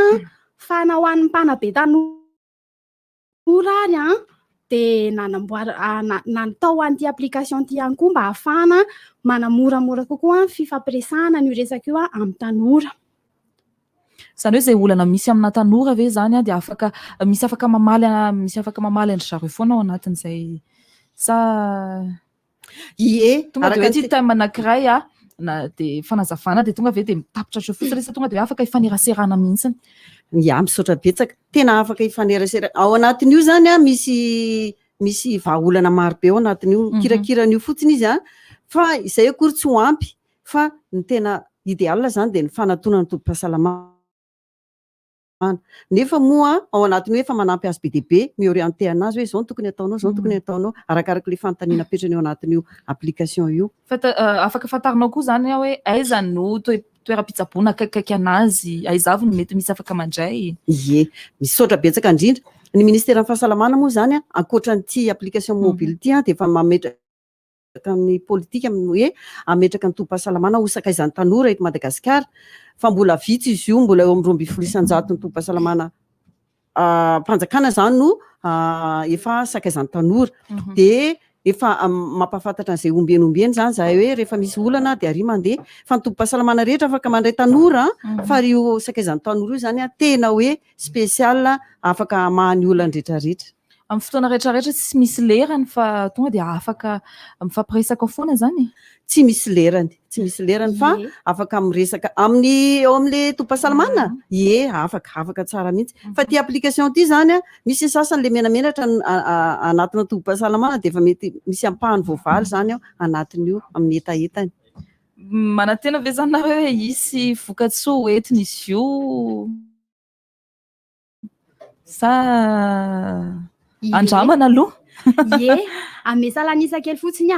fa na ho an'ny mpanabe tanora ary de natao an'ity application ty ihany koa mba ahafahana manamoramora kokoa fifampiresahana ny resaka io amin'ny tanora zany hoe zay olana misy amina tanora ve zany de misy afaka mamaly andry zareo foana ao anatin'izay sa ie tonga de hoe ty time anankiray na de fanazavana de tonga ave de mitapitra treo fotsiny sa tonga de afaka ifaneraserana mihitsiny. Ya misaotra betsaka tena afaka ifaneraserana ao anatin'io zany misy vahaolana maro be ao anatin'io kirakiran'io fotsiny izy fa izay akory tsy ho ampy fa ny tena idéal zany de ny fanantonana ny tobim-pahasalamana nefa moa ao anatin'io efa manampy azy be dia be miorienté anazy hoe zao no tokony ataonao zao no tokony ataonao arakaraka le fanontaniana petrany ao anatin'io application io afaka fantarinao koa zany hoe aiza no toeram-pitsaboana akaikaiky anazy aizavy no mety misy afaka mandray ie misaotra betsaka indrindra ny ministère fahasalamana moa zany ankoatran'ity application mobile ty de efa mametraka amin'ny politika hoe ametraka ny tobim-pahasalamana ho sakaizan'ny tanora eto Madagasikara fa mbola vitsy izy io mbola eo amin'ny 12,000 ny tobim-pahasalamana mpanjakana zany no efa sakaizan'ny tanora de efa mampafantatra an'izay ombenombeny zany zahay hoe rehefa misy olana de ary mandeha fa ny tobim-pahasalamana rehetra afaka mandray tanora fa io sakaizan'ny tanora io zany tena hoe spécial afaka mahany olana rehetrarehetra amin'ny fotoana rehetrarehetra tsy misy lerany fa tonga de afaka mifampiresaka foana zany tsy misy lerany fa afaka miresaka amin'ny ao amin'le tobim-pahasalamana afaka tsara mihitsy fa ty application ty zany misy sasany le menamenatra anatina tobim-pahasalamana de efa mety misy ampahany voavaly zany ao anatin'io amin'ny etaetany manantena ve zany nareo hoe isy vokatsoa entiny izy io sa andramana aloha ame salanisa kely fotsiny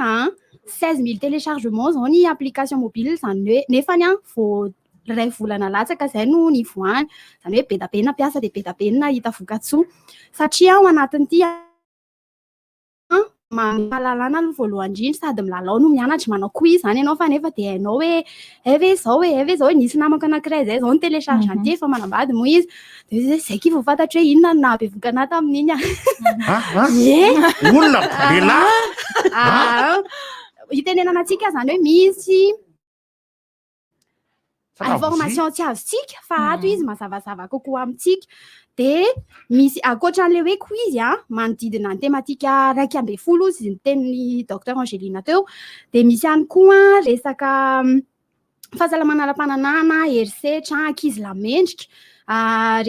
16,000 téléchargements zao ny application mobile zany hoe nefany vao ray volana latsaka zay no nivoany zany hoe be da be nampiasa de be da be nahita vokatsoa satria ao anatin'ity mahalalana aloha voalohany indrindra sady milalao no mianatra manao quiz zany ianao fa nefa de hainao hoe eve zao nisy namako anankiray zay zao ny télécharge an'ity efa manambady moa izy de zay ky vao fantatra hoe inona nabe vokana tamin'iny olona lehilahy itenenana antsika zany hoe misy information tsy azontsika fa ato izy mazavazava kokoa amintsika de misy akoatran'le hoe quiz manodidina ny tematika 1.2 izy ny tenin'ny docteur Angelina teo de misy ihany koa resaka fahasalamana ara-pananana herisetra ankizy lamendrika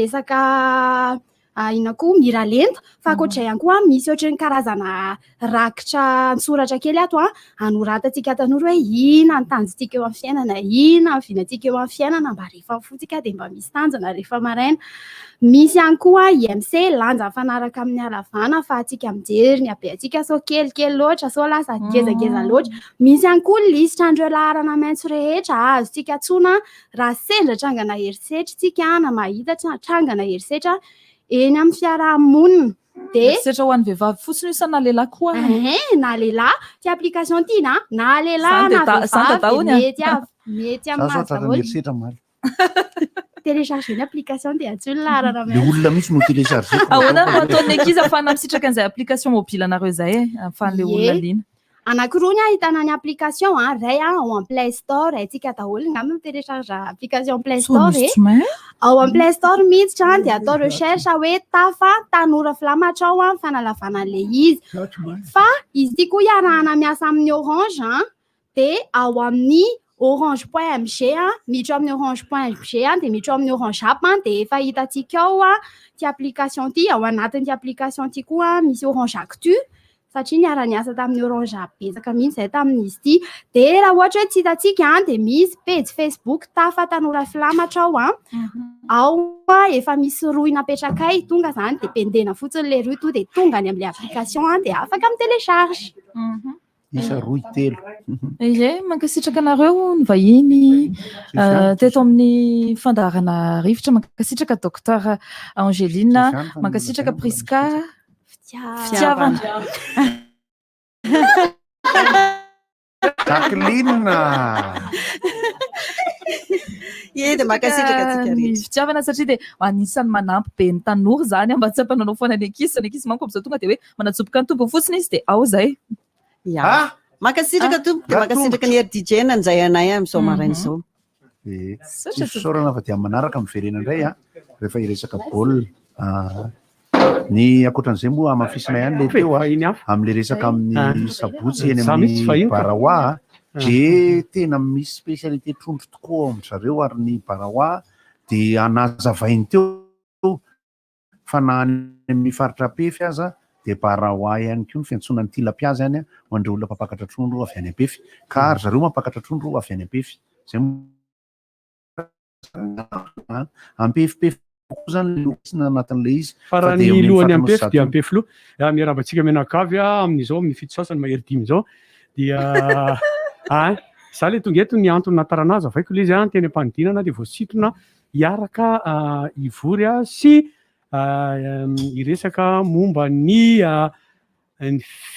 resaka ina koa miralenta fa akoatra ihany koa misy ohatrany karazana rakitra soratra kely ato anoratantsika tanora hoe ina ny tanjontsika eo amin'ny fiainana ina ny vinantsika eo amin'ny fiainana mba rehefa fotsika de mba misy tanjona rehefa maraina misy ihany koa IMC lanja mifanaraka amin'ny halavana fa atsika mijery ny abe atsika so kelikely loatra so lasa gezageza loatra misy ihany koa lisitra andreo laharana maitso rehetra azontsika tsona raha sendra trangana herisetra tsika na mahita trangana herisetra eny amin'ny fiarahamonina de setra ho an'ny vehivavy fotsiny io sa na lehilahy koa na lehilahy ty application ty na lehilahy na vehivavy mety amin'ny télécharger une application de atsolona le olona misy no télécharger ahoana no ataon'ny ankizy afahana misitraka an'izay application mobile anareo zay afahan'le olona liana anankiroa ny ahitana ny application ray ao amin'ny Play Store aitsika daholo ngamba télécharge application Play Store ao amin'ny Play Store mihitsy de atao recherche hoe tafa tanora filamatra ao fanalavana an'le izy fa izy ty koa iarahana miasa amin'ny Orange de ao amin'ny orange.mg miditra amin'ny orange.mg de miditra amin'ny Orange App de efa hitatsika ao ty application ty ao anatin'ty application ty koa misy Orange Actu satria niara-niasa tamin'ny Orange betsaka mihitsy zay tamin'izy ty de raha ohatra hoe tsy hitatsika de misy page Facebook tafa tanora filamatra ao efa misy roy napetrakay tonga zany de pendena fotsiny le roy to de tonga any amin'le application de afaka amin'ny télécharge isa roy telo mankasitraka anareo ny vahiny teto amin'ny fandaharana rivotra mankasitraka docteur Angelina mankasitraka Priska fitiavana Jacqueline de mankasitraka atsika rehetra fitiavana satria de anisan'ny manampy be ny tanora zany mba tsy ampananao foana ny ankizy manko am'izao tonga de hoe manatsoboka ny tombo fotsiny izy de ao zay mankasitraka tompo de mankasitraka ny RDJ nanjay anay amin'izao maraina izao fisaorana fa dia manaraka miverena indray rehefa iresaka baolina ny akoatran'izay moa amafisina ihany le teo am'le resaka amin'ny sabotsy eny amin'ny baraoa de tena misy spécialité trondro tokoa amindry zareo ary ny baraoa de anazavainy teo fa na amin'ny faritra pefy aza de baraoa ihany koa ny fiantsonany tilapiaza ihany ho andreo olona mpampakatra trondro avy any ampefy ka ary zareo mampakatra trondro avy any ampefy zay ampefipefy zany lokisina anatin'le izy fa raha ny lohany ampefy dia ampefy loha miarabantsika menakavy amin'izao amin'ny fito sasany mahery dimy zao dia za le tonga eto ny antony nataranazy avaiko le izy teny ampanidinana de voasitona hiaraka ivory sy iresaka momba ny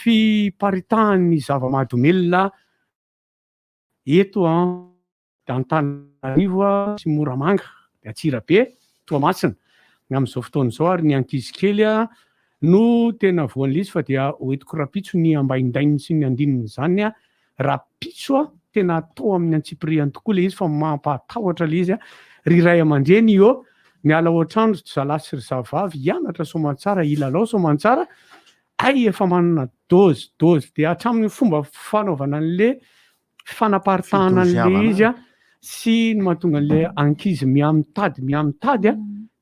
fiparitahan'ny zava-mahadomelona eto Antananarivo sy Moramanga de Atsirabe Toamasina amin'izao fotoana izao ary ny ankizy kely no tena voan'le izy fa dia hoentiko rapitso ny ambaindainy sy ny andininy zany rapitso tena atao amin'ny antsipiriany tokoa le izy fa mampatahotra le izy ry ray aman-dreny io miala ohatrandro zalasy sy ry zavavy hianatra soamantsara ilalao soamantsara efa manana dozy de hatramin'ny fomba fanaovana an'le fanaparitahana an'le izy sy ny mahatonga an'le ankizy miamitady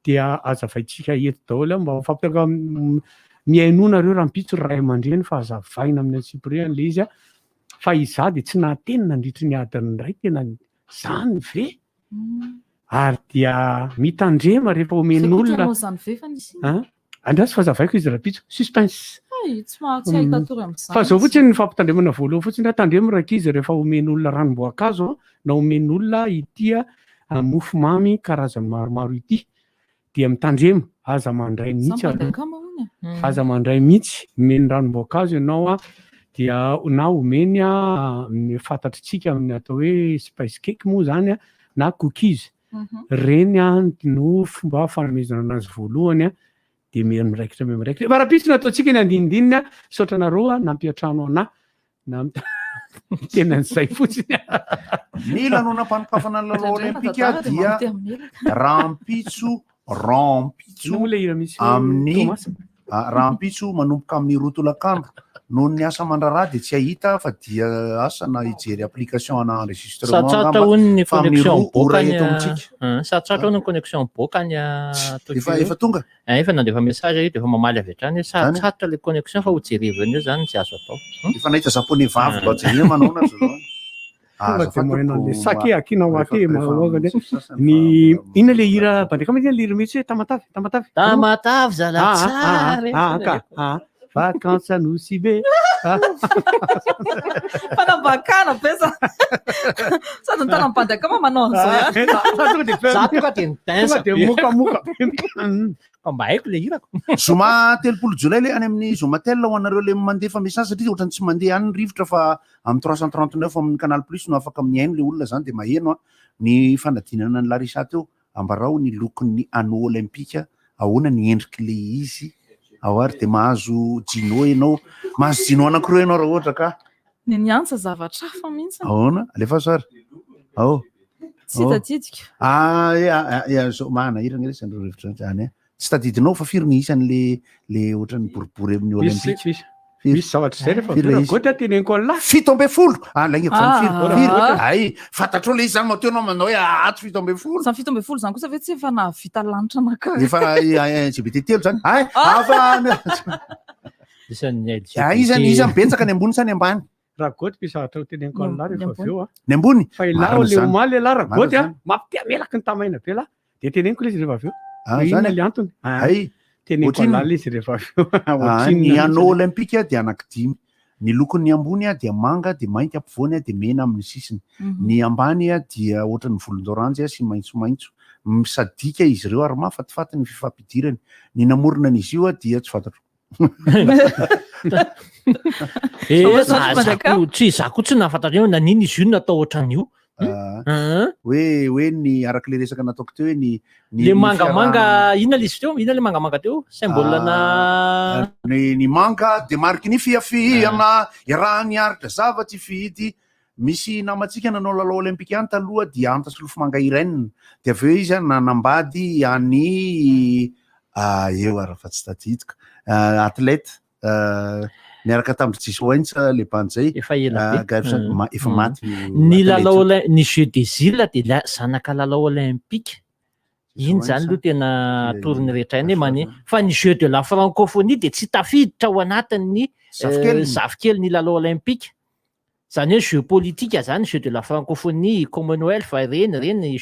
dia azavaitsika eto daholo mba fampitaka miainonareo rampitso ray aman-dreny fa azavaina amin'ny antsipiriany le izy fa iza de tsy nahateny nandritry ny adiny ray tena zany ve ary dia mitandrema rehefa omen'olona andrasy fa zavaiko izy rapitso suspense fa zao fotsiny ny fampitandremana voalohany fotsiny tandremo raiky izy rehefa omen'olona ranomboankazo na omen'olona itya mofo mamy karazany maromaro ity dia mitandremo aza mandray mihitsy omeny ranomboankazo ianao dia na omeny fantatritsika amin'ny atao hoe spice cake moa zany na cookies reny no fomba fanomezana anazy voalohany de miraikitra varapitsy nataotsika ny andinindininy saotra nareo nampiatrano ana tena n'izay fotsiny ny lanonam-panokafana ny lalao olimpika dia rampitso amin'ny rampitso manomboka amin'ny rotolakandro noho ny asa mandraraha de tsy ahita fa dia asana hijery application ana enregistrement sarotsatra ny connexion boka ny efa tonga efa nandefa message de efa mamaly avy hatrany sarotsatra le connexion fa hojerevany io zany tsy azo atao efa nahita japonais vavy loajeria manao le saké akina wake maogane ny ina le hira bandeka mety le hira mihitsy tamatavy zalatsara vacances à nous si be fanambakana pesa sady ny tanam-pandaka manao mba haiko le hirako zoma 3 jolay le any amin'ny zomatel ho anareo le mandefa message satria ohatrany tsy mandeha any ny rivotra fa amin'ny 339 amin'ny canal plus no afaka miaino le olona zany de maheno ny fanadinana ny Larissa teo ambarao ny lokon'ny anneau olympique ahoana ny endriky le izy ao ary de mahazo jino ianao mahazo jino anankiroa ianao raha ohatra ka niantsa zavatra hafa mihitsy ahoana alefa sara tsy tadidika zao mahana hirana resandreo rivotra any tsy tadidinao fa firy ny isan'le ohatrany boribory amin'ny olympique misy zavatra zay rehefa gotra teneniko alla 17 ay fantatrao le izy zany mateonao manao hoe ato 17 zany 17 zany kosa ve tsy efa navita lanitra anakay efa LGBT telo zany izany betsaka ny ambony sa ny ambany raha gotra pisahatra teneniko alla rehefa aveo ny ambony fa ilao le omaly le la raha gotra mampitia melaky ny tamaina be la de teneniko le izy rehefa aveo ina le antony teneniko alla le izy rehefa aveo ny anneau olympique dia anankidimy ny lokon'ny ambony dia manga de mainty ampovoany de mena amin'ny sisiny ny ambany dia ohatrany volondoranjy sy maitsomaitso misadika izy ireo ary mahafatifaty ny fifampidirany ny namorona an'izy io dia tsy fantatro tsy zako tsy nafantatr naniny izy io natao ohatran'io hoe ny arak'le resaka nataoko teo hoe le mangamanga ina le izy teo ina le mangamanga teo symbolena ny manga de mariky ny fiafiana raha niaritra zavatsy fidy misy namatsika nanao lalao olympique any taloha dia anta sy lofo manga irenina de aveo izy nanambady any eo ara fa tsy tadidika atleta niaraka tamin'ny tsisy oaintsa le mpanjay efa maty ny lalao ny jeu des îles dia zanaka lalao olympique iny zany aloha tena toriny rehetra iny mane fa ny jeu de la francophonie dia tsy tafiditra ao anatin'ny zafikely ny lalao olympique zany hoe jeu politika zany jeu de la francophonie commonwealth reny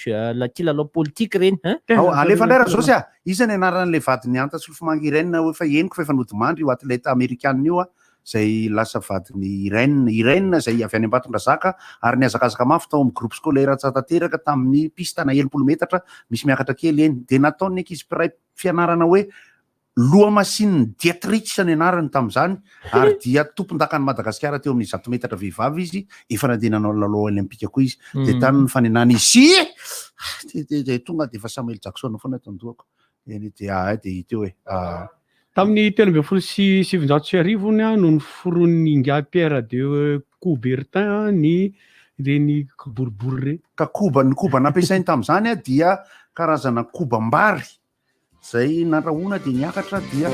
ty lalao politique reny alefa ndray raha zao sy iza ny anaran'le vadiny Antasolofomangy Irène hoe fa henoko fa efa nodimandry io atleta amerikanina io zay lasa vadiny Irène zay avy any Ambatondrazaka ary niazakazaka mafy tao amin'ny groupe scolaire tsatateraka tamin'ny pistana 70 metatra misy miakatra kely eny dia nataony ankizy mpiray fianarana hoe lohamasiny Dietrich ny anarany tamin'izany ary dia tompon-dakany Madagasikara teo amin'ny 100 metatra vehivavy izy efa nandehananao lalao olimpika koa izy dia tany ny fanenany izy tonga dia efa Samuel Jackson foana tandohako dia hita hoe tamin'ny 1970 no niforon'ny Pierre de Coubertin ny reny boribory ny koba nampiasainy tamin'izany dia karazana kobam-bary zay nandrahoana dia niakatra dia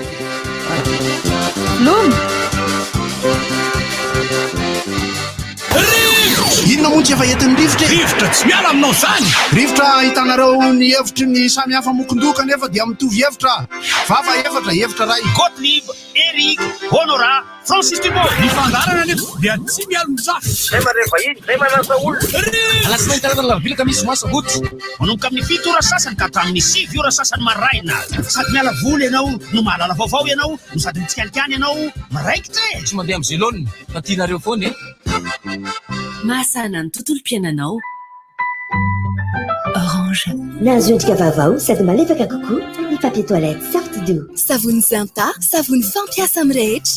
inona moa tsy efa entin'ny rivotra tsy miala aminao zany rivotra hitanareo ny hevitry ny samy hafa mokondoka nefa dia mitovy hevitra vafa hevitra ray Gottlieb, Eric, Honora, Francis Thibault mifandarana nefa dia tsy miala mizaha zay mare vahiny zay manasa olona alasinainy karazana lavilaka misy masaboty manomboka amin'ny 7 ora sasany ka hatramin'ny 6 ora sasany maraina sady miala voly ianao no mahalala vaovao ianao no sady mitsikalikany ianao maraikitra tsy mandeha amin'ny zélone fa tianareo foana mahasana ny tontolo-piainanao Orange nahazo endrika vaovao sady malefaka kokoa ny papier toilette sorte doux savony Zanta savony fampiasa amin'ny rehetra